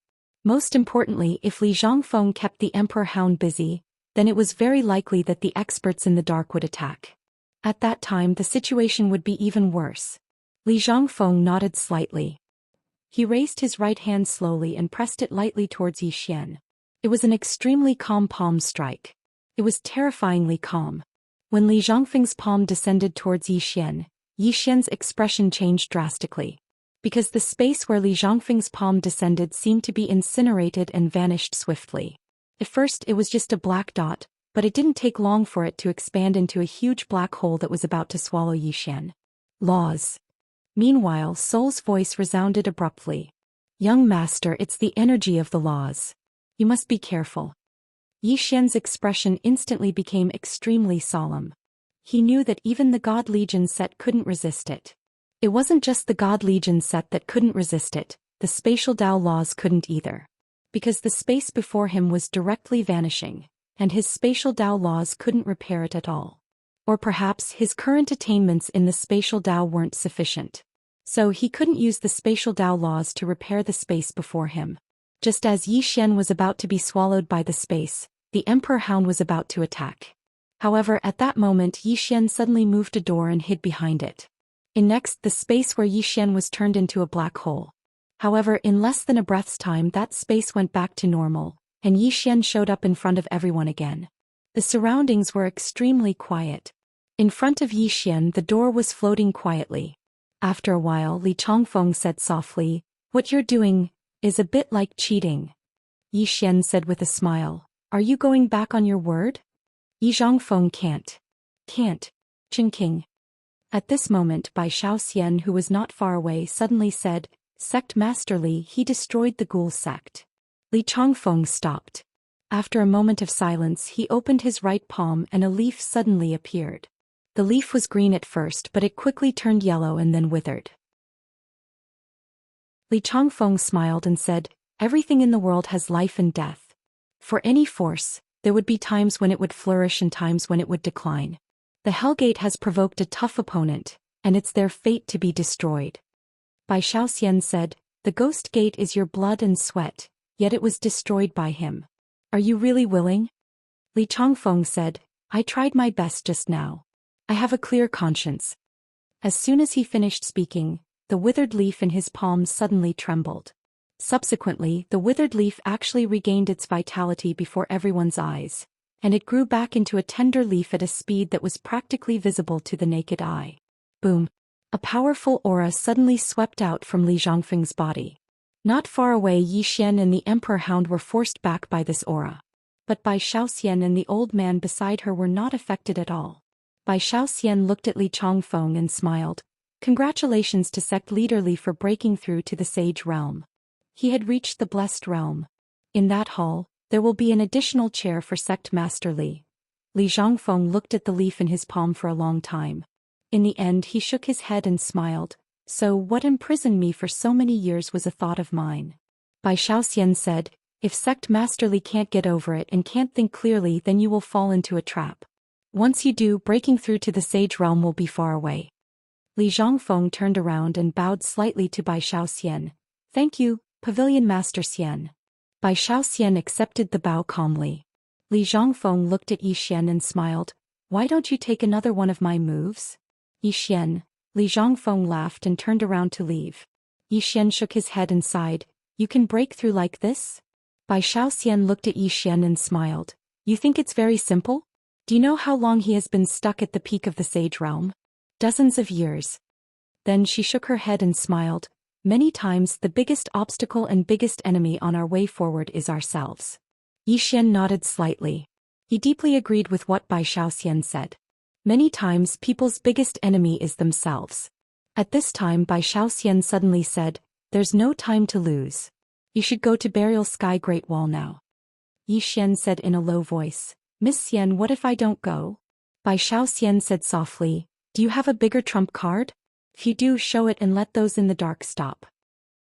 Most importantly, if Li Zhongfeng kept the Emperor Hound busy, then it was very likely that the experts in the dark would attack. At that time, the situation would be even worse. Li Zhongfeng nodded slightly. He raised his right hand slowly and pressed it lightly towards Yi Xian. It was an extremely calm palm strike. It was terrifyingly calm. When Li Zhongfeng's palm descended towards Yi Xian's expression changed drastically. Because the space where Li Zhongfeng's palm descended seemed to be incinerated and vanished swiftly. At first it was just a black dot, but it didn't take long for it to expand into a huge black hole that was about to swallow Yi Xian. "Laws." Meanwhile, Soul's voice resounded abruptly. "Young master, it's the energy of the laws. You must be careful." Yi Xian's expression instantly became extremely solemn. He knew that even the God Legion set couldn't resist it. It wasn't just the God Legion set that couldn't resist it, the spatial Tao laws couldn't either. Because the space before him was directly vanishing, and his spatial Tao laws couldn't repair it at all. Or perhaps his current attainments in the spatial Tao weren't sufficient. So he couldn't use the spatial Tao laws to repair the space before him. Just as Yi Xian was about to be swallowed by the space, the Emperor Hound was about to attack. However, at that moment Yi Xian suddenly moved a door and hid behind it. In next, the space where Yi Xian was turned into a black hole. However, in less than a breath's time that space went back to normal, and Yi Xian showed up in front of everyone again. The surroundings were extremely quiet. In front of Yi Xian the door was floating quietly. After a while Li Zhongfeng said softly, "What you're doing is a bit like cheating." Yi Xian said with a smile, "Are you going back on your word?" Yi Zhongfeng can't. King. At this moment Zhou Xian, who was not far away, suddenly said, "Sect Master Li, he destroyed the Ghoul sect." Li Zhongfeng stopped. After a moment of silence, he opened his right palm and a leaf suddenly appeared. The leaf was green at first, but it quickly turned yellow and then withered. Li Changfeng smiled and said, "Everything in the world has life and death. For any force, there would be times when it would flourish and times when it would decline. The Hellgate has provoked a tough opponent, and it's their fate to be destroyed." Bai Xian said, "The Ghost Gate is your blood and sweat, yet it was destroyed by him. Are you really willing?" Li Changfeng said, "I tried my best just now. I have a clear conscience." As soon as he finished speaking, the withered leaf in his palm suddenly trembled. Subsequently, the withered leaf actually regained its vitality before everyone's eyes, and it grew back into a tender leaf at a speed that was practically visible to the naked eye. Boom! A powerful aura suddenly swept out from Li Zhongfeng's body. Not far away, Yi Xian and the Emperor Hound were forced back by this aura. But Bai Xian and the old man beside her were not affected at all. Bai Xian looked at Li Changfeng and smiled. Congratulations to Sect Leader Li for breaking through to the Sage Realm. He had reached the Blessed Realm. In that hall, there will be an additional chair for Sect Master Li. Li Zhongfeng looked at the leaf in his palm for a long time. In the end, he shook his head and smiled. So what imprisoned me for so many years was a thought of mine. Bai Xian said, "If Sect Master Li can't get over it and can't think clearly, then you will fall into a trap. Once you do, breaking through to the Sage Realm will be far away." Li Zhongfeng turned around and bowed slightly to Bai Xian. "Thank you, Pavilion Master Xian." Bai Xian accepted the bow calmly. Li Zhongfeng looked at Yi Xian and smiled. "Why don't you take another one of my moves?" Yi Xian. Li Zhongfeng laughed and turned around to leave. Yi Xian shook his head and sighed. "You can break through like this?" Bai Xian looked at Yi Xian and smiled. "You think it's very simple? Do you know how long he has been stuck at the peak of the Sage Realm? Dozens of years." Then she shook her head and smiled. "Many times the biggest obstacle and biggest enemy on our way forward is ourselves." Yi Xian nodded slightly. He deeply agreed with what Bai Xian said. Many times people's biggest enemy is themselves. At this time, Bai Xian suddenly said, "There's no time to lose. You should go to Burial Sky Great Wall now." Yi Xian said in a low voice, "Miss Xian, what if I don't go?" Bai Xian said softly, "Do you have a bigger trump card? If you do, show it and let those in the dark stop."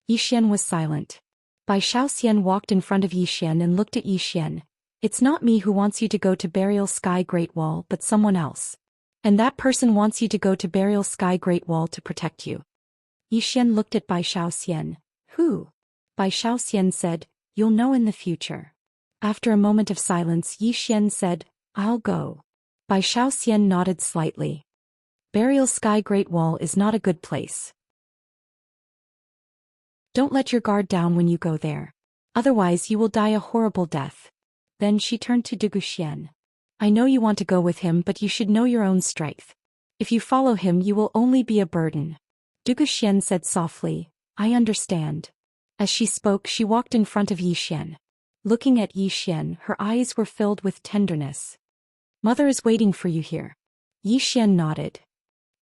Yi Xian was silent. Bai Xian walked in front of Yi Xian and looked at Yi Xian. "It's not me who wants you to go to Burial Sky Great Wall, but someone else. And that person wants you to go to Burial Sky Great Wall to protect you." Yi Xian looked at Bai Xian. "Who?" Bai Xian said, "You'll know in the future." After a moment of silence, Yi Xian said, "I'll go." Bai Xian nodded slightly. "Burial Sky Great Wall is not a good place. Don't let your guard down when you go there. Otherwise you will die a horrible death." Then she turned to Zhou Xian. "I know you want to go with him, but you should know your own strength. If you follow him, you will only be a burden." Zhou Xian said softly, "I understand." As she spoke, she walked in front of Yi Xian. Looking at Yi Xian, her eyes were filled with tenderness. "Mother is waiting for you here." Yi Xian nodded.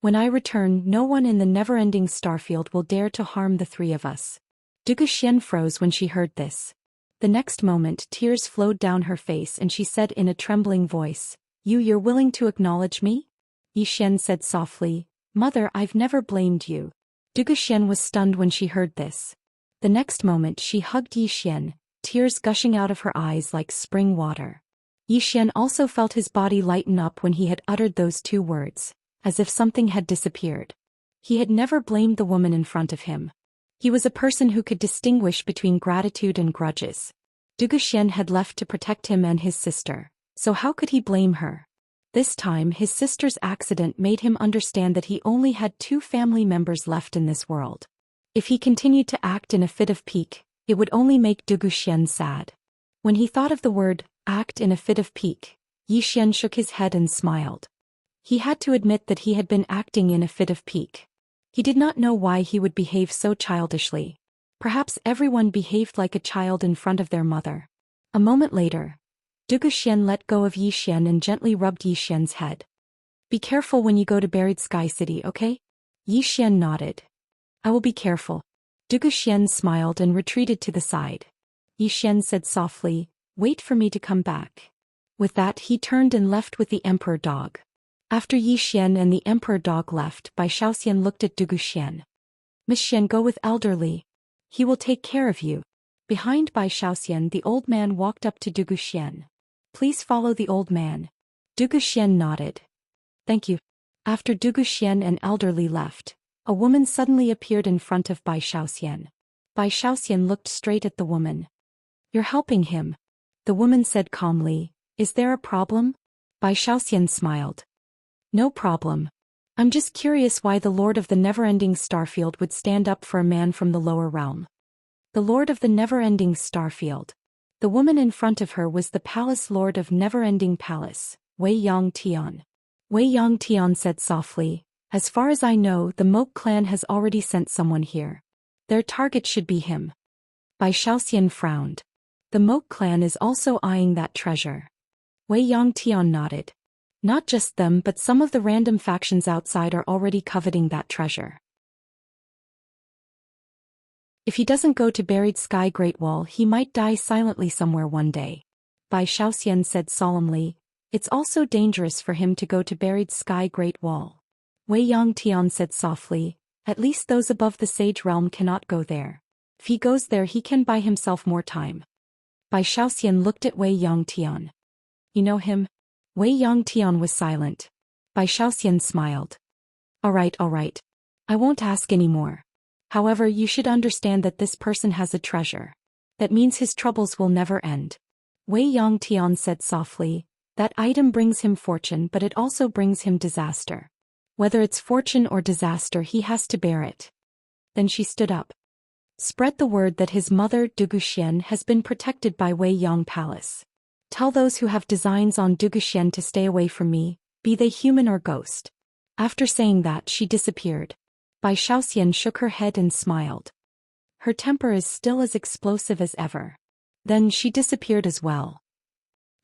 "When I return, no one in the never-ending starfield will dare to harm the three of us." Zhou Xian froze when she heard this. The next moment, tears flowed down her face and she said in a trembling voice, You're willing to acknowledge me?" Yi Xian said softly, "Mother, I've never blamed you." Zhou Xian was stunned when she heard this. The next moment she hugged Yi Xian, tears gushing out of her eyes like spring water. Yi Xian also felt his body lighten up when he had uttered those two words, as if something had disappeared. He had never blamed the woman in front of him. He was a person who could distinguish between gratitude and grudges. Zhou Xian had left to protect him and his sister, so how could he blame her? This time his sister's accident made him understand that he only had two family members left in this world. If he continued to act in a fit of pique, it would only make Zhou Xian sad. When he thought of the word, act in a fit of pique, Yi Xian shook his head and smiled. He had to admit that he had been acting in a fit of pique. He did not know why he would behave so childishly. Perhaps everyone behaved like a child in front of their mother. A moment later, Zhou Xian let go of Yi Xian and gently rubbed Yi Xian's head. "Be careful when you go to Buried Sky City, okay?" Yi Xian nodded. "I will be careful." Zhou Xian smiled and retreated to the side. Yi Xian said softly, Wait for me to come back. With that he turned and left with the emperor dog. After Yi Xian and the emperor dog left, Bai Xiaoxian looked at Zhou Xian. Miss Xian, go with elderly. He will take care of you. Behind Bai Xiaoxian, the old man walked up to Zhou Xian. Please follow the old man. Zhou Xian nodded. Thank you. After Zhou Xian and elderly left, a woman suddenly appeared in front of Bai Xiaoxian. Bai Xiaoxian looked straight at the woman. You're helping him. The woman said calmly. Is there a problem? Bai Xiaoxian smiled. No problem. I'm just curious why the Lord of the Never-Ending Starfield would stand up for a man from the lower realm. The Lord of the Never-Ending Starfield. The woman in front of her was the Palace Lord of Never-Ending Palace, Wei Yangtian. Wei Yangtian said softly, as far as I know, the Moke clan has already sent someone here. Their target should be him. Bai Xiaoxian frowned. The Moke clan is also eyeing that treasure. Wei Yangtian nodded. Not just them, but some of the random factions outside are already coveting that treasure. If he doesn't go to Buried Sky Great Wall, he might die silently somewhere one day. Bai Xiaoxian said solemnly. It's also dangerous for him to go to Buried Sky Great Wall. Wei Yangtian said softly. At least those above the Sage Realm cannot go there. If he goes there, he can buy himself more time. Bai Xiaoxian looked at Wei Yangtian. You know him? Wei Yangtian was silent. Bai Xiaoxian smiled. All right. I won't ask any more. However, you should understand that this person has a treasure. That means his troubles will never end. Wei Yangtian said softly. That item brings him fortune, but it also brings him disaster. Whether it's fortune or disaster, he has to bear it. Then she stood up. Spread the word that his mother, Zhou Xian, has been protected by Wei Yang Palace. Tell those who have designs on Zhou Xian to stay away from me, be they human or ghost. After saying that, she disappeared. Bai Xiaoxian shook her head and smiled. Her temper is still as explosive as ever. Then she disappeared as well.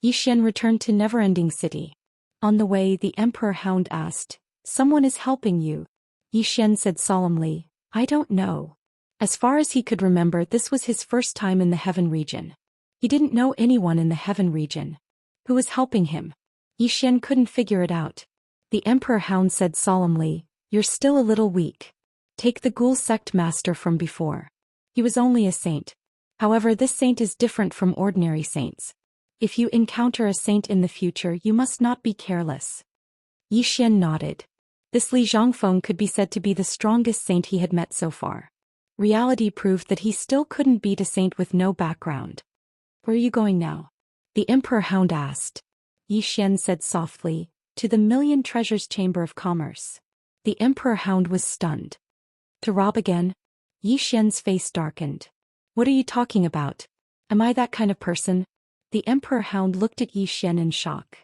Yi Xian returned to Neverending City. On the way, the Emperor Hound asked, Someone is helping you. Yi Xian said solemnly, I don't know. As far as he could remember, this was his first time in the Heaven region. He didn't know anyone in the Heaven region. Who was helping him? Yi Xian couldn't figure it out. The Emperor Hound said solemnly, You're still a little weak. Take the Ghoul Sect Master from before. He was only a saint. However, this saint is different from ordinary saints. If you encounter a saint in the future, you must not be careless. Yi Xian nodded. This Li Zhongfeng could be said to be the strongest saint he had met so far. Reality proved that he still couldn't beat a saint with no background. Where are you going now? The Emperor Hound asked. Yi Xian said softly, to the Million Treasures Chamber of Commerce. The Emperor Hound was stunned. To rob again? Yi Xian's face darkened. What are you talking about? Am I that kind of person? The Emperor Hound looked at Yi Xian in shock.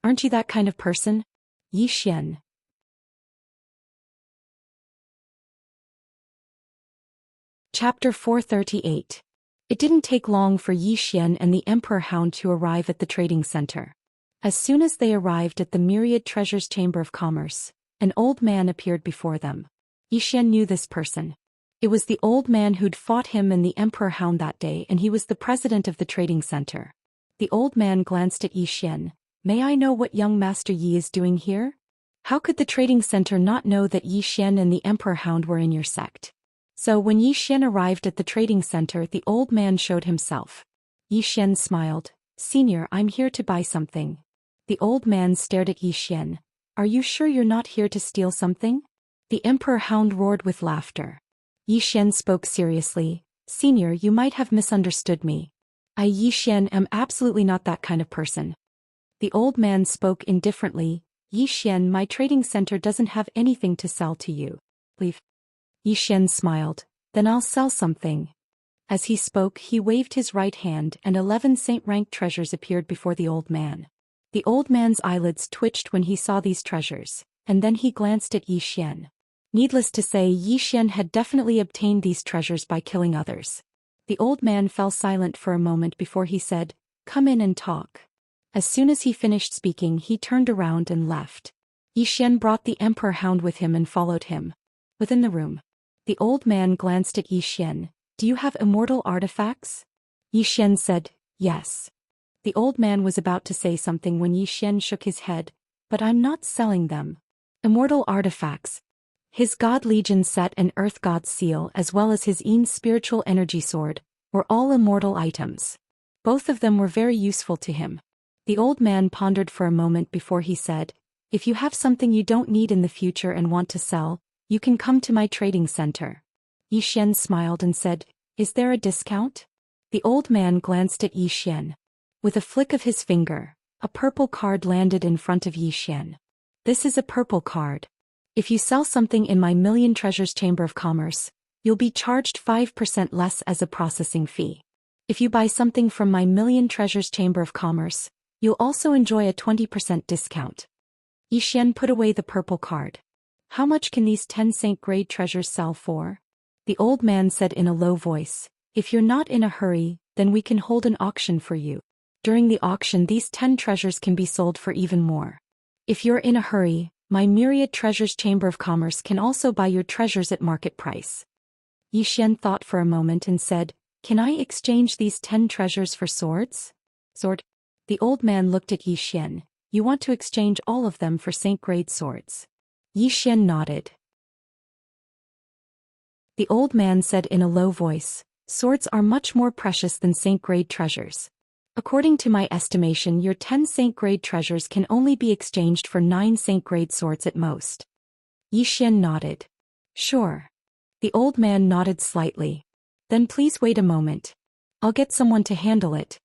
Aren't you that kind of person? Yi Xian. Chapter 438. It didn't take long for Yi Xian and the Emperor Hound to arrive at the trading center. As soon as they arrived at the Myriad Treasures Chamber of Commerce, an old man appeared before them. Yi Xian knew this person. It was the old man who'd fought him and the Emperor Hound that day, and he was the president of the trading center. The old man glanced at Yi Xian. May I know what young Master Yi is doing here? How could the trading center not know that Yi Xian and the Emperor Hound were in your sect? So when Yi Xian arrived at the trading center, the old man showed himself. Yi Xian smiled. Senior, I'm here to buy something. The old man stared at Yi Xian. Are you sure you're not here to steal something? The Emperor Hound roared with laughter. Yi Xian spoke seriously. Senior, you might have misunderstood me. I, Yi Xian, am absolutely not that kind of person. The old man spoke indifferently. Yi Xian, my trading center doesn't have anything to sell to you. Leave. Yi Xian smiled. Then I'll sell something. As he spoke, he waved his right hand and 11 saint-ranked treasures appeared before the old man. The old man's eyelids twitched when he saw these treasures, and then he glanced at Yi Xian. Needless to say, Yi Xian had definitely obtained these treasures by killing others. The old man fell silent for a moment before he said, Come in and talk. As soon as he finished speaking, he turned around and left. Yi Xian brought the Emperor Hound with him and followed him. Within the room, the old man glanced at Yi Xian. Do you have immortal artifacts? Yi Xian said, Yes. The old man was about to say something when Yi Xian shook his head. But I'm not selling them. Immortal artifacts. His God Legion set and Earth God seal as well as his Yin spiritual energy sword were all immortal items. Both of them were very useful to him. The old man pondered for a moment before he said, if you have something you don't need in the future and want to sell, you can come to my trading center. Yi Xian smiled and said, is there a discount? The old man glanced at Yi Xian. With a flick of his finger, a purple card landed in front of Yi Xian. This is a purple card. If you sell something in my Million Treasures Chamber of Commerce, you'll be charged 5% less as a processing fee. If you buy something from my Million Treasures Chamber of Commerce, you'll also enjoy a 20% discount. Yi Xian put away the purple card. How much can these 10 Saint-grade treasures sell for? The old man said in a low voice, if you're not in a hurry, then we can hold an auction for you. During the auction these 10 treasures can be sold for even more. If you're in a hurry, my Myriad Treasures Chamber of Commerce can also buy your treasures at market price. Yi Xian thought for a moment and said, can I exchange these 10 treasures for swords? Sword? The old man looked at Yi Xian. You want to exchange all of them for Saint-grade swords? Yi Xian nodded. The old man said in a low voice, swords are much more precious than Saint-grade treasures. According to my estimation your 10 Saint-grade treasures can only be exchanged for 9 Saint-grade swords at most. Yi Xian nodded. Sure. The old man nodded slightly. Then please wait a moment. I'll get someone to handle it.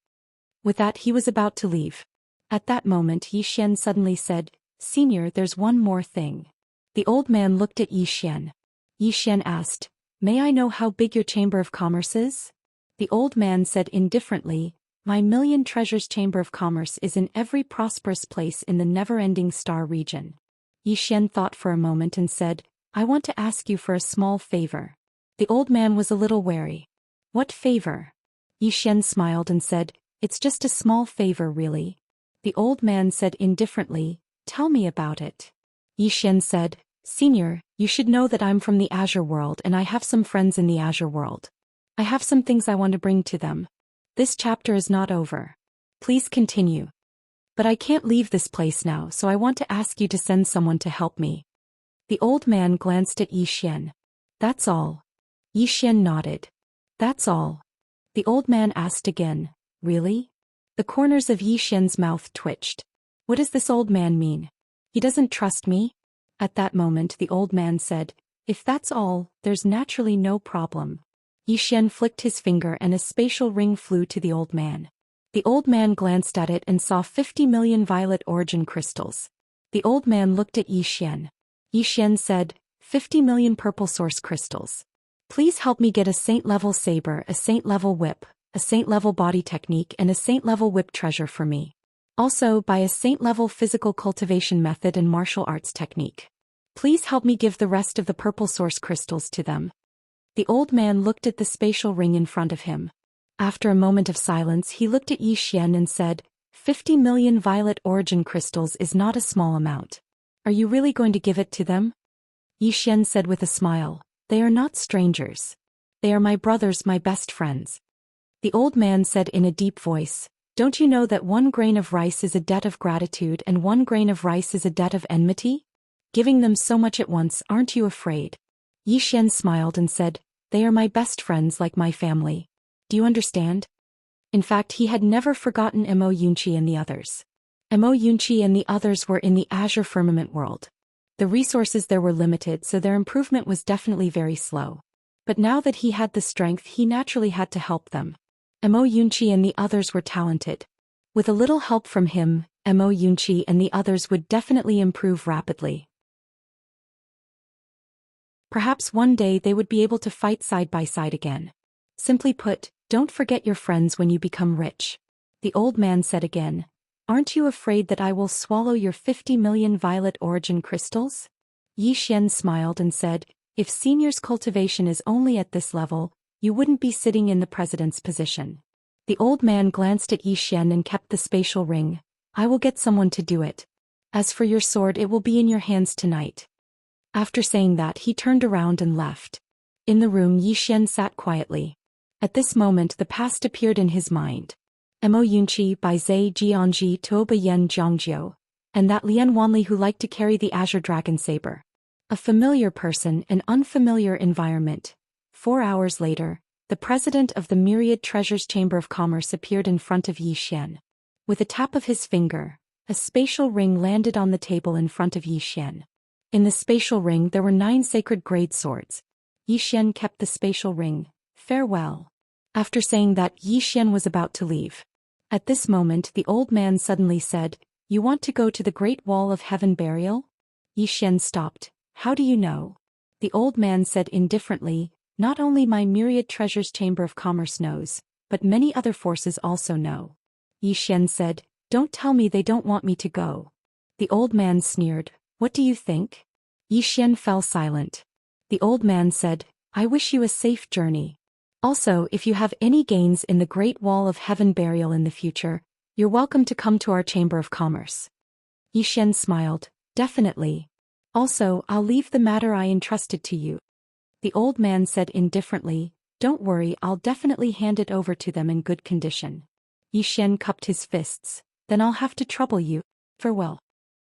With that he was about to leave. At that moment Yi Xian suddenly said, Senior, there's one more thing. The old man looked at Yi Xian. Yi Xian asked, may I know how big your Chamber of Commerce is? The old man said indifferently, my Million Treasures Chamber of Commerce is in every prosperous place in the never-ending star region. Yi Xian thought for a moment and said, I want to ask you for a small favor. The old man was a little wary. What favor? Yi Xian smiled and said, it's just a small favor really. The old man said indifferently, tell me about it. Yi Xian said, Senior, you should know that I'm from the Azure world and I have some friends in the Azure world. I have some things I want to bring to them. This chapter is not over. Please continue. But I can't leave this place now, so I want to ask you to send someone to help me. The old man glanced at Yi Xian. That's all. Yi Xian nodded. That's all. The old man asked again, really? The corners of Yi Xian's mouth twitched. What does this old man mean? He doesn't trust me? At that moment the old man said, if that's all, there's naturally no problem. Yi Xian flicked his finger and a spatial ring flew to the old man. The old man glanced at it and saw 50 million violet origin crystals. The old man looked at Yi Xian. Yi Xian said, 50 million purple source crystals. Please help me get a saint-level saber, a saint-level whip, a saint-level body technique and a saint-level whip treasure for me. Also buy a saint-level physical cultivation method and martial arts technique. Please help me give the rest of the purple source crystals to them. The old man looked at the spatial ring in front of him. After a moment of silence he looked at Yi Xian and said, 50 million violet origin crystals is not a small amount. Are you really going to give it to them? Yi Xian said with a smile, they are not strangers. They are my brothers, my best friends. The old man said in a deep voice, don't you know that 1 grain of rice is a debt of gratitude and 1 grain of rice is a debt of enmity? Giving them so much at once, aren't you afraid? Yi Xian smiled and said, they are my best friends like my family. Do you understand? In fact he had never forgotten Mo Yunqi and the others. Mo Yunqi and the others were in the Azure Firmament world. The resources there were limited so their improvement was definitely very slow. But now that he had the strength he naturally had to help them. Mo Yunqi and the others were talented. With a little help from him, Mo Yunqi and the others would definitely improve rapidly. Perhaps one day they would be able to fight side by side again. Simply put, don't forget your friends when you become rich. The old man said again, aren't you afraid that I will swallow your 50 million violet origin crystals? Yi Xian smiled and said, if Senior's cultivation is only at this level, you wouldn't be sitting in the president's position. The old man glanced at Yi Xian and kept the spatial ring. I will get someone to do it. As for your sword, it will be in your hands tonight. After saying that he turned around and left. In the room Yi Xian sat quietly. At this moment the past appeared in his mind. Mo Yunqi by Zai Jianji Toba Yen Zhangjiu, and that Lian Wanli who liked to carry the azure dragon saber. A familiar person, an unfamiliar environment. 4 hours later, the president of the Myriad Treasures Chamber of Commerce appeared in front of Yi Xian. With a tap of his finger, a spatial ring landed on the table in front of Yi Xian. In the spatial ring there were 9 sacred grade swords. Yi Xian kept the spatial ring. Farewell. After saying that, Yi Xian was about to leave. At this moment the old man suddenly said, "You want to go to the Great Wall of Heaven burial?" Yi Xian stopped. "How do you know?" The old man said indifferently, "Not only my Myriad Treasures Chamber of Commerce knows, but many other forces also know." Yi Xian said, "Don't tell me they don't want me to go." The old man sneered, "What do you think?" Yi Xian fell silent. The old man said, "I wish you a safe journey. Also, if you have any gains in the Great Wall of Heaven burial in the future, you're welcome to come to our Chamber of Commerce." Yi Xian smiled, "Definitely. Also, I'll leave the matter I entrusted to you." The old man said indifferently, "Don't worry, I'll definitely hand it over to them in good condition." Yi Xian cupped his fists, "Then I'll have to trouble you. Farewell."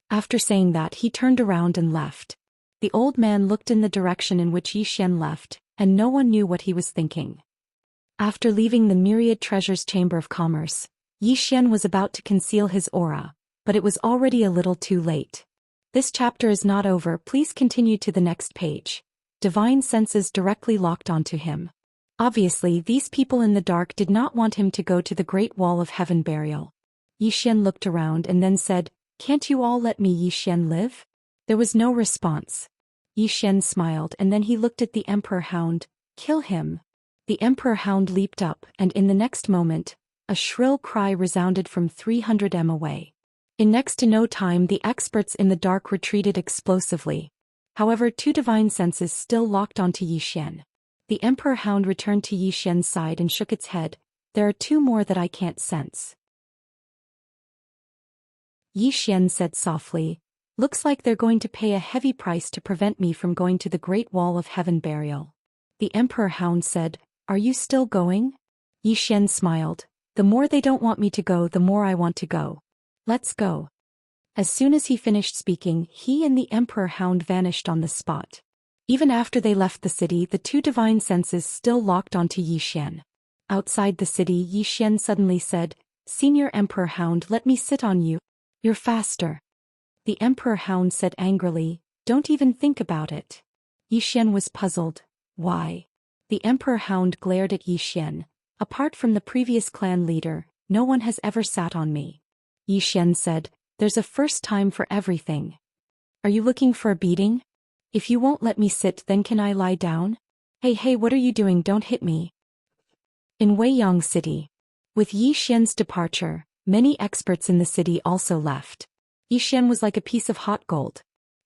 After saying that he turned around and left. The old man looked in the direction in which Yi Xian left, and no one knew what he was thinking. After leaving the Myriad Treasures Chamber of Commerce, Yi Xian was about to conceal his aura, but it was already a little too late. This chapter is not over, please continue to the next page. Divine senses directly locked onto him. Obviously, these people in the dark did not want him to go to the Great Wall of Heaven burial. Yi Xian looked around and then said, "Can't you all let me Yi Xian live?" There was no response. Yi Xian smiled and then he looked at the Emperor Hound. "Kill him." The Emperor Hound leaped up and in the next moment, a shrill cry resounded from 300 m away. In next to no time the experts in the dark retreated explosively. However, 2 divine senses still locked onto Yi Xian. The Emperor Hound returned to Yi Xian's side and shook its head. "There are 2 more that I can't sense." Yi Xian said softly, "Looks like they're going to pay a heavy price to prevent me from going to the Great Wall of Heaven burial." The Emperor Hound said, "Are you still going?" Yi Xian smiled, "The more they don't want me to go, the more I want to go. Let's go." As soon as he finished speaking, he and the Emperor Hound vanished on the spot. Even after they left the city, the 2 divine senses still locked onto Yi Xian. Outside the city, Yi Xian suddenly said, "Senior Emperor Hound, let me sit on you. You're faster." The Emperor Hound said angrily, "Don't even think about it." Yi Xian was puzzled. Why? The Emperor Hound glared at Yi Xian. "Apart from the previous clan leader, no one has ever sat on me." Yi Xian said, "There's a first time for everything. Are you looking for a beating? If you won't let me sit, then can I lie down?" Hey, what are you doing? Don't hit me." In Weiyang City. With Yi Xian's departure, many experts in the city also left. Yi Xian was like a piece of hot gold.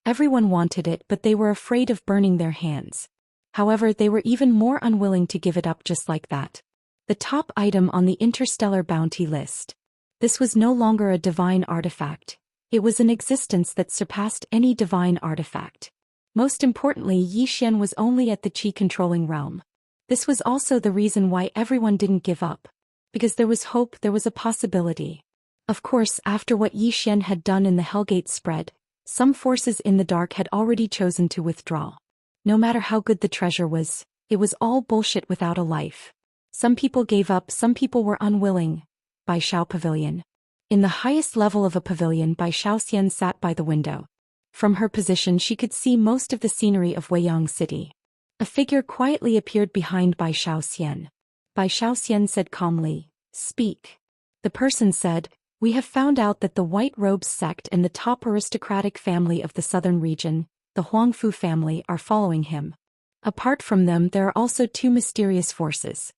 Everyone wanted it, but they were afraid of burning their hands. However, they were even more unwilling to give it up just like that. The top item on the interstellar bounty list. This was no longer a divine artifact. It was an existence that surpassed any divine artifact. Most importantly, Yi Xian was only at the qi-controlling realm. This was also the reason why everyone didn't give up. Because there was hope, there was a possibility. Of course, after what Yi Xian had done in the Hellgate spread, some forces in the dark had already chosen to withdraw. No matter how good the treasure was, it was all bullshit without a life. Some people gave up, some people were unwilling. Bai Shao Pavilion. In the highest level of a pavilion, Bai Xian sat by the window. From her position she could see most of the scenery of Weiyang City. A figure quietly appeared behind Bai Xian. Bai Xian said calmly, "Speak." The person said, "We have found out that the White Robes sect and the top aristocratic family of the southern region, the Huangfu family, are following him. Apart from them, there are also 2 mysterious forces."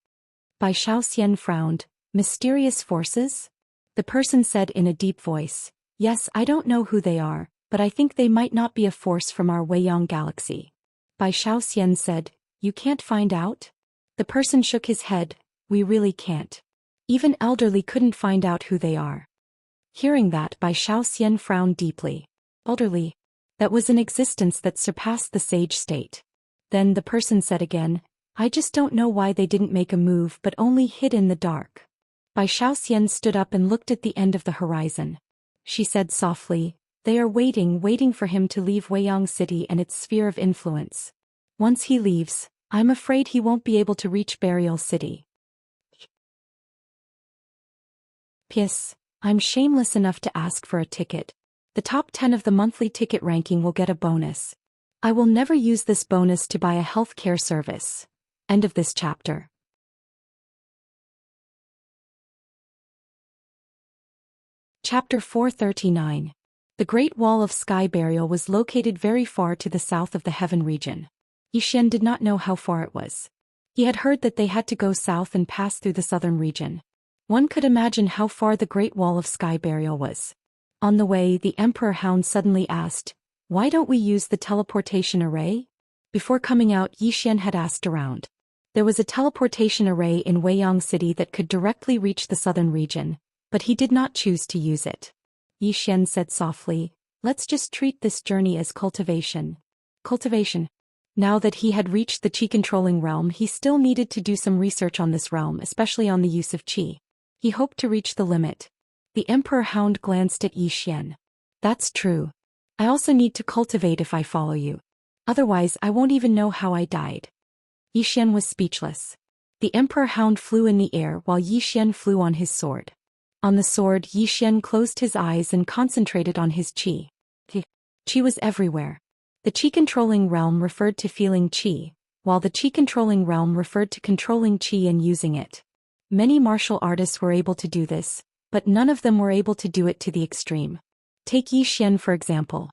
Bai Xian frowned. "Mysterious forces?" The person said in a deep voice, "Yes, I don't know who they are, but I think they might not be a force from our Weiyang galaxy." Bai Xian said, "You can't find out?" The person shook his head, "We really can't. Even elderly couldn't find out who they are." Hearing that, Bai Xian frowned deeply. Elderly? That was an existence that surpassed the sage state. Then the person said again, "I just don't know why they didn't make a move but only hid in the dark." Zhou Xian stood up and looked at the end of the horizon. She said softly, "They are waiting for him to leave Weiyang City and its sphere of influence. Once he leaves, I'm afraid he won't be able to reach Burial City." P.S. I'm shameless enough to ask for a ticket. The top 10 of the monthly ticket ranking will get a bonus. I will never use this bonus to buy a healthcare service. End of this chapter. Chapter 439. The Great Wall of Sky Burial was located very far to the south of the Heaven region. Xian did not know how far it was. He had heard that they had to go south and pass through the southern region. One could imagine how far the Great Wall of Sky Burial was. On the way, the Emperor Hound suddenly asked, "Why don't we use the teleportation array?" Before coming out, Xian had asked around. There was a teleportation array in Weiyang City that could directly reach the southern region, but he did not choose to use it. Xian said softly, "Let's just treat this journey as cultivation." Cultivation. Now that he had reached the qi-controlling realm, he still needed to do some research on this realm, especially on the use of qi. He hoped to reach the limit. The Emperor Hound glanced at Xian. "That's true. I also need to cultivate if I follow you. Otherwise I won't even know how I died." Xian was speechless. The Emperor Hound flew in the air while Xian flew on his sword. On the sword, Xian closed his eyes and concentrated on his qi. Qi was everywhere. The qi-controlling realm referred to feeling qi, while the qi-controlling realm referred to controlling qi and using it. Many martial artists were able to do this, but none of them were able to do it to the extreme. Take Xian for example.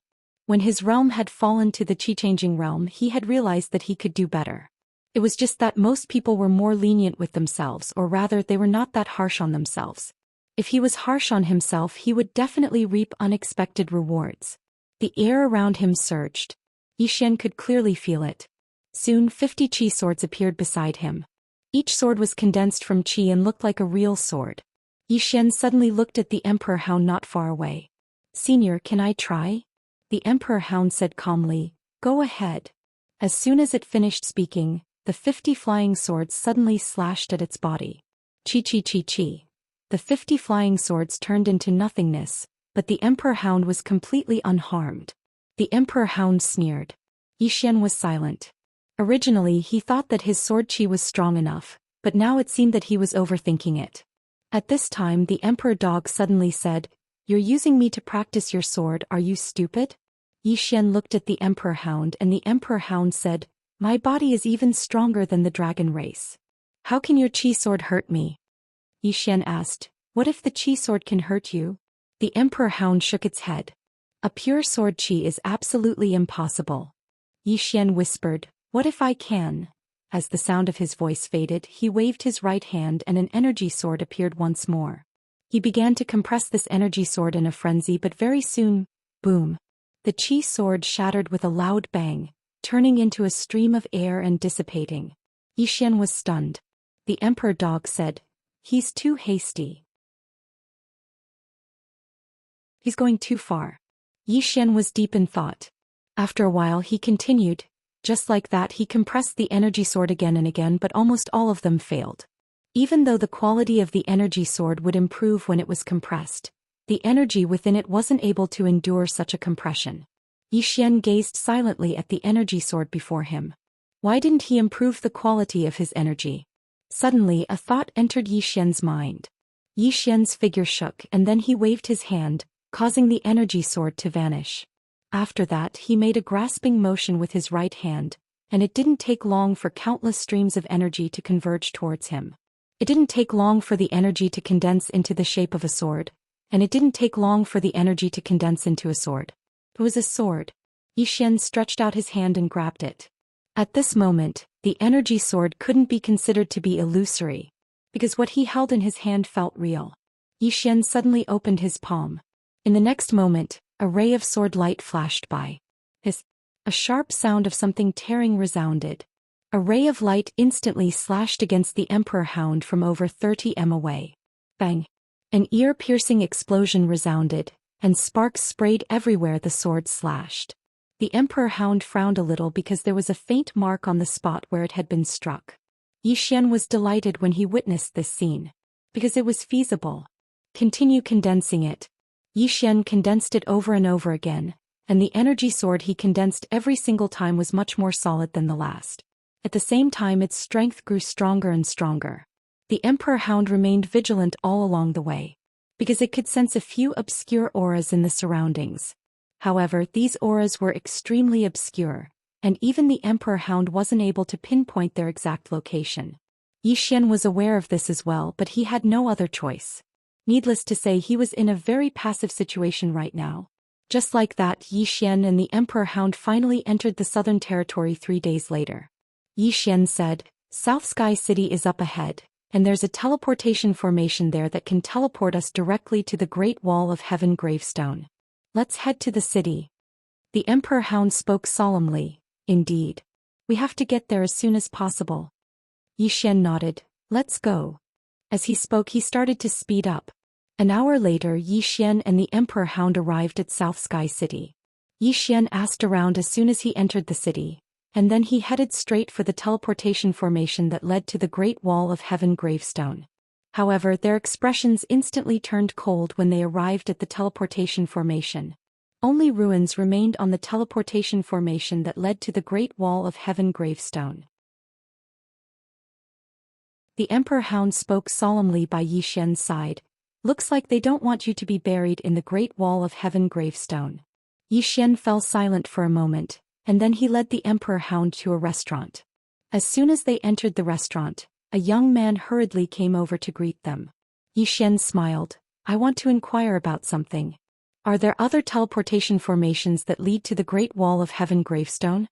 When his realm had fallen to the qi-changing realm, he had realized that he could do better. It was just that most people were more lenient with themselves, or rather they were not that harsh on themselves. If he was harsh on himself, he would definitely reap unexpected rewards. The air around him surged. Xian could clearly feel it. Soon 50 qi swords appeared beside him. Each sword was condensed from qi and looked like a real sword. Xian suddenly looked at the Emperor Hound not far away. "Senior, can I try?" The Emperor Hound said calmly, "Go ahead." As soon as it finished speaking, the 50 flying swords suddenly slashed at its body. Chi chi chi chi. The 50 flying swords turned into nothingness, but the Emperor Hound was completely unharmed. The Emperor Hound sneered. Xian was silent. Originally he thought that his sword qi was strong enough, but now it seemed that he was overthinking it. At this time the Emperor Dog suddenly said, "You're using me to practice your sword, are you stupid?" Xian looked at the Emperor Hound and the Emperor Hound said, "My body is even stronger than the dragon race. How can your qi sword hurt me?" Xian asked, "What if the qi sword can hurt you?" The Emperor Hound shook its head. "A pure sword qi is absolutely impossible." Xian whispered, "What if I can?" As the sound of his voice faded, he waved his right hand and an energy sword appeared once more. He began to compress this energy sword in a frenzy, but very soon, boom! The qi sword shattered with a loud bang, turning into a stream of air and dissipating. Xian was stunned. The Emperor Dog said, "He's too hasty. He's going too far." Xian was deep in thought. After a while he continued, "Just like that he compressed the energy sword again and again, but almost all of them failed. Even though the quality of the energy sword would improve when it was compressed, the energy within it wasn't able to endure such a compression." Xian gazed silently at the energy sword before him. Why didn't he improve the quality of his energy? Suddenly a thought entered Xian's mind. Xian's figure shook and then he waved his hand, causing the energy sword to vanish. After that he made a grasping motion with his right hand, and it didn't take long for countless streams of energy to converge towards him. It didn't take long for the energy to condense into the shape of a sword, and it didn't take long for the energy to condense into a sword. It was a sword. Xian stretched out his hand and grabbed it. At this moment, the energy sword couldn't be considered to be illusory, because what he held in his hand felt real. Xian suddenly opened his palm. In the next moment, a ray of sword light flashed by. A sharp sound of something tearing resounded. A ray of light instantly slashed against the Emperor Hound from over 30 m away. Bang! An ear-piercing explosion resounded, and sparks sprayed everywhere the sword slashed. The Emperor Hound frowned a little because there was a faint mark on the spot where it had been struck. Xian was delighted when he witnessed this scene. Because it was feasible. Continue condensing it. Yi Xian condensed it over and over again, and the energy sword he condensed every single time was much more solid than the last. At the same time its strength grew stronger and stronger. The Emperor Hound remained vigilant all along the way, because it could sense a few obscure auras in the surroundings. However, these auras were extremely obscure, and even the Emperor Hound wasn't able to pinpoint their exact location. Yi Xian was aware of this as well, but he had no other choice. Needless to say, he was in a very passive situation right now. Just like that, Yi Xian and the Emperor Hound finally entered the southern territory 3 days later. Yi Xian said, "South Sky City is up ahead, and there's a teleportation formation there that can teleport us directly to the Great Wall of Heaven gravestone. Let's head to the city." The Emperor Hound spoke solemnly. "Indeed. We have to get there as soon as possible." Yi Xian nodded. "Let's go." As he spoke he started to speed up. An hour later Yi Xian and the Emperor Hound arrived at South Sky City. Yi Xian asked around as soon as he entered the city, and then he headed straight for the teleportation formation that led to the Great Wall of Heaven gravestone. However, their expressions instantly turned cold when they arrived at the teleportation formation. Only ruins remained on the teleportation formation that led to the Great Wall of Heaven gravestone. The Emperor Hound spoke solemnly by Yi Xian's side. "Looks like they don't want you to be buried in the Great Wall of Heaven gravestone." Yi Xian fell silent for a moment, and then he led the Emperor Hound to a restaurant. As soon as they entered the restaurant, a young man hurriedly came over to greet them. Yi Xian smiled. "I want to inquire about something. Are there other teleportation formations that lead to the Great Wall of Heaven gravestone?"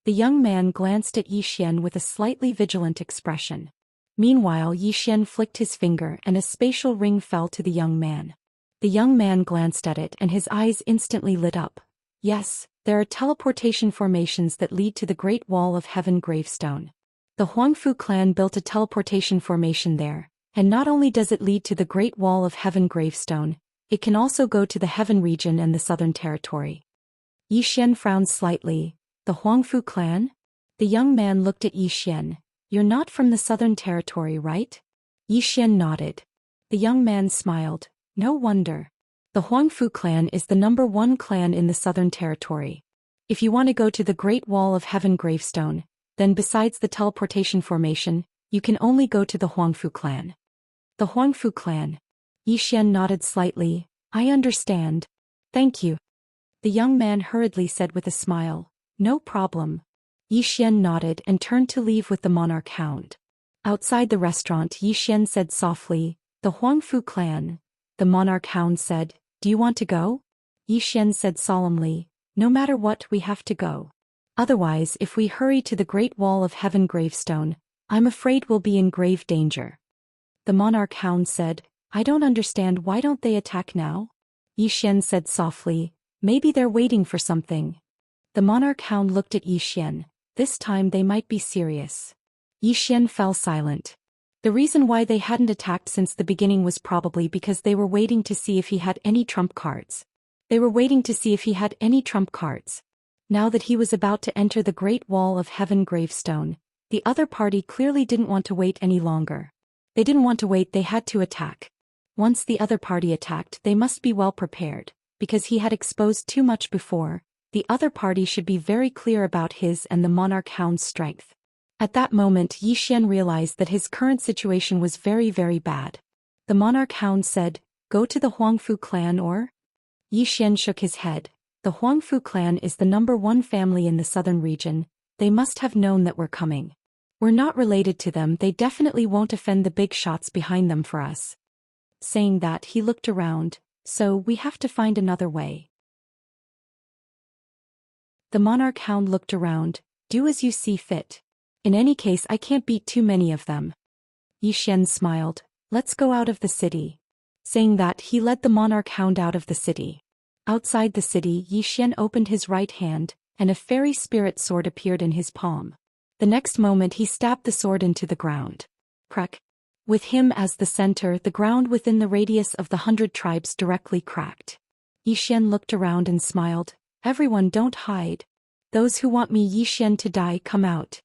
The young man glanced at Yi Xian with a slightly vigilant expression. Meanwhile, Yi Xian flicked his finger and a spatial ring fell to the young man. The young man glanced at it and his eyes instantly lit up. "Yes, there are teleportation formations that lead to the Great Wall of Heaven gravestone. The Huangfu clan built a teleportation formation there, and not only does it lead to the Great Wall of Heaven gravestone, it can also go to the Heaven region and the Southern Territory." Yi Xian frowned slightly. "The Huangfu clan?" The young man looked at Yi Xian. "You're not from the Southern Territory, right?" Yi Xian nodded. The young man smiled. "No wonder. The Huangfu clan is the #1 clan in the Southern Territory. If you want to go to the Great Wall of Heaven gravestone, then besides the teleportation formation, you can only go to the Huangfu clan." "The Huangfu clan." Yi Xian nodded slightly. "I understand. Thank you." The young man hurriedly said with a smile. "No problem." Yi Xian nodded and turned to leave with the monarch hound. Outside the restaurant, Yi Xian said softly, "The Huangfu clan." The monarch hound said, "Do you want to go?" Yi Xian said solemnly, "No matter what, we have to go. Otherwise, if we hurry to the Great Wall of Heaven gravestone, I'm afraid we'll be in grave danger." The monarch hound said, "I don't understand, why don't they attack now?" Yi Xian said softly, "Maybe they're waiting for something." The monarch hound looked at Yi Xian. This time they might be serious. Yi Xian fell silent. The reason why they hadn't attacked since the beginning was probably because they were waiting to see if he had any trump cards. Now that he was about to enter the Great Wall of Heaven gravestone, the other party clearly didn't want to wait any longer. They didn't want to wait, they had to attack. Once the other party attacked, they must be well prepared, because he had exposed too much before. The other party should be very clear about his and the monarch hound's strength. At that moment Yi Xian realized that his current situation was very, very bad. The monarch hound said, "Go to the Huangfu clan or?" Yi Xian shook his head. "The Huangfu clan is the #1 family in the southern region. They must have known that we're coming. We're not related to them, they definitely won't offend the big shots behind them for us." Saying that, he looked around. "So, we have to find another way." The monarch hound looked around. "Do as you see fit. In any case, I can't beat too many of them." Yi Xian smiled. "Let's go out of the city." Saying that, he led the monarch hound out of the city. Outside the city, Yi Xian opened his right hand, and a fairy spirit sword appeared in his palm. The next moment he stabbed the sword into the ground. Crack. With him as the center, the ground within the radius of the 100 tribes directly cracked. Yi Xian looked around and smiled. "Everyone, don't hide. Those who want me Yi Xian to die, come out."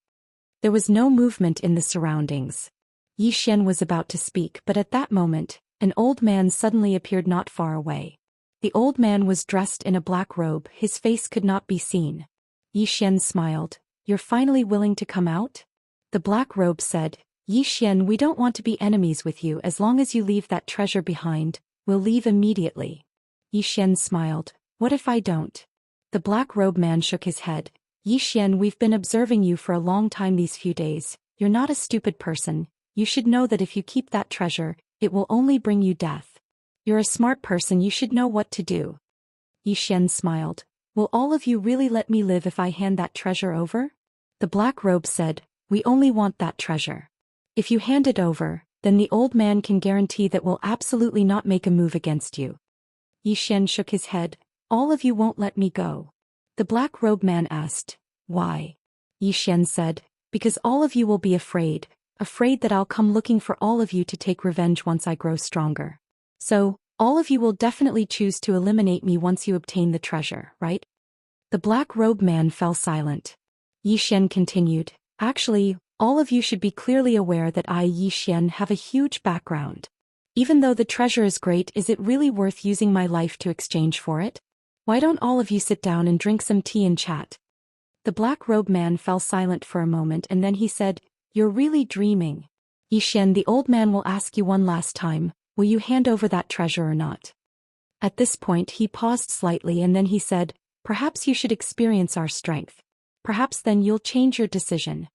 There was no movement in the surroundings. Yi Xian was about to speak, but at that moment, an old man suddenly appeared not far away. The old man was dressed in a black robe, his face could not be seen. Yi Xian smiled. You're finally willing to come out? The black robe said, Yi Xian, we don't want to be enemies with you as long as you leave that treasure behind, we'll leave immediately. Yi Xian smiled. What if I don't? The black robe man shook his head. Yi Xian, we've been observing you for a long time these few days, you're not a stupid person, you should know that if you keep that treasure, it will only bring you death. You're a smart person, you should know what to do. Yi Xian smiled. Will all of you really let me live if I hand that treasure over? The black robe said, we only want that treasure. If you hand it over, then the old man can guarantee that we'll absolutely not make a move against you. Yi Xian shook his head. All of you won't let me go. The black robe man asked, why? Yi Xian said, because all of you will be afraid that I'll come looking for all of you to take revenge once I grow stronger. So, all of you will definitely choose to eliminate me once you obtain the treasure, right? The black robe man fell silent. Yi Xian continued, actually, all of you should be clearly aware that I, Yi Xian, have a huge background. Even though the treasure is great, is it really worth using my life to exchange for it? Why don't all of you sit down and drink some tea and chat? The black robe man fell silent for a moment and then he said, you're really dreaming. Yi Xian, the old man will ask you one last time, will you hand over that treasure or not? At this point he paused slightly and then he said, perhaps you should experience our strength. Perhaps then you'll change your decision.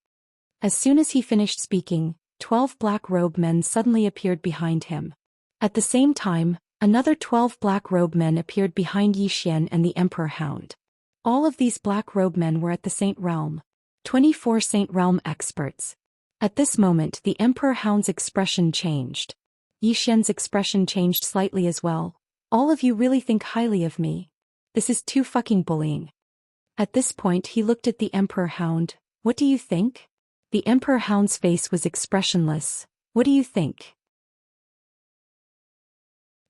As soon as he finished speaking, 12 black robe men suddenly appeared behind him. At the same time, another 12 black robe men appeared behind Yi Xian and the Emperor Hound. All of these black robe men were at the Saint Realm. 24 Saint Realm experts. At this moment the Emperor Hound's expression changed. Yi Xian's expression changed slightly as well. All of you really think highly of me. This is too fucking bullying. At this point he looked at the Emperor Hound. What do you think? The Emperor Hound's face was expressionless. What do you think?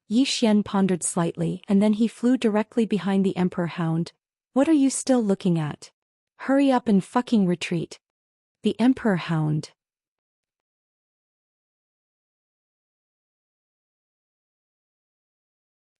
Yi Xian pondered slightly and then he flew directly behind the Emperor Hound. What are you still looking at? Hurry up and fucking retreat. The Emperor Hound.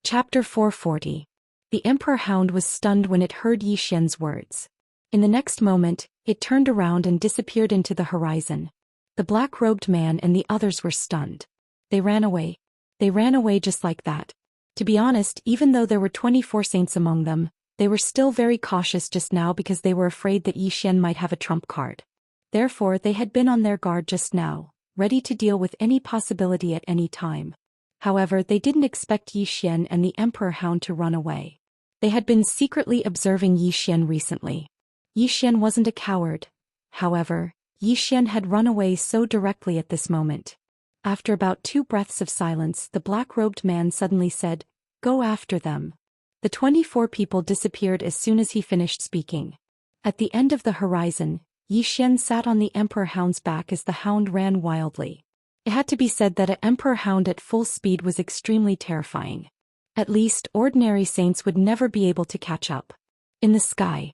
Chapter 440. The Emperor Hound was stunned when it heard Yi Xian's words. In the next moment, it turned around and disappeared into the horizon. The black-robed man and the others were stunned. They ran away. They ran away just like that. To be honest, even though there were 24 saints among them, they were still very cautious just now because they were afraid that Yi Xian might have a trump card. Therefore they had been on their guard just now, ready to deal with any possibility at any time. However, they didn't expect Yi Xian and the Emperor Hound to run away. They had been secretly observing Yi Xian recently. Yi Xian wasn't a coward. However, Yi Xian had run away so directly at this moment. After about 2 breaths of silence, the black-robed man suddenly said, go after them. The 24 people disappeared as soon as he finished speaking. At the end of the horizon, Yi Xian sat on the Emperor Hound's back as the hound ran wildly. It had to be said that an Emperor Hound at full speed was extremely terrifying. At least, ordinary saints would never be able to catch up. In the sky.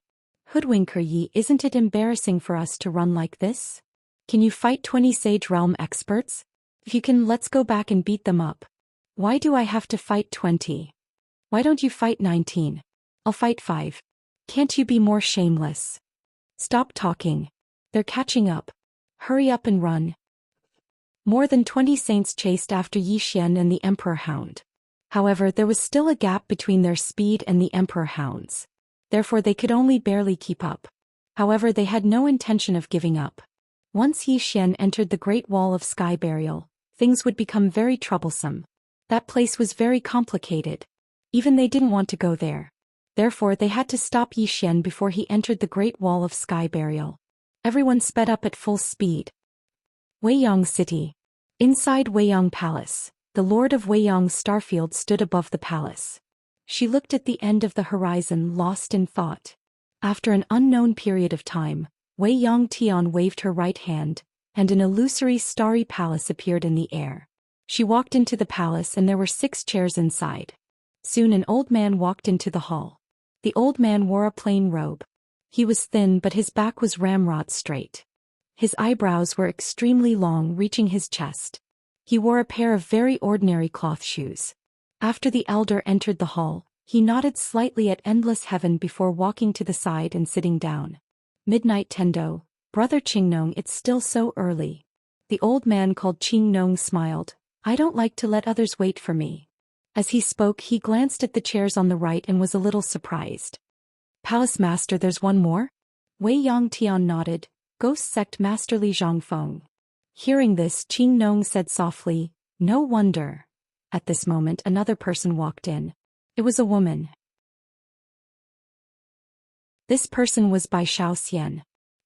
Hoodwinker Yi, isn't it embarrassing for us to run like this? Can you fight 20 Sage Realm experts? If you can, let's go back and beat them up. Why do I have to fight 20? Why don't you fight 19? I'll fight 5. Can't you be more shameless? Stop talking. They're catching up. Hurry up and run. More than 20 saints chased after Yi Xian and the Emperor Hound. However, there was still a gap between their speed and the Emperor Hound's. Therefore they could only barely keep up. However, they had no intention of giving up. Once Yi Xian entered the Great Wall of Sky Burial, things would become very troublesome. That place was very complicated. Even they didn't want to go there. Therefore they had to stop Yi Xian before he entered the Great Wall of Sky Burial. Everyone sped up at full speed. Weiyang City. Inside Weiyang Palace, the Lord of Weiyang Starfield stood above the palace. She looked at the end of the horizon, lost in thought. After an unknown period of time, Weiyang Tian waved her right hand, and an illusory starry palace appeared in the air. She walked into the palace and there were 6 chairs inside. Soon an old man walked into the hall. The old man wore a plain robe. He was thin but his back was ramrod straight. His eyebrows were extremely long, reaching his chest. He wore a pair of very ordinary cloth shoes. After the elder entered the hall, he nodded slightly at endless heaven before walking to the side and sitting down. Midnight Tendo, Brother Qingnong, it's still so early. The old man called Qingnong smiled. I don't like to let others wait for me. As he spoke, he glanced at the chairs on the right and was a little surprised. Palace Master, there's one more? Wei Yangtian nodded. Ghost Sect Master Li Zhongfeng. Hearing this, Qingnong said softly, no wonder. At this moment, another person walked in. It was a woman. This person was Bai Xian.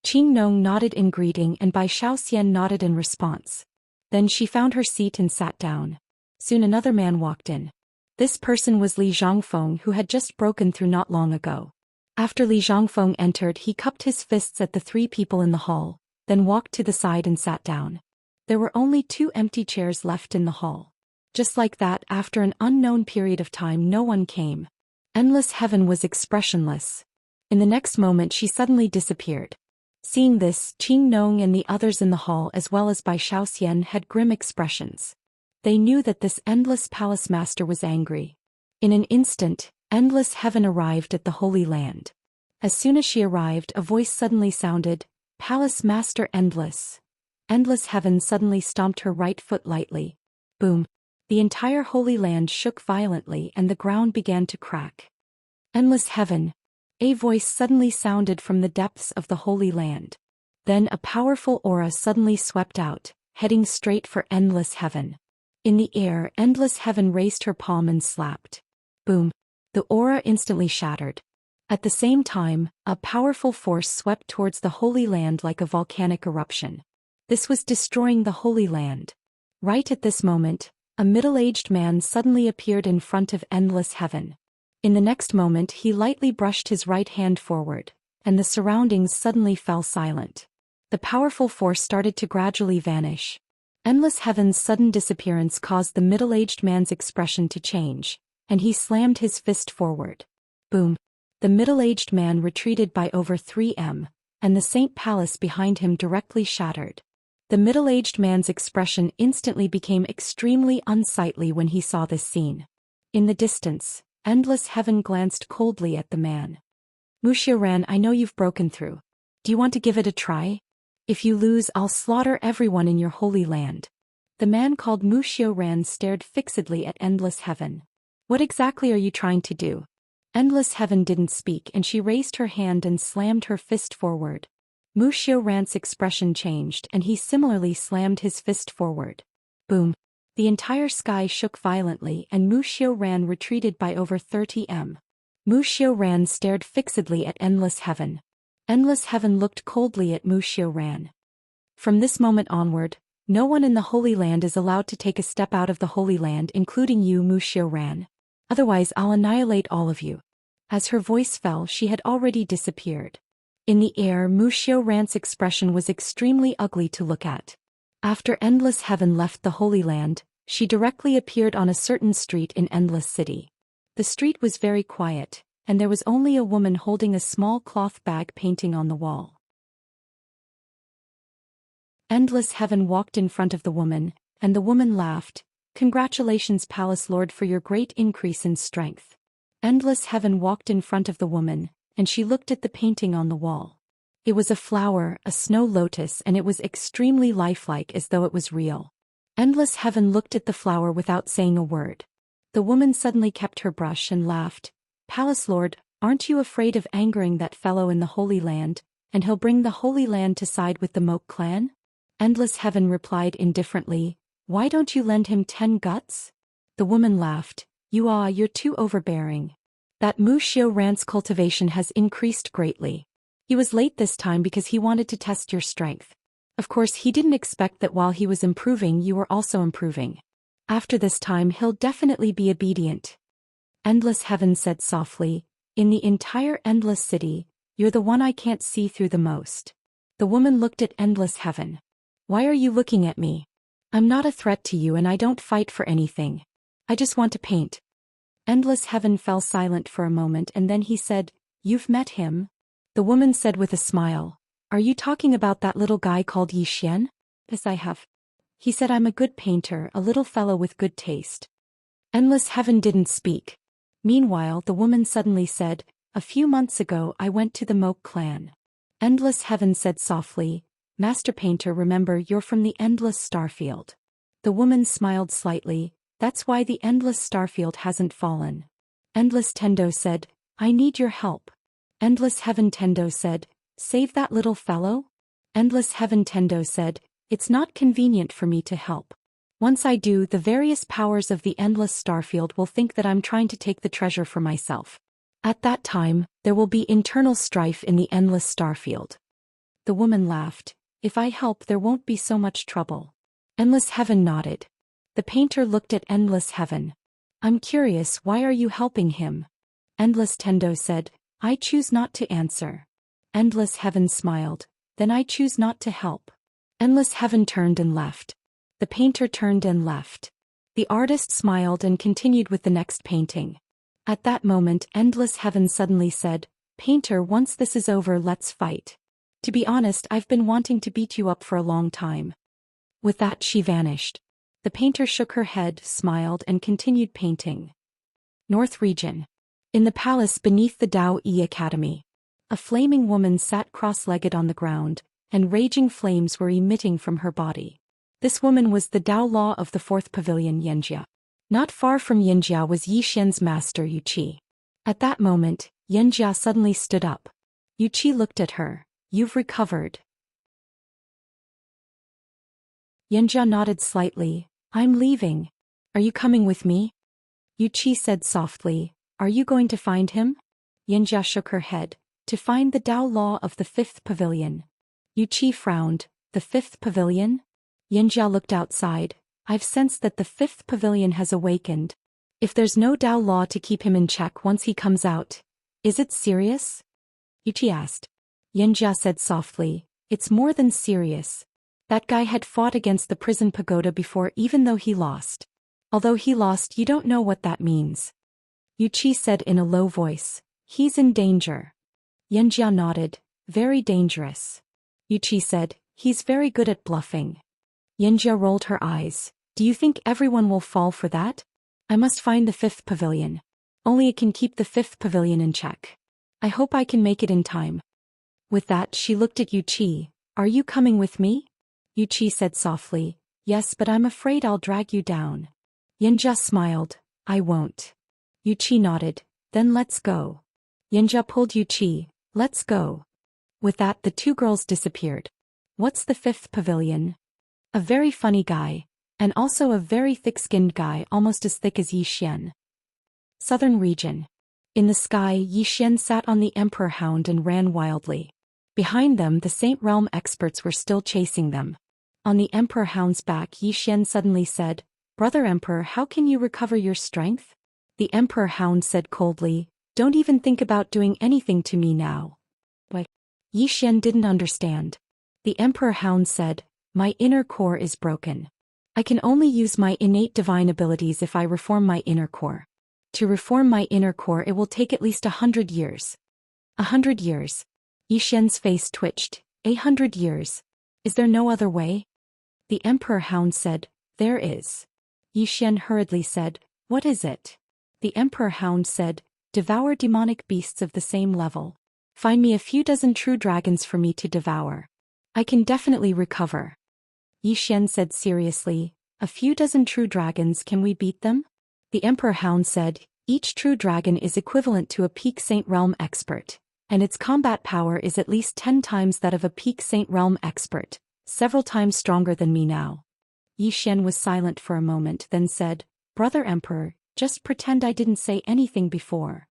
Qingnong nodded in greeting and Bai Xian nodded in response. Then she found her seat and sat down. Soon another man walked in. This person was Li Zhongfeng, who had just broken through not long ago. After Li Zhongfeng entered, he cupped his fists at the three people in the hall, then walked to the side and sat down. There were only 2 empty chairs left in the hall. Just like that, after an unknown period of time, no one came. Endless heaven was expressionless. In the next moment, she suddenly disappeared. Seeing this, Qingnong and the others in the hall, as well as Bai Xian, had grim expressions. They knew that this endless palace master was angry. In an instant, endless heaven arrived at the Holy Land. As soon as she arrived, a voice suddenly sounded, Palace Master Endless. Endless heaven suddenly stomped her right foot lightly. Boom. The entire Holy Land shook violently and the ground began to crack. Endless heaven. A voice suddenly sounded from the depths of the Holy Land. Then a powerful aura suddenly swept out, heading straight for endless heaven. In the air, endless heaven raised her palm and slapped. Boom. The aura instantly shattered. At the same time, a powerful force swept towards the Holy Land like a volcanic eruption. This was destroying the Holy Land. Right at this moment, a middle-aged man suddenly appeared in front of endless heaven. In the next moment, he lightly brushed his right hand forward, and the surroundings suddenly fell silent. The powerful force started to gradually vanish. Endless heaven's sudden disappearance caused the middle-aged man's expression to change, and he slammed his fist forward. Boom. The middle-aged man retreated by over 3 m, and the Saint Palace behind him directly shattered. The middle-aged man's expression instantly became extremely unsightly when he saw this scene. In the distance, endless heaven glanced coldly at the man. Wuxia ran, I know you've broken through. Do you want to give it a try? If you lose, I'll slaughter everyone in your holy land. The man called Mu Xiaoran stared fixedly at endless heaven. What exactly are you trying to do? Endless heaven didn't speak and she raised her hand and slammed her fist forward. Mu Xiaoran's expression changed and he similarly slammed his fist forward. Boom. The entire sky shook violently and Mu Xiaoran retreated by over 30 m. Mu Xiaoran stared fixedly at endless heaven. Endless heaven looked coldly at Mu Xiaoran. From this moment onward, no one in the Holy Land is allowed to take a step out of the Holy Land, including you, Mu Xiaoran. Otherwise I'll annihilate all of you. As her voice fell, she had already disappeared. In the air, Mu Xiaoran's expression was extremely ugly to look at. After endless heaven left the Holy Land, she directly appeared on a certain street in Endless City. The street was very quiet, and there was only a woman holding a small cloth bag painting on the wall. Endless heaven walked in front of the woman, and the woman laughed. Congratulations, Palace Lord, for your great increase in strength. Endless heaven walked in front of the woman, and she looked at the painting on the wall. It was a flower, a snow lotus, and it was extremely lifelike, as though it was real. Endless heaven looked at the flower without saying a word. The woman suddenly kept her brush and laughed. Palace Lord, aren't you afraid of angering that fellow in the Holy Land, and he'll bring the Holy Land to side with the Moke clan? Endless heaven replied indifferently, why don't you lend him 10 guts? The woman laughed. You're too overbearing. That Mu Xiaoran's cultivation has increased greatly. He was late this time because he wanted to test your strength. Of course, he didn't expect that while he was improving, you were also improving. After this time, he'll definitely be obedient. Endless heaven said softly, in the entire Endless City, you're the one I can't see through the most. The woman looked at endless heaven. Why are you looking at me? I'm not a threat to you and I don't fight for anything. I just want to paint. Endless heaven fell silent for a moment and then he said, you've met him? The woman said with a smile, Are you talking about that little guy called Zhou Xian? Yes, I have. He said I'm a good painter, a little fellow with good taste. Endless Heaven didn't speak. Meanwhile, the woman suddenly said, a few months ago I went to the Moke clan. Endless Heaven said softly, Master Painter, remember you're from the Endless Starfield. The woman smiled slightly, that's why the Endless Starfield hasn't fallen. Endless Tendo said, I need your help. Endless Heaven Tendo said, save that little fellow? Endless Heaven Tendo said, it's not convenient for me to help. Once I do, the various powers of the Endless Starfield will think that I'm trying to take the treasure for myself. At that time, there will be internal strife in the Endless Starfield. The woman laughed. If I help, there won't be so much trouble. Endless Heaven nodded. The painter looked at Endless Heaven. I'm curious, why are you helping him? Endless Tendo said, I choose not to answer. Endless Heaven smiled. Then I choose not to help. Endless Heaven turned and left. The painter turned and left. The artist smiled and continued with the next painting. At that moment, Endless Heaven suddenly said, Painter, once this is over, let's fight. To be honest, I've been wanting to beat you up for a long time. With that, she vanished. The painter shook her head, smiled, and continued painting. North Region. In the palace beneath the Dao Yi Academy. A flaming woman sat cross-legged on the ground, and raging flames were emitting from her body. This woman was the Dao Law of the fourth pavilion, Xianxia. Not far from Xianxia was Zhou Xian's master, Wuxia. At that moment, Xianxia suddenly stood up. Wuxia looked at her. You've recovered. Xianxia nodded slightly. I'm leaving. Are you coming with me? Wuxia said softly. Are you going to find him? Xianxia shook her head. To find the Dao Law of the fifth pavilion. Wuxia frowned. The fifth pavilion? Xianxia looked outside. I've sensed that the fifth pavilion has awakened. If there's no Dao Law to keep him in check once he comes out, is it serious? Wuxia asked. Xianxia said softly, it's more than serious. That guy had fought against the prison pagoda before, even though he lost. Although he lost, you don't know what that means. Wuxia said in a low voice, he's in danger. Xianxia nodded, very dangerous. Wuxia said, he's very good at bluffing. Xianxia rolled her eyes. Do you think everyone will fall for that? I must find the fifth pavilion. Only it can keep the fifth pavilion in check. I hope I can make it in time. With that, she looked at Wuxia. Are you coming with me? Wuxia said softly, yes, but I'm afraid I'll drag you down. Xianxia smiled. I won't. Wuxia nodded. Then let's go. Xianxia pulled Wuxia. Let's go. With that, the two girls disappeared. What's the fifth pavilion? A very funny guy, and also a very thick-skinned guy, almost as thick as Zhou Xian. Southern Region. In the sky, Zhou Xian sat on the Emperor Hound and ran wildly. Behind them, the Saint Realm experts were still chasing them. On the Emperor Hound's back, Zhou Xian suddenly said, Brother Emperor, how can you recover your strength? The Emperor Hound said coldly, don't even think about doing anything to me now. What? Zhou Xian didn't understand. The Emperor Hound said, my inner core is broken. I can only use my innate divine abilities if I reform my inner core. To reform my inner core, it will take at least 100 years. 100 years. Zhou Xian's face twitched. 100 years. Is there no other way? The Emperor Hound said, there is. Zhou Xian hurriedly said, what is it? The Emperor Hound said, devour demonic beasts of the same level. Find me a few dozen true dragons for me to devour. I can definitely recover. Zhou Xian said seriously, a few dozen true dragons, can we beat them? The Emperor Hound said, each true dragon is equivalent to a peak Saint Realm expert, and its combat power is at least 10 times that of a peak Saint Realm expert, several times stronger than me now. Zhou Xian was silent for a moment, then said, Brother Emperor, just pretend I didn't say anything before.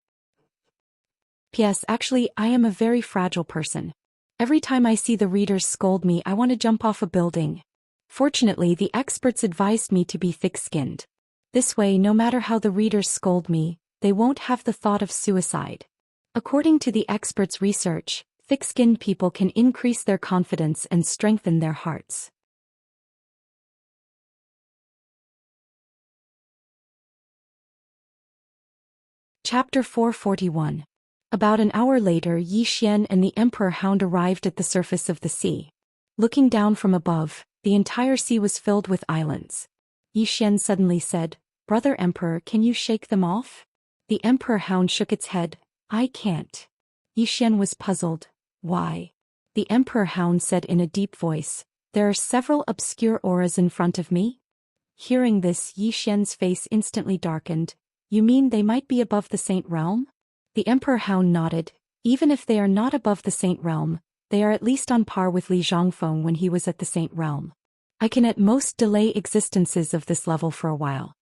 P.S. Actually, I am a very fragile person. Every time I see the readers scold me, I want to jump off a building. Fortunately, the experts advised me to be thick-skinned. This way, no matter how the readers scold me, they won't have the thought of suicide. According to the experts' research, thick-skinned people can increase their confidence and strengthen their hearts. Chapter 441. About an hour later, Yi Xian and the Emperor Hound arrived at the surface of the sea. Looking down from above, the entire sea was filled with islands. Yi Xian suddenly said, "Brother Emperor, can you shake them off?" The Emperor Hound shook its head. "I can't." Yi Xian was puzzled. "Why?" The Emperor Hound said in a deep voice, "There are several obscure auras in front of me." Hearing this, Yi Xian's face instantly darkened. "You mean they might be above the Saint Realm?" The Emperor Hound nodded. "Even if they are not above the Saint Realm, they are at least on par with Li Zhongfeng when he was at the Saint Realm. I can at most delay existences of this level for a while."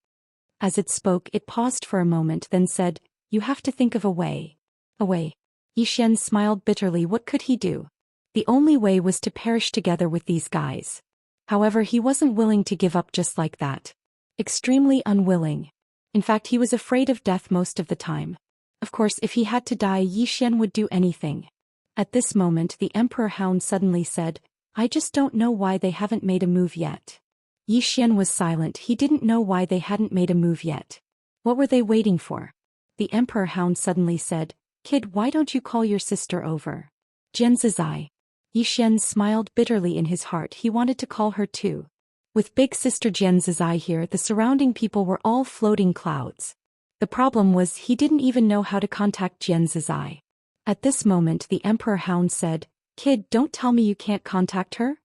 As it spoke, it paused for a moment, then said, "You have to think of a way." "A way?" Yi Xian smiled bitterly. What could he do? The only way was to perish together with these guys. However, he wasn't willing to give up just like that. Extremely unwilling. In fact, he was afraid of death most of the time. Of course, if he had to die, Yi Xian would do anything. At this moment, the Emperor Hound suddenly said, "I just don't know why they haven't made a move yet." Yi Xian was silent. He didn't know why they hadn't made a move yet. What were they waiting for? The Emperor Hound suddenly said, "Kid, why don't you call your sister over?" Jianzizai. Yi Xian smiled bitterly in his heart. He wanted to call her too. With big sister Jianzizai here, the surrounding people were all floating clouds. The problem was he didn't even know how to contact Jianzizai. At this moment, the Emperor Hound said, "Kid, don't tell me you can't contact her?"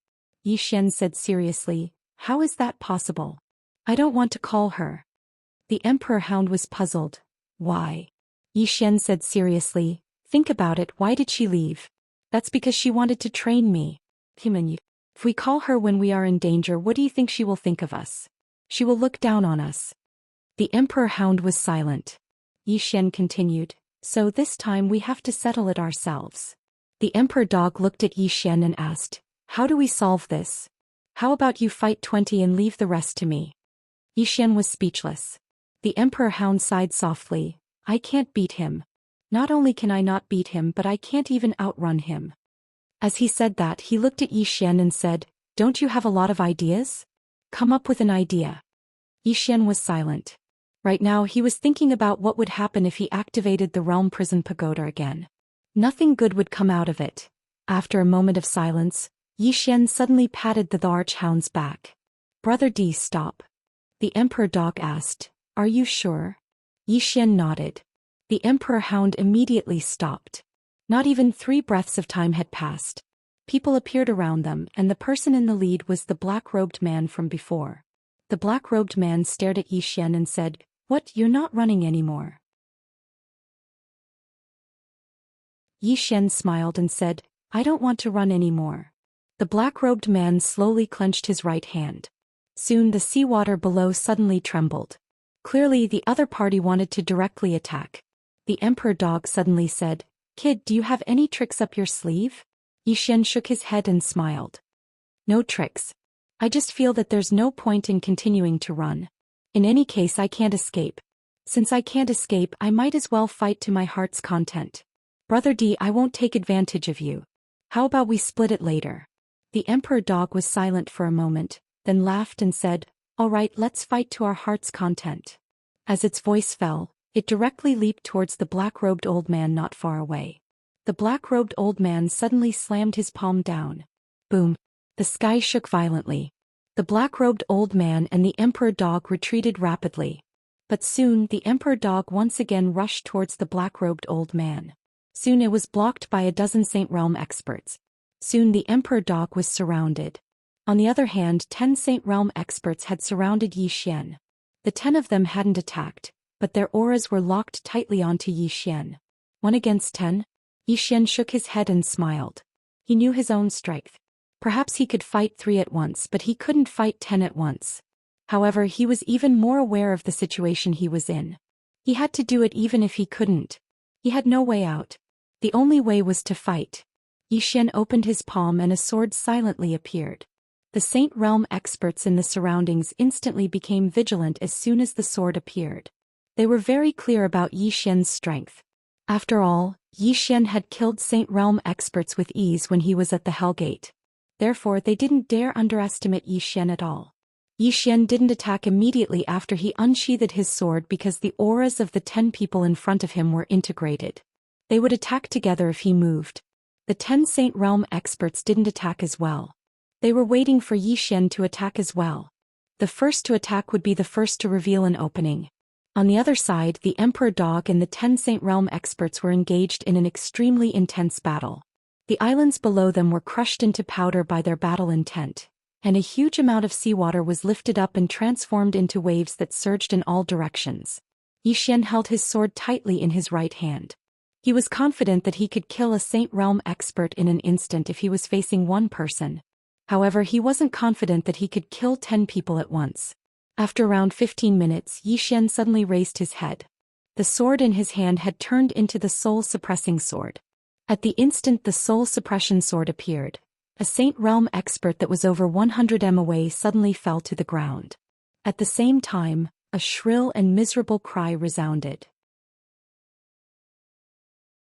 Yi Xian said seriously, "How is that possible? I don't want to call her." The Emperor Hound was puzzled. "Why?" Yi Xian said seriously, "Think about it. Why did she leave? That's because she wanted to train me. If we call her when we are in danger, what do you think she will think of us? She will look down on us." The Emperor Hound was silent. Yi Xian continued, "So this time we have to settle it ourselves." The Emperor Dog looked at Yi Xian and asked, "How do we solve this? How about you fight 20 and leave the rest to me?" Yi Xian was speechless. The Emperor Hound sighed softly, "I can't beat him. Not only can I not beat him, but I can't even outrun him." As he said that, he looked at Yi Xian and said, "Don't you have a lot of ideas? Come up with an idea." Yi Xian was silent. Right now he was thinking about what would happen if he activated the Realm Prison Pagoda again. Nothing good would come out of it. After a moment of silence, Yi Xian suddenly patted the Archhound's back. "Brother D, stop." The Emperor Dog asked, "Are you sure?" Yi Xian nodded. The Emperor Hound immediately stopped. Not even 3 breaths of time had passed. People appeared around them, and the person in the lead was the black-robed man from before. The black-robed man stared at Yi Xian and said, "What, you're not running anymore?" Yi Xian smiled and said, "I don't want to run anymore." The black-robed man slowly clenched his right hand. Soon the seawater below suddenly trembled. Clearly the other party wanted to directly attack. The Emperor Dog suddenly said, "Kid, do you have any tricks up your sleeve?" Yi Xian shook his head and smiled. "No tricks. I just feel that there's no point in continuing to run. In any case, I can't escape. Since I can't escape, I might as well fight to my heart's content. Brother D, I won't take advantage of you. How about we split it later?" The Emperor Dog was silent for a moment, then laughed and said, "All right, let's fight to our heart's content." As its voice fell, it directly leaped towards the black-robed old man not far away. The black-robed old man suddenly slammed his palm down. Boom! The sky shook violently. The black-robed old man and the Emperor Dog retreated rapidly. But soon the Emperor Dog once again rushed towards the black-robed old man. Soon it was blocked by a dozen Saint Realm experts. Soon the Emperor Dog was surrounded. On the other hand, 10 Saint Realm experts had surrounded Yi Xian. The 10 of them hadn't attacked, but their auras were locked tightly onto Yi Xian. 1 against 10? Yi Xian shook his head and smiled. He knew his own strength. Perhaps he could fight 3 at once, but he couldn't fight 10 at once. However, he was even more aware of the situation he was in. He had to do it even if he couldn't. He had no way out. The only way was to fight. Yi Xian opened his palm and a sword silently appeared. The Saint Realm experts in the surroundings instantly became vigilant as soon as the sword appeared. They were very clear about Yi Xian's strength. After all, Yi Xian had killed Saint Realm experts with ease when he was at the Hellgate. Therefore they didn't dare underestimate Yi Xian at all. Yi Xian didn't attack immediately after he unsheathed his sword because the auras of the 10 people in front of him were integrated. They would attack together if he moved. The 10 Saint Realm experts didn't attack as well. They were waiting for Yi Xian to attack as well. The first to attack would be the first to reveal an opening. On the other side, the Emperor Dog and the 10 Saint Realm experts were engaged in an extremely intense battle. The islands below them were crushed into powder by their battle intent, and a huge amount of seawater was lifted up and transformed into waves that surged in all directions. Yi Xian held his sword tightly in his right hand. He was confident that he could kill a Saint Realm expert in an instant if he was facing one person. However, he wasn't confident that he could kill 10 people at once. After around 15 minutes, Yi Xian suddenly raised his head. The sword in his hand had turned into the soul-suppressing sword. At the instant the soul-suppression sword appeared, a Saint Realm expert that was over 100 m away suddenly fell to the ground. At the same time, a shrill and miserable cry resounded.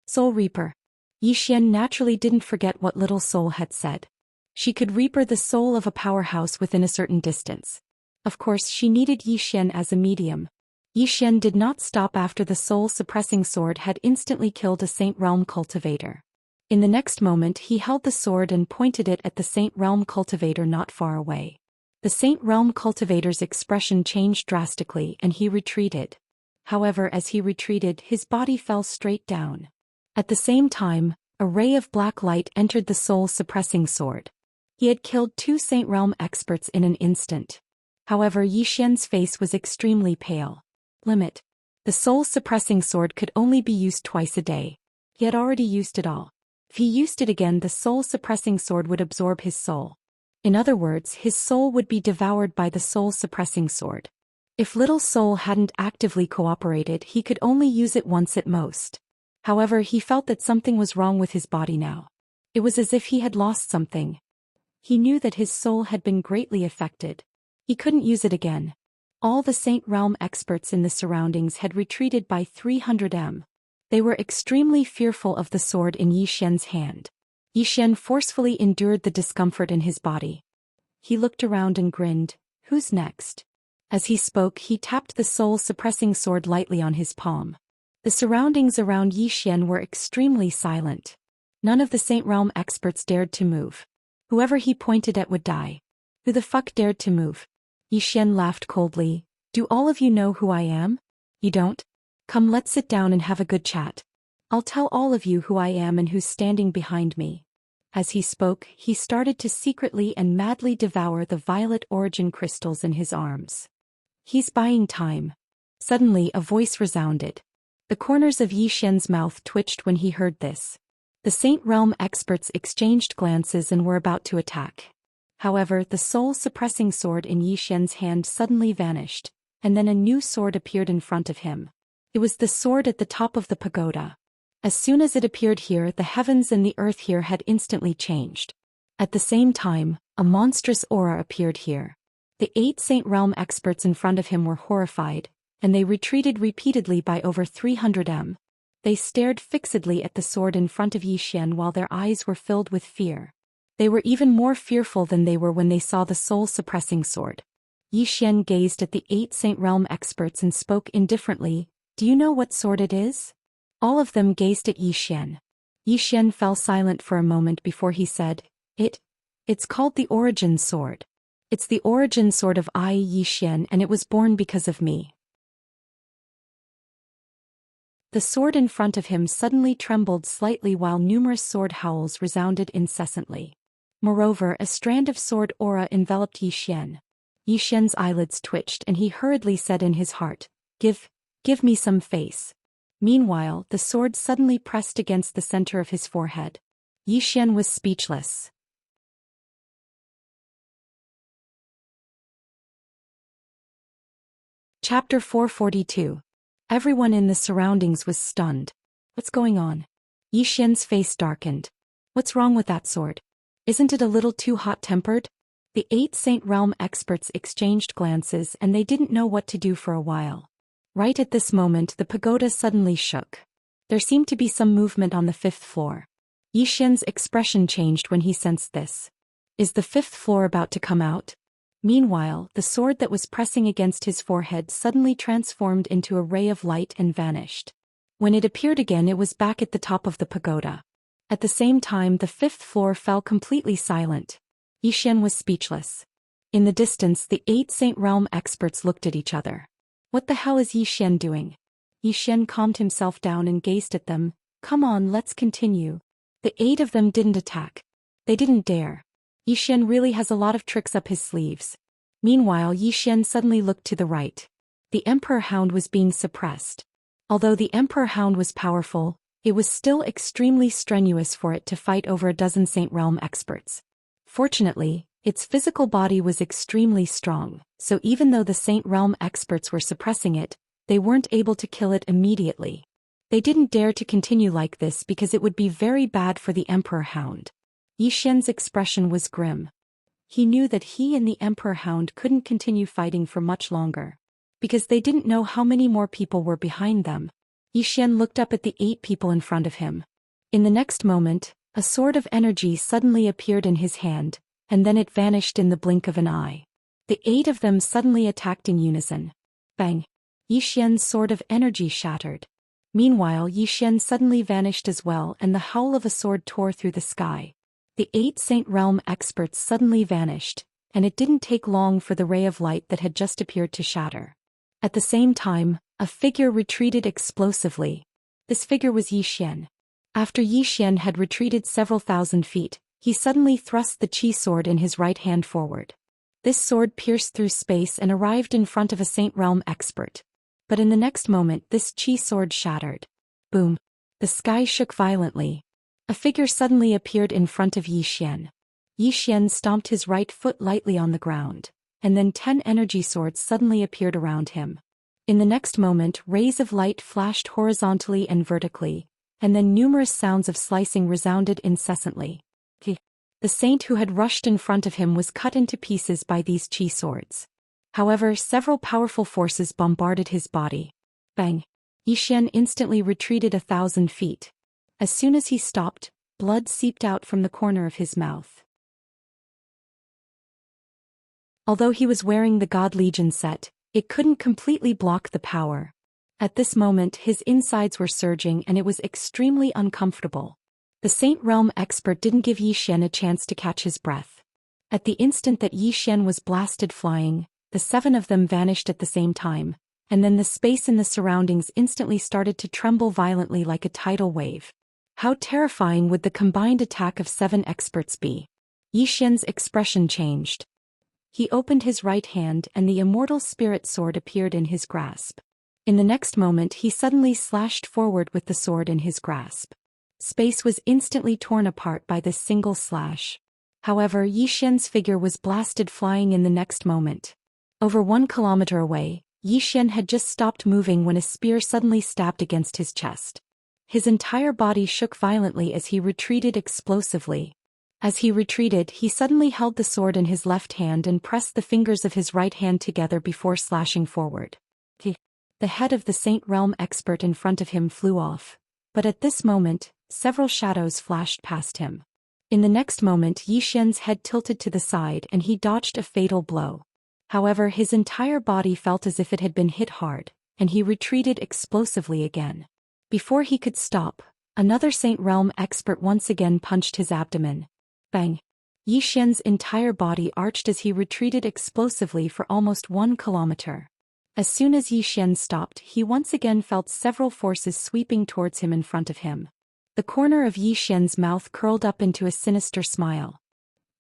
Soul Reaper. Yi Xian naturally didn't forget what Little Soul had said. She could reaper the soul of a powerhouse within a certain distance. Of course, she needed Yi Xian as a medium. Yi Xian did not stop after the soul-suppressing sword had instantly killed a Saint Realm cultivator. In the next moment he held the sword and pointed it at the Saint Realm cultivator not far away. The Saint Realm cultivator's expression changed drastically and he retreated. However, as he retreated, his body fell straight down. At the same time, a ray of black light entered the soul-suppressing sword. He had killed 2 Saint Realm experts in an instant. However, Yi Xian's face was extremely pale. Limit. The soul-suppressing sword could only be used twice a day. He had already used it all. If he used it again, the soul-suppressing sword would absorb his soul. In other words, his soul would be devoured by the soul-suppressing sword. If Little Soul hadn't actively cooperated, he could only use it once at most. However, he felt that something was wrong with his body now. It was as if he had lost something. He knew that his soul had been greatly affected. He couldn't use it again. All the Saint Realm experts in the surroundings had retreated by 300 m. They were extremely fearful of the sword in Yi Xian's hand. Yi Xian forcefully endured the discomfort in his body. He looked around and grinned. Who's next? As he spoke, he tapped the soul-suppressing sword lightly on his palm. The surroundings around Yi Xian were extremely silent. None of the Saint Realm experts dared to move. Whoever he pointed at would die. Who the fuck dared to move? Yi Xian laughed coldly. Do all of you know who I am? You don't? Come, let's sit down and have a good chat. I'll tell all of you who I am and who's standing behind me. As he spoke, he started to secretly and madly devour the violet origin crystals in his arms. He's buying time. Suddenly a voice resounded. The corners of Yi Xian's mouth twitched when he heard this. The Saint Realm experts exchanged glances and were about to attack. However, the soul-suppressing sword in Yi Xian's hand suddenly vanished, and then a new sword appeared in front of him. It was the sword at the top of the pagoda. As soon as it appeared here, the heavens and the earth here had instantly changed. At the same time, a monstrous aura appeared here. The 8 Saint Realm experts in front of him were horrified, and they retreated repeatedly by over 300 m. They stared fixedly at the sword in front of Yi Xian while their eyes were filled with fear. They were even more fearful than they were when they saw the soul-suppressing sword. Yi Xian gazed at the 8 Saint Realm experts and spoke indifferently. Do you know what sword it is? All of them gazed at Yi Xian. Yi Xian fell silent for a moment before he said, It's called the Origin Sword. It's the origin sword of I, Yi Xian, and it was born because of me. The sword in front of him suddenly trembled slightly while numerous sword howls resounded incessantly. Moreover, a strand of sword aura enveloped Yi Xian. Yi Xian's eyelids twitched and he hurriedly said in his heart, Give me some face. Meanwhile, the sword suddenly pressed against the center of his forehead. Yi Xian was speechless. Chapter 442. Everyone in the surroundings was stunned. What's going on? Yi Xian's face darkened. What's wrong with that sword? Isn't it a little too hot-tempered? The 8 Saint Realm experts exchanged glances and they didn't know what to do for a while. Right at this moment, the pagoda suddenly shook. There seemed to be some movement on the 5th floor. Yi Xian's expression changed when he sensed this. Is the 5th floor about to come out? Meanwhile, the sword that was pressing against his forehead suddenly transformed into a ray of light and vanished. When it appeared again, it was back at the top of the pagoda. At the same time, the fifth floor fell completely silent. Yi Xian was speechless. In the distance, the 8 Saint Realm experts looked at each other. What the hell is Yi Xian doing? Yi Xian calmed himself down and gazed at them. Come on, let's continue. The 8 of them didn't attack. They didn't dare. Yi Xian really has a lot of tricks up his sleeves. Meanwhile, Yi Xian suddenly looked to the right. The Emperor Hound was being suppressed. Although the Emperor Hound was powerful, it was still extremely strenuous for it to fight over a dozen Saint Realm experts. Fortunately, its physical body was extremely strong, so even though the Saint Realm experts were suppressing it, they weren't able to kill it immediately. They didn't dare to continue like this because it would be very bad for the Emperor Hound. Yi Xian's expression was grim. He knew that he and the Emperor Hound couldn't continue fighting for much longer, because they didn't know how many more people were behind them. Yi Xian looked up at the 8 people in front of him. In the next moment, a sword of energy suddenly appeared in his hand, and then it vanished in the blink of an eye. The 8 of them suddenly attacked in unison. Bang! Yi Xian's sword of energy shattered. Meanwhile, Yi Xian suddenly vanished as well, and the howl of a sword tore through the sky. The 8 Saint Realm experts suddenly vanished, and it didn't take long for the ray of light that had just appeared to shatter. At the same time, a figure retreated explosively. This figure was Yi Xian. After Yi Xian had retreated several thousand feet, he suddenly thrust the chi sword in his right hand forward. This sword pierced through space and arrived in front of a Saint Realm expert. But in the next moment, this chi sword shattered. Boom! The sky shook violently. A figure suddenly appeared in front of Yi Xian. Yi Xian stomped his right foot lightly on the ground, and then 10 energy swords suddenly appeared around him. In the next moment, rays of light flashed horizontally and vertically, and then numerous sounds of slicing resounded incessantly. The saint who had rushed in front of him was cut into pieces by these chi swords. However, several powerful forces bombarded his body. Bang! Yi Xian instantly retreated 1,000 feet. As soon as he stopped, blood seeped out from the corner of his mouth. Although he was wearing the God Legion set, it couldn't completely block the power. At this moment, his insides were surging and it was extremely uncomfortable. The Saint Realm expert didn't give Yi Xian a chance to catch his breath. At the instant that Yi Xian was blasted flying, the 7 of them vanished at the same time, and then the space in the surroundings instantly started to tremble violently like a tidal wave. How terrifying would the combined attack of 7 experts be? Yi Xian's expression changed. He opened his right hand and the immortal spirit sword appeared in his grasp. In the next moment, he suddenly slashed forward with the sword in his grasp. Space was instantly torn apart by this single slash. However, Yi Xian's figure was blasted flying in the next moment. Over 1 kilometer away, Yi Xian had just stopped moving when a spear suddenly stabbed against his chest. His entire body shook violently as he retreated explosively. As he retreated, he suddenly held the sword in his left hand and pressed the fingers of his right hand together before slashing forward. The head of the Saint Realm expert in front of him flew off. But at this moment, several shadows flashed past him. In the next moment, Yi Xian's head tilted to the side and he dodged a fatal blow. However, his entire body felt as if it had been hit hard, and he retreated explosively again. Before he could stop, another Saint Realm expert once again punched his abdomen. Bang! Yi Xian's entire body arched as he retreated explosively for almost 1 kilometer. As soon as Yi Xian stopped, he once again felt several forces sweeping towards him in front of him. The corner of Yi Xian's mouth curled up into a sinister smile.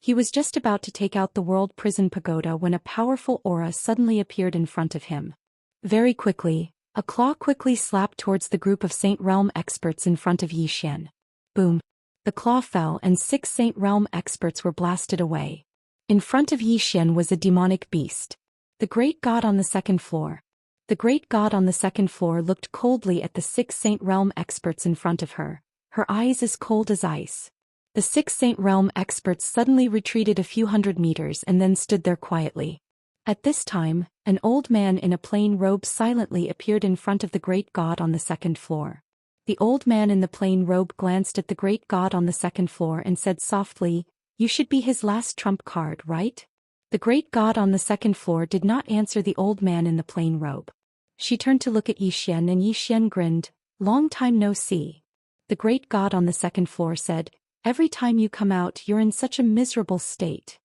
He was just about to take out the World Prison Pagoda when a powerful aura suddenly appeared in front of him. Very quickly, a claw quickly slapped towards the group of Saint Realm experts in front of Yi Xian. Boom! The claw fell and 6 Saint Realm experts were blasted away. In front of Yi Xian was a demonic beast. The Great God on the 2nd floor. The Great God on the 2nd floor looked coldly at the 6 Saint Realm experts in front of her, her eyes as cold as ice. The 6 Saint Realm experts suddenly retreated a few hundred meters and then stood there quietly. At this time, an old man in a plain robe silently appeared in front of the Great God on the 2nd floor. The old man in the plain robe glanced at the Great God on the 2nd floor and said softly, "You should be his last trump card, right?" The Great God on the 2nd floor did not answer the old man in the plain robe. She turned to look at Yi Xian and Yi Xian grinned. Long time no see. The great god on the second floor said, every time you come out you're in such a miserable state.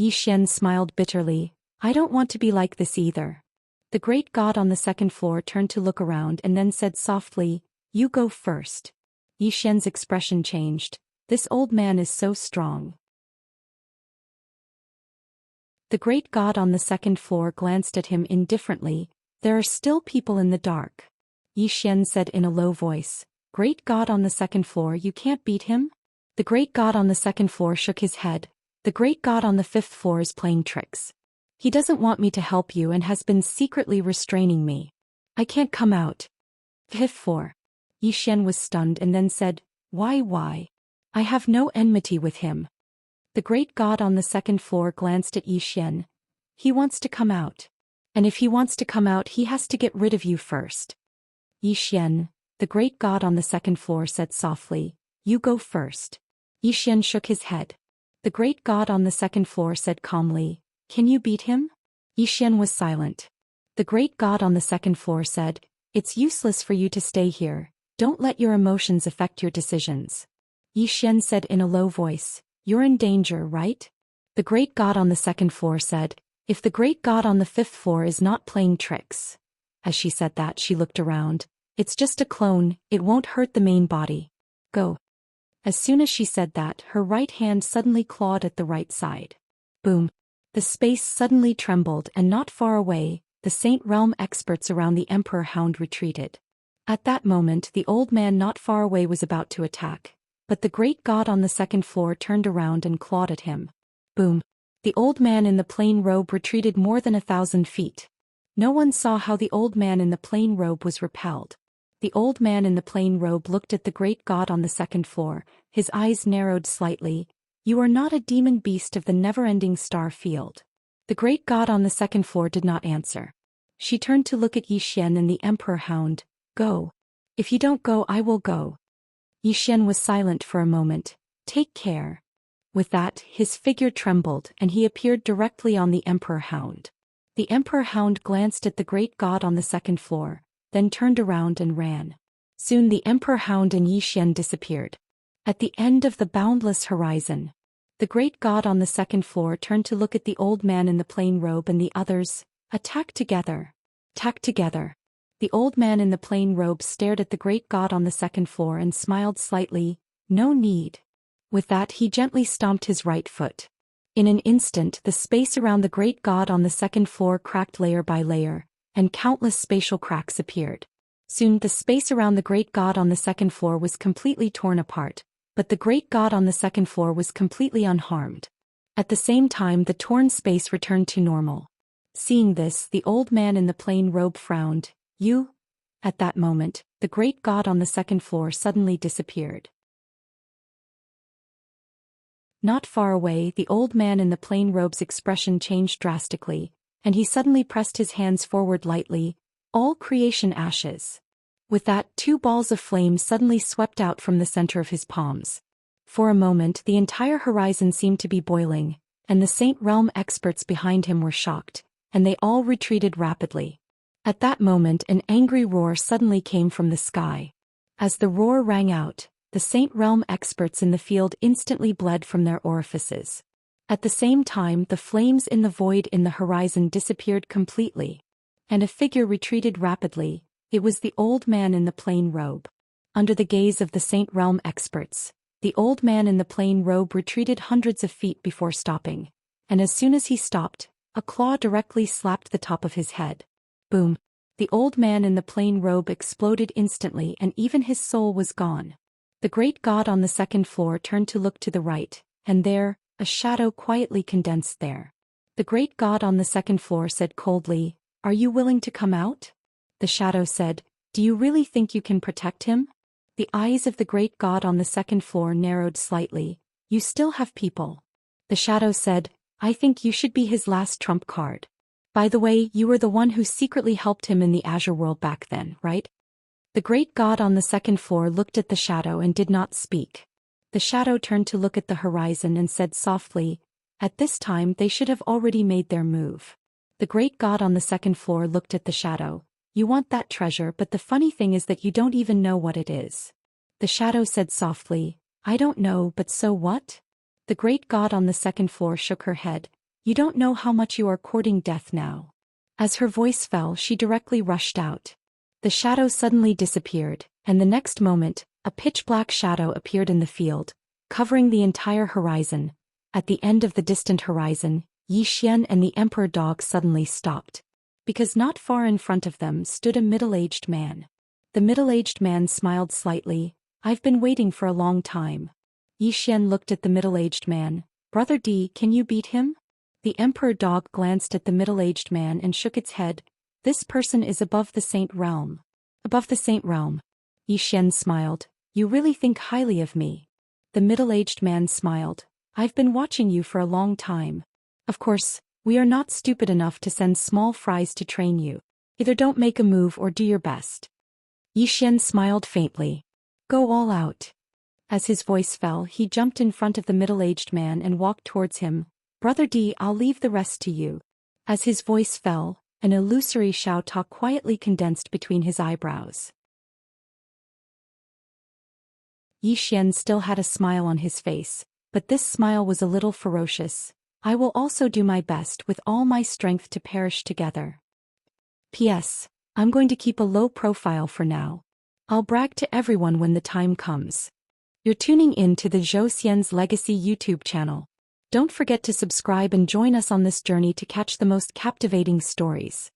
Xian smiled bitterly, I don't want to be like this either. The great god on the second floor turned to look around and then said softly, you go first. Xian's expression changed, this old man is so strong. The great god on the second floor glanced at him indifferently, there are still people in the dark. Xian said in a low voice, great god on the second floor, you can't beat him? The great god on the second floor shook his head, the great god on the fifth floor is playing tricks. He doesn't want me to help you and has been secretly restraining me. I can't come out. Fifth floor. Xian was stunned and then said, why? I have no enmity with him. The great god on the second floor glanced at Xian. He wants to come out. And if he wants to come out he has to get rid of you first. Xian, the great god on the second floor said softly, you go first. Xian shook his head. The great god on the second floor said calmly, can you beat him? Xian was silent. The great god on the second floor said, it's useless for you to stay here, don't let your emotions affect your decisions. Xian said in a low voice, you're in danger, right? The great god on the second floor said, if the great god on the fifth floor is not playing tricks. As she said that she looked around, it's just a clone, it won't hurt the main body. Go. As soon as she said that, her right hand suddenly clawed at the right side. Boom. The space suddenly trembled and not far away, the Saint Realm experts around the Emperor Hound retreated. At that moment the old man not far away was about to attack, but the great god on the second floor turned around and clawed at him. Boom. The old man in the plain robe retreated more than 1,000 feet. No one saw how the old man in the plain robe was repelled. The old man in the plain robe looked at the great god on the second floor, his eyes narrowed slightly. You are not a demon beast of the never-ending star field. The great god on the second floor did not answer. She turned to look at Xian and the Emperor Hound. Go. If you don't go, I will go. Xian was silent for a moment. Take care. With that, his figure trembled and he appeared directly on the Emperor Hound. The Emperor Hound glanced at the great god on the second floor, then turned around and ran. Soon the Emperor Hound and Xian disappeared. At the end of the boundless horizon, the great god on the second floor turned to look at the old man in the plain robe and the others. Attack together. Attack together. The old man in the plain robe stared at the great god on the second floor and smiled slightly. No need. With that he gently stomped his right foot. In an instant the space around the great god on the second floor cracked layer by layer, and countless spatial cracks appeared. Soon the space around the great god on the second floor was completely torn apart, but the great god on the second floor was completely unharmed. At the same time the torn space returned to normal. Seeing this, the old man in the plain robe frowned. You? At that moment, the great god on the second floor suddenly disappeared. Not far away, the old man in the plain robe's expression changed drastically, and he suddenly pressed his hands forward lightly. All creation ashes. With that, 2 balls of flame suddenly swept out from the center of his palms. For a moment, the entire horizon seemed to be boiling, and the Saint Realm experts behind him were shocked, and they all retreated rapidly. At that moment, an angry roar suddenly came from the sky. As the roar rang out, the Saint Realm experts in the field instantly bled from their orifices. At the same time, the flames in the void in the horizon disappeared completely, and a figure retreated rapidly. It was the old man in the plain robe. Under the gaze of the Saint Realm experts, the old man in the plain robe retreated hundreds of feet before stopping, and as soon as he stopped, a claw directly slapped the top of his head. Boom! The old man in the plain robe exploded instantly and even his soul was gone. The great god on the second floor turned to look to the right, and there, a shadow quietly condensed there. The great god on the second floor said coldly, "Are you willing to come out?" The shadow said, "Do you really think you can protect him?" The eyes of the great god on the second floor narrowed slightly. "You still have people." The shadow said, "I think you should be his last trump card. By the way, you were the one who secretly helped him in the Azure world back then, right?" The great god on the second floor looked at the shadow and did not speak. The shadow turned to look at the horizon and said softly, "At this time they should have already made their move." The great god on the second floor looked at the shadow. You want that treasure, but the funny thing is that you don't even know what it is. The shadow said softly, I don't know, but so what? The great god on the second floor shook her head. You don't know how much you are courting death now. As her voice fell, she directly rushed out. The shadow suddenly disappeared, and the next moment, a pitch-black shadow appeared in the field, covering the entire horizon. At the end of the distant horizon, Zhou Xian and the emperor dog suddenly stopped. Because not far in front of them stood a middle-aged man. The middle-aged man smiled slightly. I've been waiting for a long time. Zhou Xian looked at the middle-aged man. Brother D, can you beat him? The emperor dog glanced at the middle-aged man and shook its head. This person is above the saint realm. Above the saint realm. Zhou Xian smiled. You really think highly of me. The middle-aged man smiled. I've been watching you for a long time. Of course, we are not stupid enough to send small fries to train you. Either don't make a move or do your best. Zhou Xian smiled faintly. Go all out. As his voice fell, he jumped in front of the middle-aged man and walked towards him. Brother D, I'll leave the rest to you. As his voice fell, an illusory shout quietly condensed between his eyebrows. Zhou Xian still had a smile on his face, but this smile was a little ferocious. I will also do my best with all my strength to perish together. P.S. I'm going to keep a low profile for now. I'll brag to everyone when the time comes. You're tuning in to the Zhou Xian's Legacy YouTube channel. Don't forget to subscribe and join us on this journey to catch the most captivating stories.